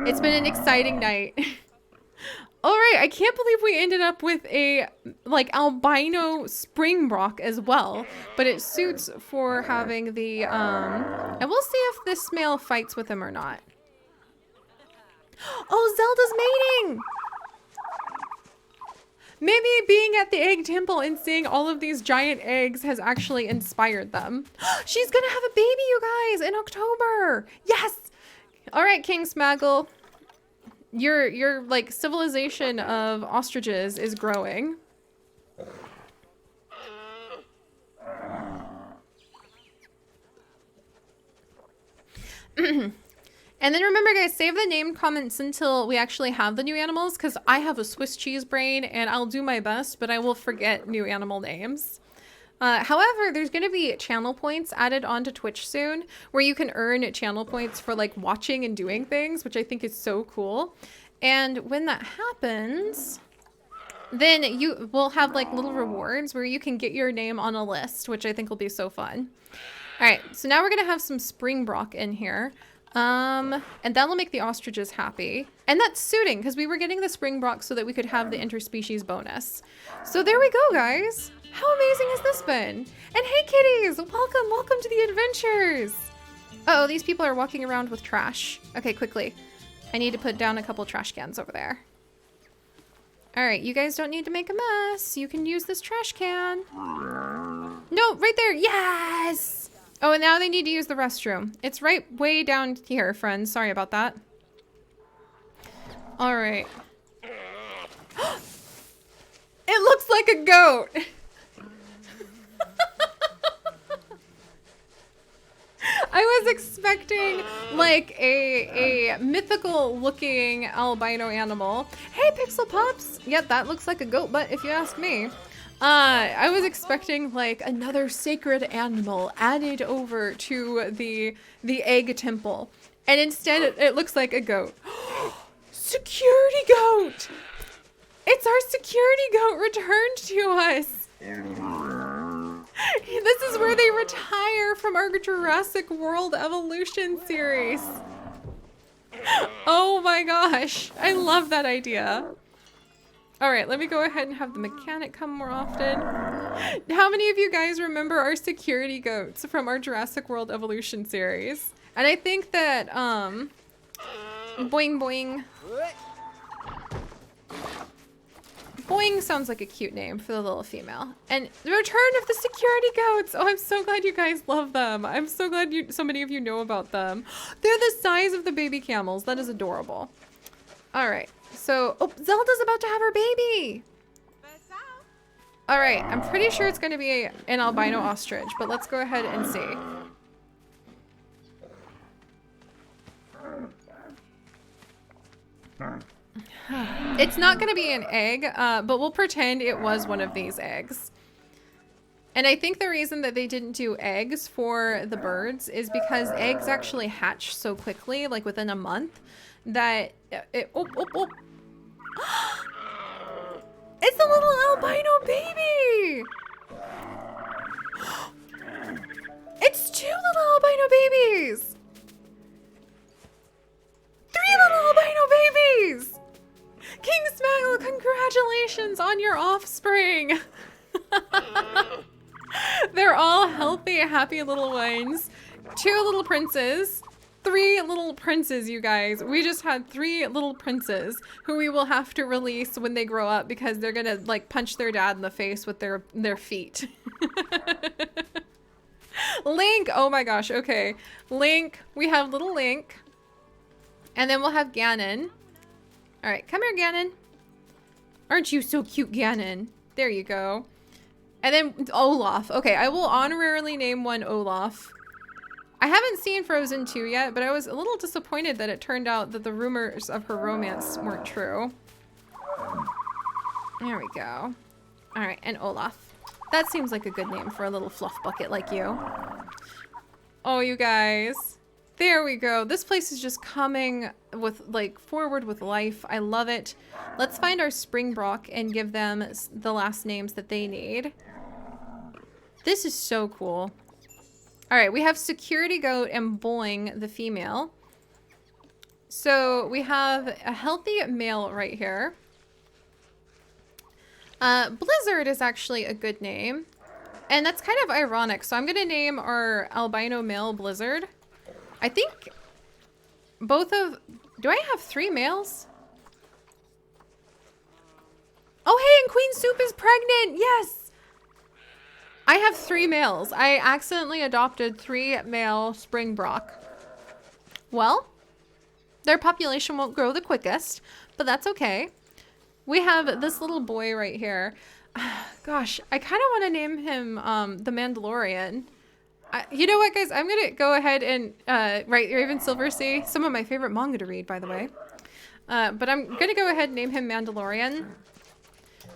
It's been an exciting night. All right, I can't believe we ended up with a like albino springbok as well, but it suits for having the and we'll see if this male fights with him or not. Oh, Zelda's mating. Maybe being at the egg temple and seeing all of these giant eggs has actually inspired them. She's gonna have a baby, you guys, in October. Yes. All right, King Smaggle. Your like civilization of ostriches is growing. And then remember guys, save the name comments until we actually have the new animals, because I have a Swiss cheese brain and I'll do my best, but I will forget new animal names. However, there's going to be channel points added onto Twitch soon where you can earn channel points for like watching and doing things, which I think is so cool. And when that happens, then you will have like little rewards where you can get your name on a list, which I think will be so fun. All right, so now we're going to have some springbok in here. And that'll make the ostriches happy. And that's suiting because we were getting the springbok so that we could have the interspecies bonus. So there we go, guys. How amazing has this been? And hey, kitties, welcome to the adventures. Uh-oh, these people are walking around with trash. Okay, quickly. I need to put down a couple trash cans over there. All right, you guys don't need to make a mess. You can use this trash can. No, right there, yes! Oh, and now they need to use the restroom. It's right way down here, friends. Sorry about that. All right. It looks like a goat. I was expecting like a mythical looking albino animal. Hey, Pixel Pups. Yep, that looks like a goat butt if you ask me. I was expecting like another sacred animal added over to the egg temple. And instead it looks like a goat. Security goat! It's our security goat returned to us. This is where they retire from our Jurassic World Evolution series. Oh my gosh, I love that idea. All right, let me go ahead and have the mechanic come more often. How many of you guys remember our security goats from our Jurassic World Evolution series? And I think that, Boing Boing. Boing sounds like a cute name for the little female. And the return of the security goats. Oh, I'm so glad you guys love them. I'm so glad so many of you know about them. They're the size of the baby camels. That is adorable. All right. So, oh, Zelda's about to have her baby. All right. I'm pretty sure it's going to be an albino ostrich, but let's go ahead and see. It's not going to be an egg, but we'll pretend it was one of these eggs. And I think the reason that they didn't do eggs for the birds is because eggs actually hatch so quickly, like within a month, that it... Oh, oh, oh. It's a little albino baby! It's two little albino babies! They're offspring. They're all healthy, happy little ones. 2 little princes. 3 little princes, you guys. We just had 3 little princes who we will have to release when they grow up because they're gonna like punch their dad in the face with their feet. Link, oh my gosh, okay. Link, we have little Link. And then we'll have Ganon. All right, come here, Ganon. Aren't you so cute, Ganon? There you go. And then Olaf. Okay, I will honorarily name one Olaf. I haven't seen Frozen 2 yet, but I was a little disappointed that it turned out that the rumors of her romance weren't true. There we go. All right, and Olaf. That seems like a good name for a little fluff bucket like you. Oh, you guys. There we go. This place is just coming with, like, forward with life. I love it. Let's find our springbok and give them the last names that they need. This is so cool. All right, we have Security Goat and Boing, the female. So we have a healthy male right here. Blizzard is actually a good name. And that's kind of ironic. So I'm going to name our albino male Blizzard. I think both of... Do I have 3 males? Oh, hey, and Queen Soup is pregnant. Yes. I have 3 males. I accidentally adopted 3 male springbok. Well, their population won't grow the quickest, but that's okay. We have this little boy right here. Gosh, I kind of want to name him the Mandalorian. You know what, guys? I'm going to go ahead and write Raven Silversea. Some of my favorite manga to read, by the way. But I'm going to go ahead and name him Mandalorian.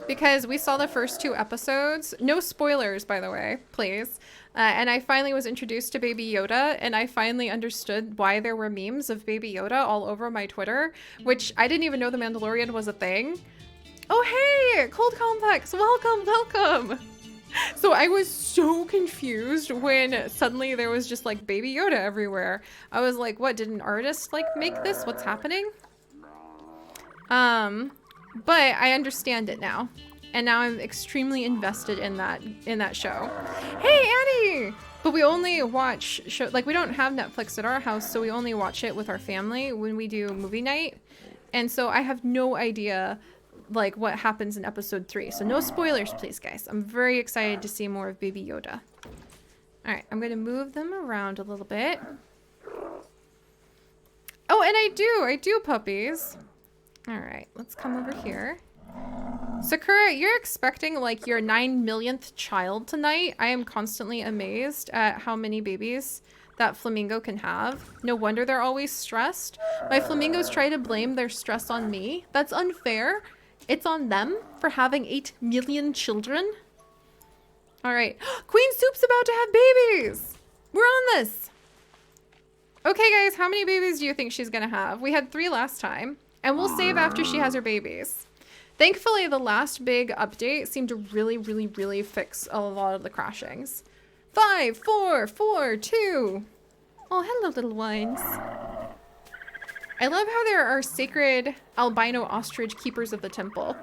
Because we saw the first 2 episodes. No spoilers, by the way, please. And I finally was introduced to Baby Yoda. And I finally understood why there were memes of Baby Yoda all over my Twitter. Which I didn't even know the Mandalorian was a thing. Oh, hey! Cold Complex! Welcome, welcome! So I was so confused when suddenly there was just like Baby Yoda everywhere. I was like, what, did an artist like make this? What's happening? But I understand it now. And now I'm extremely invested in that show. Hey, Annie! But we only watch show, like we don't have Netflix at our house, so we only watch it with our family when we do movie night. And so I have no idea like what happens in episode 3. So no spoilers, please, guys. I'm very excited to see more of Baby Yoda. All right, I'm gonna move them around a little bit. Oh, and I do puppies. All right, let's come over here. Sakura, you're expecting like your 9 millionth child tonight. I am constantly amazed at how many babies that flamingo can have. No wonder they're always stressed. My flamingos try to blame their stress on me. That's unfair. It's on them for having 8 million children. All right, Queen Soup's about to have babies. We're on this. Okay, guys, how many babies do you think she's gonna have? We had 3 last time, and we'll save after she has her babies. Thankfully, the last big update seemed to really fix a lot of the crashings. 5, 4, 4, 2. Oh, hello, little ones. I love how there are sacred albino ostrich keepers of the temple.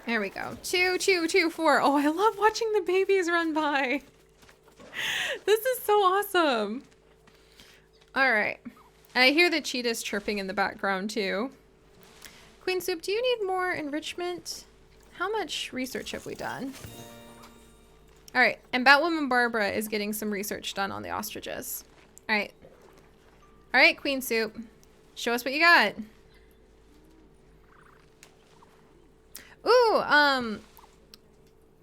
There we go. 2, 2, 2, 4. Oh, I love watching the babies run by. This is so awesome. All right. And I hear the cheetahs chirping in the background too. Queen Soup, do you need more enrichment? How much research have we done? All right. And Batwoman Barbara is getting some research done on the ostriches. All right. All right, Queen Soup. Show us what you got. Ooh,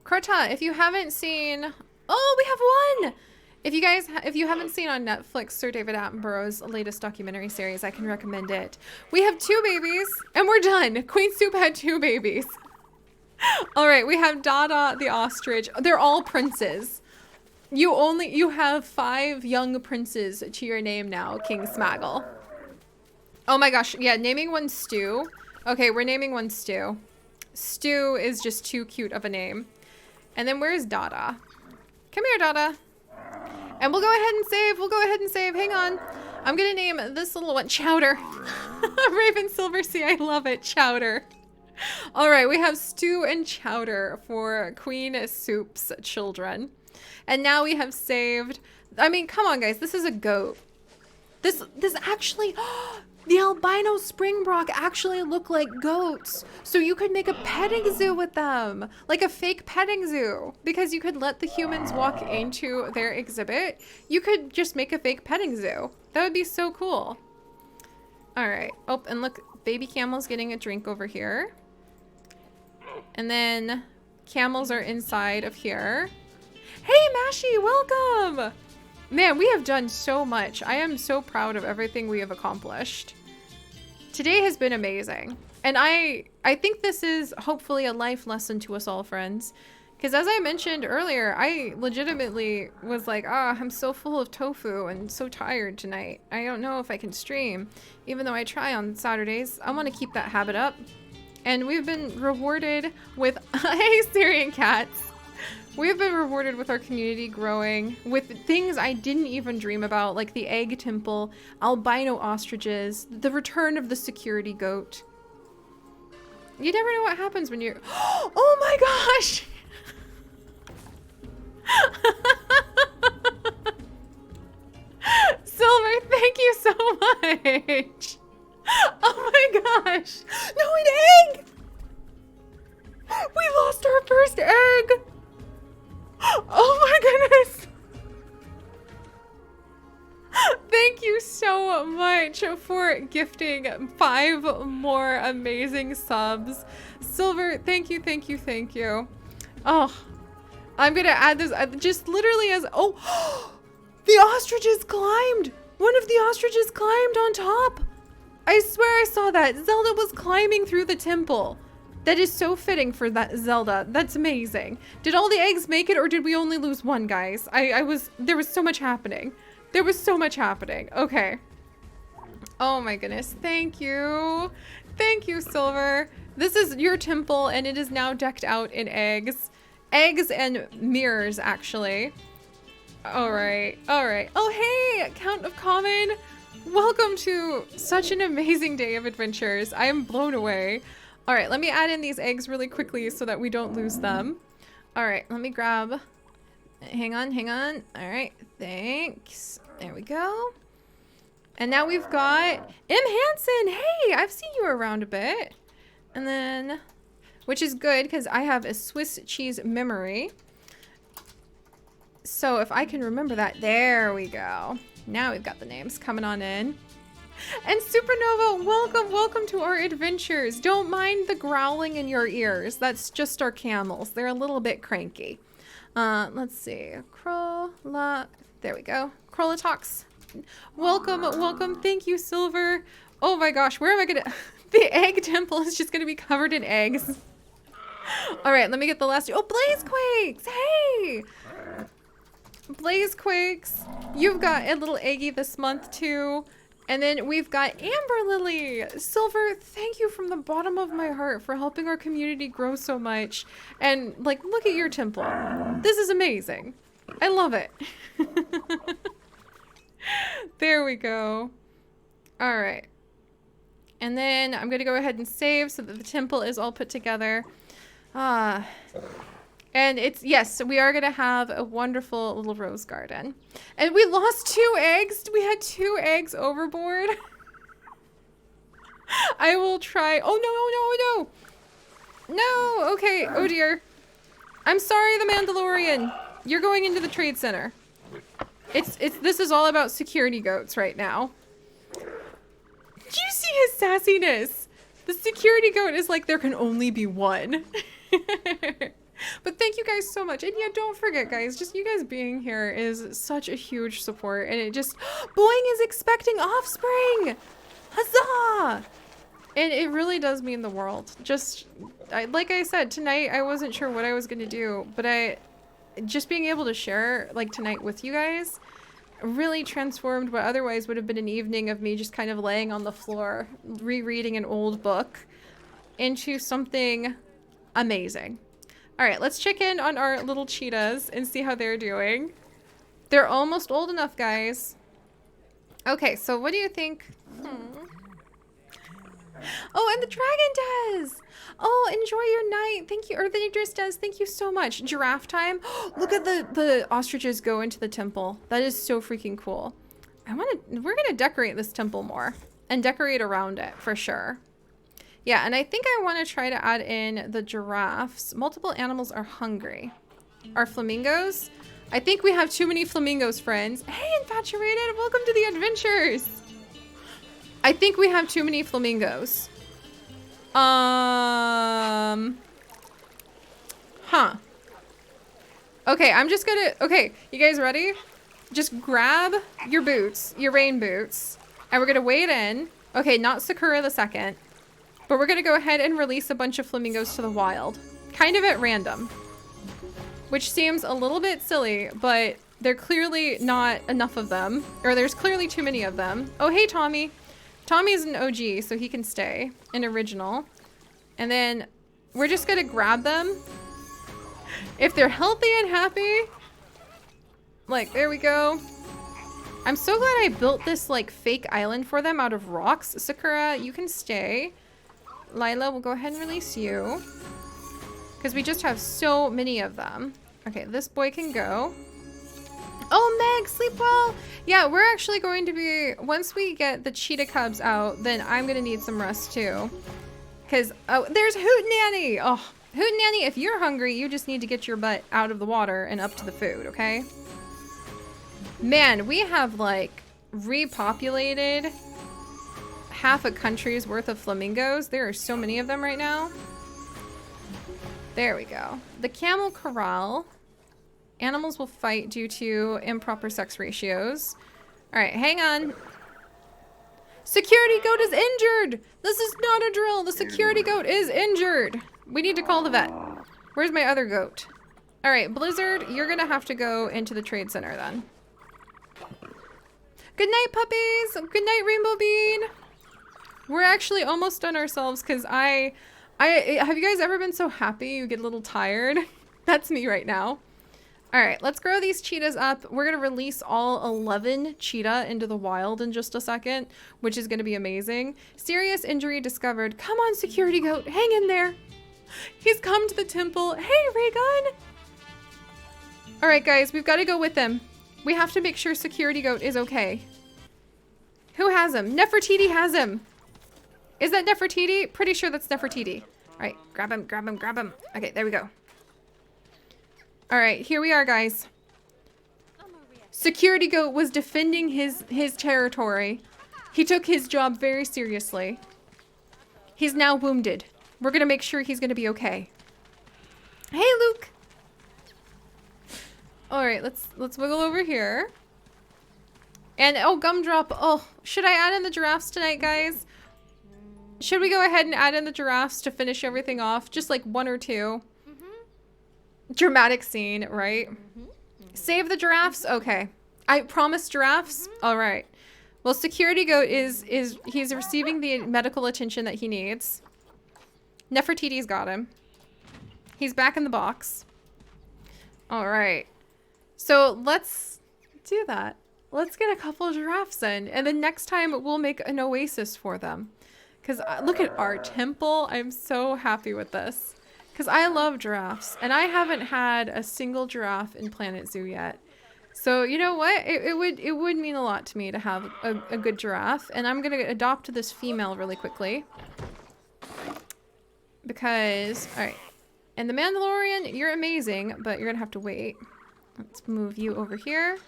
Crota, if you haven't seen... Oh, we have 1! If you haven't seen on Netflix Sir David Attenborough's latest documentary series, I can recommend it. We have 2 babies, and we're done. Queen Soup had 2 babies. All right, we have Dada the ostrich. They're all princes. You have 5 young princes to your name now, King Smaggle. Oh my gosh, yeah, naming one Stew. Okay, we're naming one Stew. Stew is just too cute of a name. And then where's Dada? Come here, Dada. And we'll go ahead and save. We'll go ahead and save. Hang on. I'm gonna name this little one Chowder. Raven Silver Sea, I love it. Chowder. All right, we have Stew and Chowder for Queen Soup's children. And now we have saved, I mean, come on guys, this is a goat. This actually, the albino springbok actually look like goats. So you could make a petting zoo with them, like a fake petting zoo, because you could let the humans walk into their exhibit. You could just make a fake petting zoo. That would be so cool. All right. Oh, and look, baby camel's getting a drink over here. And then camels are inside of here. Hey, Mashi, welcome. Man, we have done so much. I am so proud of everything we have accomplished. Today has been amazing. And I think this is hopefully a life lesson to us all, friends. Because as I mentioned earlier, I legitimately was like, I'm so full of tofu and so tired tonight. I don't know if I can stream, even though I try on Saturdays. I want to keep that habit up. And we've been rewarded with, hey, Syrian cats. We've been rewarded with our community growing with things I didn't even dream about, like the egg temple, albino ostriches, the return of the security goat. You never know what happens when you're, oh my gosh. Silver, thank you so much. Oh my gosh. No, an egg. We lost our first egg. Oh my goodness. Thank you so much for gifting 5 more amazing subs. Silver, thank you, thank you, thank you. Oh, I'm gonna add this just literally as, oh, the ostriches climbed. One of the ostriches climbed on top. I swear I saw that. Zelda was climbing through the temple. That is so fitting for that Zelda. That's amazing. Did all the eggs make it, or did we only lose one, guys? There was so much happening. There was so much happening. Okay. Oh my goodness. Thank you. Thank you, Silver. This is your temple, and it is now decked out in eggs. Eggs and mirrors, actually. All right. All right. Oh, hey, Count of Common. Welcome to such an amazing day of adventures. I am blown away. All right, let me add in these eggs really quickly so that we don't lose them. All right, let me grab, hang on, hang on. All right, thanks. There we go. And now we've got M. Hansen. Hey, I've seen you around a bit. And then, which is good because I have a Swiss cheese memory. So if I can remember that, there we go. Now we've got the names coming on in. And Supernova, welcome, welcome to our adventures. Don't mind the growling in your ears. That's just our camels. They're a little bit cranky. Let's see. Krola, there we go. Krolatox. Welcome, welcome. Thank you, Silver. Oh my gosh, where am I gonna... The egg temple is just gonna be covered in eggs. All right, let me get the last... Oh, Blazequakes, hey! Blazequakes, you've got a little eggie this month too. And then we've got Amber Lily. Silver, thank you from the bottom of my heart for helping our community grow so much. And like, look at your temple. This is amazing. I love it. There we go. All right. And then I'm going to go ahead and save so that the temple is all put together. And it's, yes, we are going to have a wonderful little rose garden. And we lost 2 eggs. We had 2 eggs overboard. I will try. Oh, no, no, no, no. No, okay. Oh, dear. I'm sorry, the Mandalorian. You're going into the trade center. This is all about security goats right now. Do you see his sassiness? The security goat is like, there can only be one. But thank you guys so much. And yeah, don't forget, guys, just you guys being here is such a huge support. And it just, Boing is expecting offspring! Huzzah! And it really does mean the world. Just, like I said, tonight I wasn't sure what I was going to do. But just being able to share, like, tonight with you guys really transformed what otherwise would have been an evening of me just kind of laying on the floor, rereading an old book, into something amazing. All right, let's check in on our little cheetahs and see how they're doing. They're almost old enough, guys. Okay, so what do you think? Oh, and the dragon does. Oh, enjoy your night. Thank you. Or the Ignis does. Thank you so much. Giraffe time. Look at the ostriches go into the temple. That is so freaking cool. We're gonna decorate this temple more and decorate around it for sure. Yeah, and I think I want to try to add in the giraffes. Multiple animals are hungry. Our flamingos? I think we have too many flamingos, friends. Hey, infatuated, welcome to the adventures. I think we have too many flamingos. Huh. Okay, I'm just gonna, okay, you guys ready? Just grab your boots, your rain boots, and we're gonna wade in. Okay, not Sakura the second, but we're gonna go ahead and release a bunch of flamingos to the wild. Kind of at random. Which seems a little bit silly, but they're clearly not enough of them. Or there's clearly too many of them. Oh, hey, Tommy. Tommy's an OG, so he can stay. An original. And then we're just gonna grab them. If they're healthy and happy, like, there we go. I'm so glad I built this, like, fake island for them out of rocks. Sakura, you can stay. Lila, we'll go ahead and release you. Because we just have so many of them. Okay, this boy can go. Oh, Meg, sleep well. Yeah, we're actually going to be, once we get the cheetah cubs out, then I'm going to need some rest too. Because, oh, there's Hoot Nanny. Oh, Hoot Nanny, if you're hungry, you just need to get your butt out of the water and up to the food, okay? Man, we have, like, repopulated half a country's worth of flamingos. There are so many of them right now. There we go. The camel corral. Animals will fight due to improper sex ratios. All right, hang on. Security goat is injured. This is not a drill. The security goat is injured. We need to call the vet. Where's my other goat? All right, Blizzard, you're gonna have to go into the trade center then. Good night, puppies. Good night, Rainbow Bean. We're actually almost done ourselves because have you guys ever been so happy you get a little tired? That's me right now. All right, let's grow these cheetahs up. We're gonna release all 11 cheetah into the wild in just a second, which is gonna be amazing. Serious injury discovered. Come on, security goat, hang in there. He's come to the temple. Hey, Raygun. All right, guys, we've got to go with them. We have to make sure security goat is okay. Who has him? Nefertiti has him. Is that Nefertiti? Pretty sure that's Nefertiti. All right, grab him, grab him, grab him. Okay, there we go. All right, here we are, guys. Security goat was defending his territory. He took his job very seriously. He's now wounded. We're gonna make sure he's gonna be okay. Hey, Luke. All right, let's wiggle over here. And oh, Gumdrop. Oh, should I add in the giraffes tonight, guys? Should we go ahead and add in the giraffes to finish everything off? Just like one or two. Dramatic scene, right? Save the giraffes? Okay. I promised giraffes? All right. Well, security goat he's receiving the medical attention that he needs. Nefertiti's got him. He's back in the box. All right. So let's do that. Let's get a couple of giraffes in, and then next time we'll make an oasis for them. Because look at our temple. I'm so happy with this. Because I love giraffes, and I haven't had a single giraffe in Planet Zoo yet. So you know what? It would mean a lot to me to have a good giraffe, and I'm gonna adopt this female really quickly. Because, all right. And the Mandalorian, you're amazing, but you're gonna have to wait. Let's move you over here.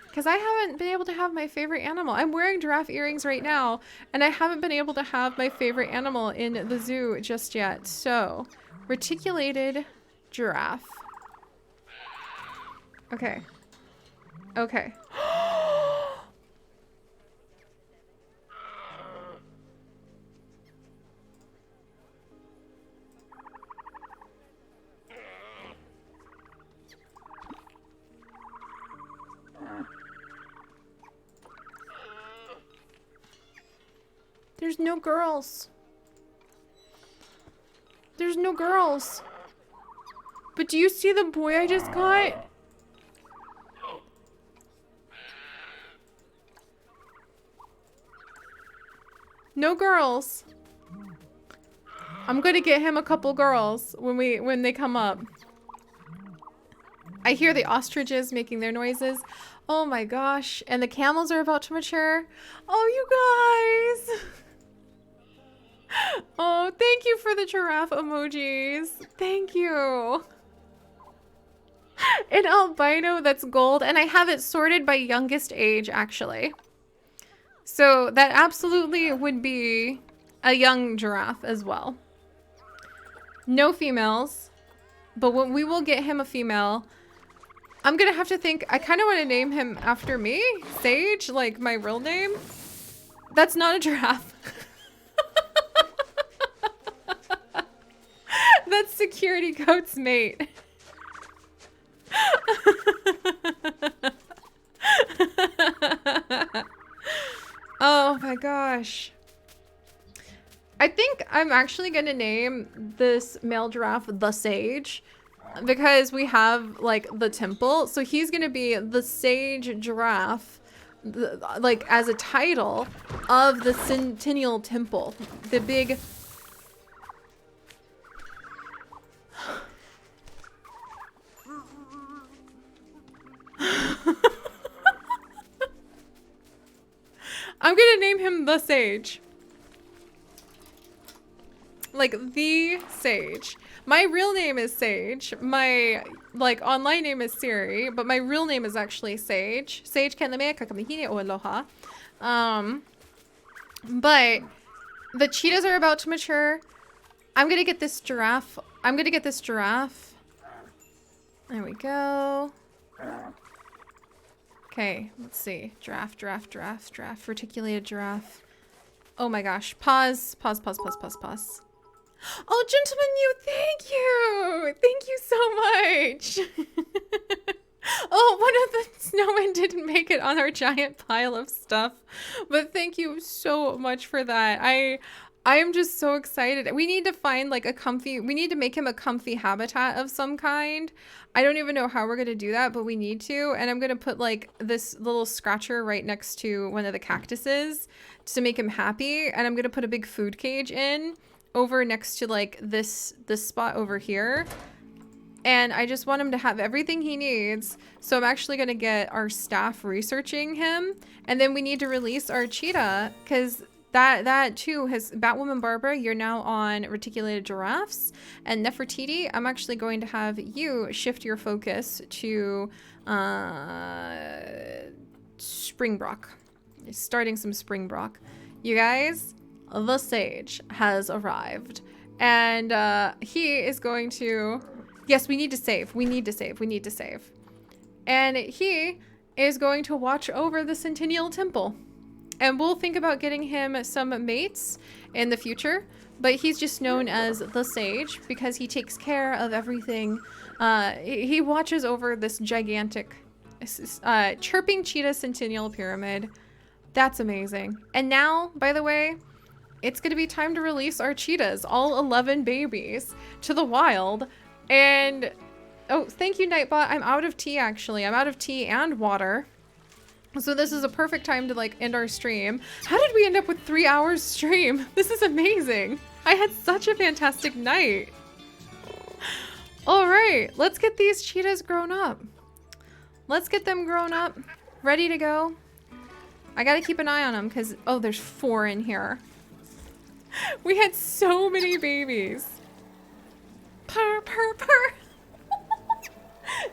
Because I haven't been able to have my favorite animal. I'm wearing giraffe earrings right now, and I haven't been able to have my favorite animal in the zoo just yet. So, reticulated giraffe. Okay. Okay. There's no girls. There's no girls. But do you see the boy I just got? No girls. I'm gonna get him a couple girls when they come up. I hear the ostriches making their noises. Oh my gosh. And the camels are about to mature. Oh, you guys. Oh, thank you for the giraffe emojis. Thank you. An albino that's gold. And I have it sorted by youngest age, actually. So that absolutely would be a young giraffe as well. No females. But we will get him a female. I'm gonna have to think. I kind of want to name him after me. Sage, like my real name. That's not a giraffe. That's security goat's mate. Oh my gosh. I think I'm actually going to name this male giraffe the Sage because we have like the temple. So he's going to be the Sage Giraffe, like as a title of the Centennial Temple. The big... I'm gonna name him the Sage. Like the Sage. My real name is Sage. My like online name is Seri, but my real name is actually Sage. Sage Kename Kakamihine o Aloha. But the cheetahs are about to mature. I'm gonna get this giraffe. There we go. Okay, let's see. Giraffe. Reticulated giraffe. Oh my gosh. Pause. Oh, gentlemen, thank you. Thank you so much. Oh, one of the snowmen didn't make it on our giant pile of stuff. But thank you so much for that. I am just so excited. We need to find like we need to make him a comfy habitat of some kind. I don't even know how we're going to do that, but we need to. And I'm going to put like this little scratcher right next to one of the cactuses to make him happy. And I'm going to put a big food cage in over next to like this spot over here. And I just want him to have everything he needs. So I'm actually going to get our staff researching him. And then we need to release our cheetah because that too has Batwoman Barbara. You're now on reticulated giraffes. And Nefertiti, I'm actually going to have you shift your focus to springbok. Starting some springbok. You guys, the Sage has arrived. And he is going to... Yes, we need to save. We need to save. And he is going to watch over the Centennial Temple. And we'll think about getting him some mates in the future. But he's just known as the Sage because he takes care of everything. He watches over this gigantic chirping cheetah Centennial Pyramid. That's amazing. And now, by the way, it's going to be time to release our cheetahs, all 11 babies, to the wild. And, oh, thank you, Nightbot. I'm out of tea, actually. I'm out of tea and water. So this is a perfect time to, like, end our stream. How did we end up with 3 hours stream? This is amazing. I had such a fantastic night. All right, let's get these cheetahs grown up. Let's get them grown up, ready to go. I gotta keep an eye on them because, oh, there's 4 in here. We had so many babies. Purr.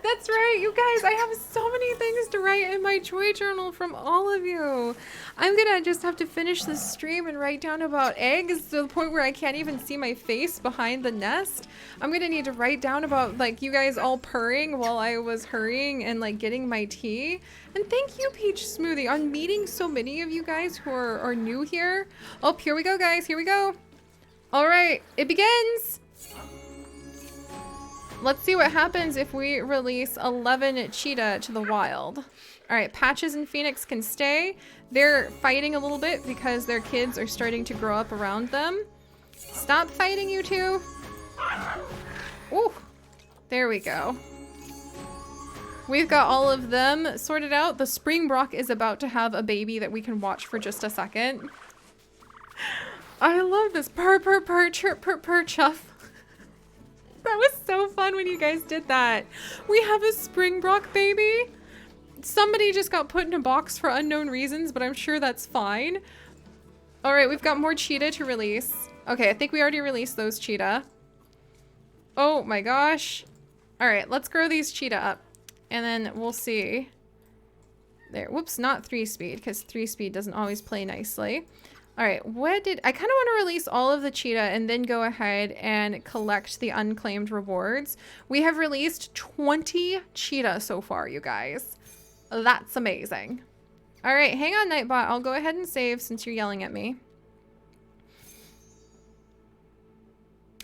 That's right, you guys. I have so many things to write in my joy journal from all of you. I'm gonna just have to finish this stream and write down about eggs to the point where I can't even see my face behind the nest. I'm gonna need to write down about like you guys all purring while I was hurrying and like getting my tea. And thank you, Peach Smoothie, on meeting so many of you guys who are new here. Oh, here we go, guys. Here we go. All right, it begins. Let's see what happens if we release 11 cheetah to the wild. All right, Patches and Phoenix can stay. They're fighting a little bit because their kids are starting to grow up around them. Stop fighting, you two. Ooh, there we go. We've got all of them sorted out. The springbok is about to have a baby that we can watch for just a second. I love this. Purr, purr, purr, chirp, purr, purr, chuff. That was so fun when you guys did that. We have a springbok baby. Somebody just got put in a box for unknown reasons, but I'm sure that's fine. All right, we've got more cheetah to release. Okay, I think we already released those cheetah. Oh my gosh. All right, let's grow these cheetah up and then we'll see. There, whoops, not 3-speed because 3-speed doesn't always play nicely. All right, what did, I kind of want to release all of the cheetah and then go ahead and collect the unclaimed rewards. We have released 20 cheetah so far, you guys. That's amazing. All right, hang on, Nightbot. I'll go ahead and save since you're yelling at me.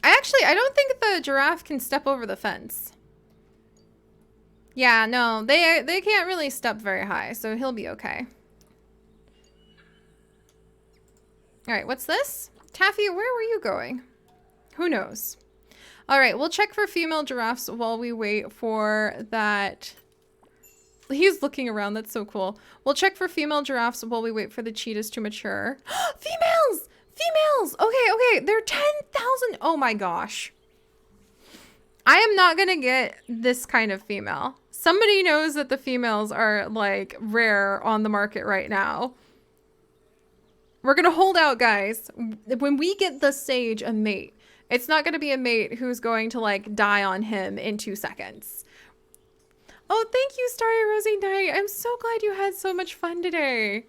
I don't think the giraffe can step over the fence. Yeah, no, they can't really step very high, so he'll be okay. All right, what's this? Taffy, where were you going? Who knows? All right, we'll check for female giraffes while we wait for that. He's looking around. That's so cool. We'll check for female giraffes while we wait for the cheetahs to mature. Females! Females! Okay, they're 10,000. Oh my gosh. I am not gonna get this kind of female. Somebody knows that the females are like rare on the market right now. We're gonna hold out, guys. When we get the sage a mate, it's not gonna be a mate who's going to like die on him in 2 seconds. Oh, thank you, Starry Rosie Knight. I'm so glad you had so much fun today.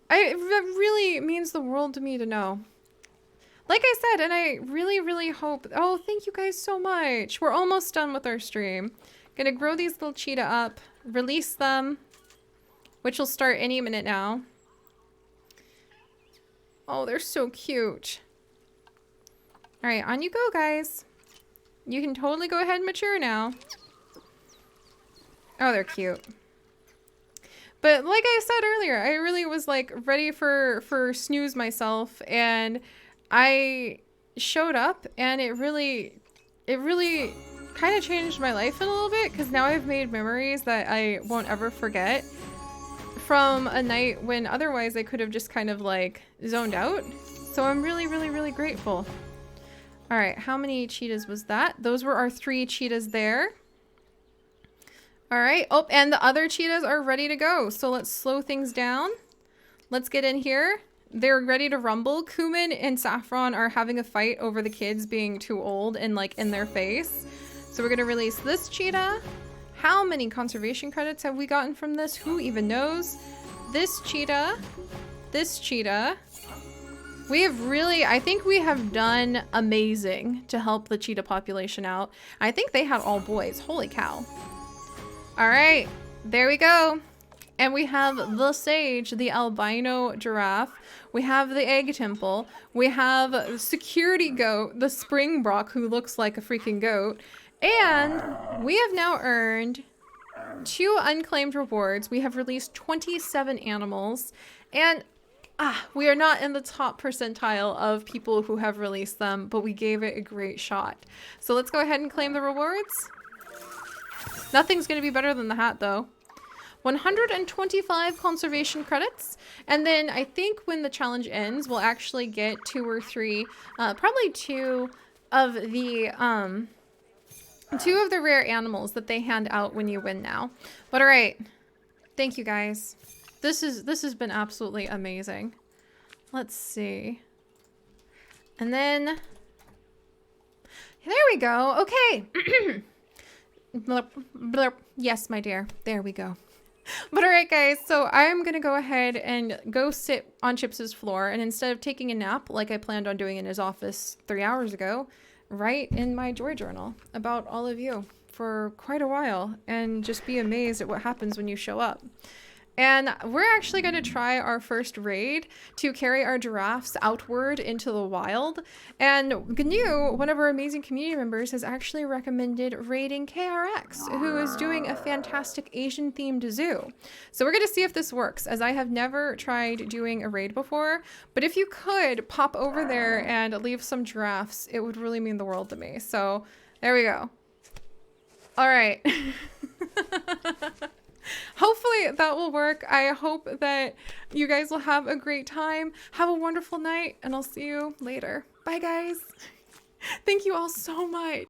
That really means the world to me to know. Like I said, and I really, really hope... Oh, thank you guys so much. We're almost done with our stream. Gonna grow these little cheetah up, release them, which will start any minute now. Oh, they're so cute. All right, on you go, guys. You can totally go ahead and mature now. Oh, they're cute. But like I said earlier, I really was like ready for snooze myself, and I showed up, and it really kind of changed my life in a little bit, because now I've made memories that I won't ever forget from a night when otherwise I could have just kind of like zoned out. So I'm really, really, really grateful. All right, how many cheetahs was that? Those were our 3 cheetahs there. All right. Oh, and the other cheetahs are ready to go. So let's slow things down. Let's get in here. They're ready to rumble. Cumin and Saffron are having a fight over the kids being too old and like in their face. So we're going to release this cheetah. How many conservation credits have we gotten from this? Who even knows? This cheetah. This cheetah. We have really, I think we have done amazing to help the cheetah population out. I think they had all boys. Holy cow. All right, there we go. And we have the sage, the albino giraffe. We have the egg temple. We have security goat, the springbok, who looks like a freaking goat. And we have now earned 2 unclaimed rewards. We have released 27 animals. And we are not in the top percentile of people who have released them, but we gave it a great shot. So let's go ahead and claim the rewards. Nothing's going to be better than the hat, though. 125 conservation credits. And then I think when the challenge ends, we'll actually get 2 or 3, probably 2 of the, 2 of the rare animals that they hand out when you win now. But all right. Thank you, guys. This has been absolutely amazing. Let's see. And then there we go. Okay. Blurp, blurp. Yes, my dear. There we go. But all right, guys. So I'm going to go ahead and go sit on Chips's floor. And instead of taking a nap like I planned on doing in his office 3 hours ago, write in my joy journal about all of you for quite a while and just be amazed at what happens when you show up. And we're actually going to try our first raid to carry our giraffes outward into the wild. And Gnu, one of our amazing community members, has actually recommended raiding KRX, who is doing a fantastic Asian-themed zoo. So we're going to see if this works, as I have never tried doing a raid before. But if you could pop over there and leave some giraffes, it would really mean the world to me. So there we go. All right. Hopefully that will work. I hope that you guys will have a great time. Have a wonderful night, and I'll see you later. Bye, guys. Thank you all so much.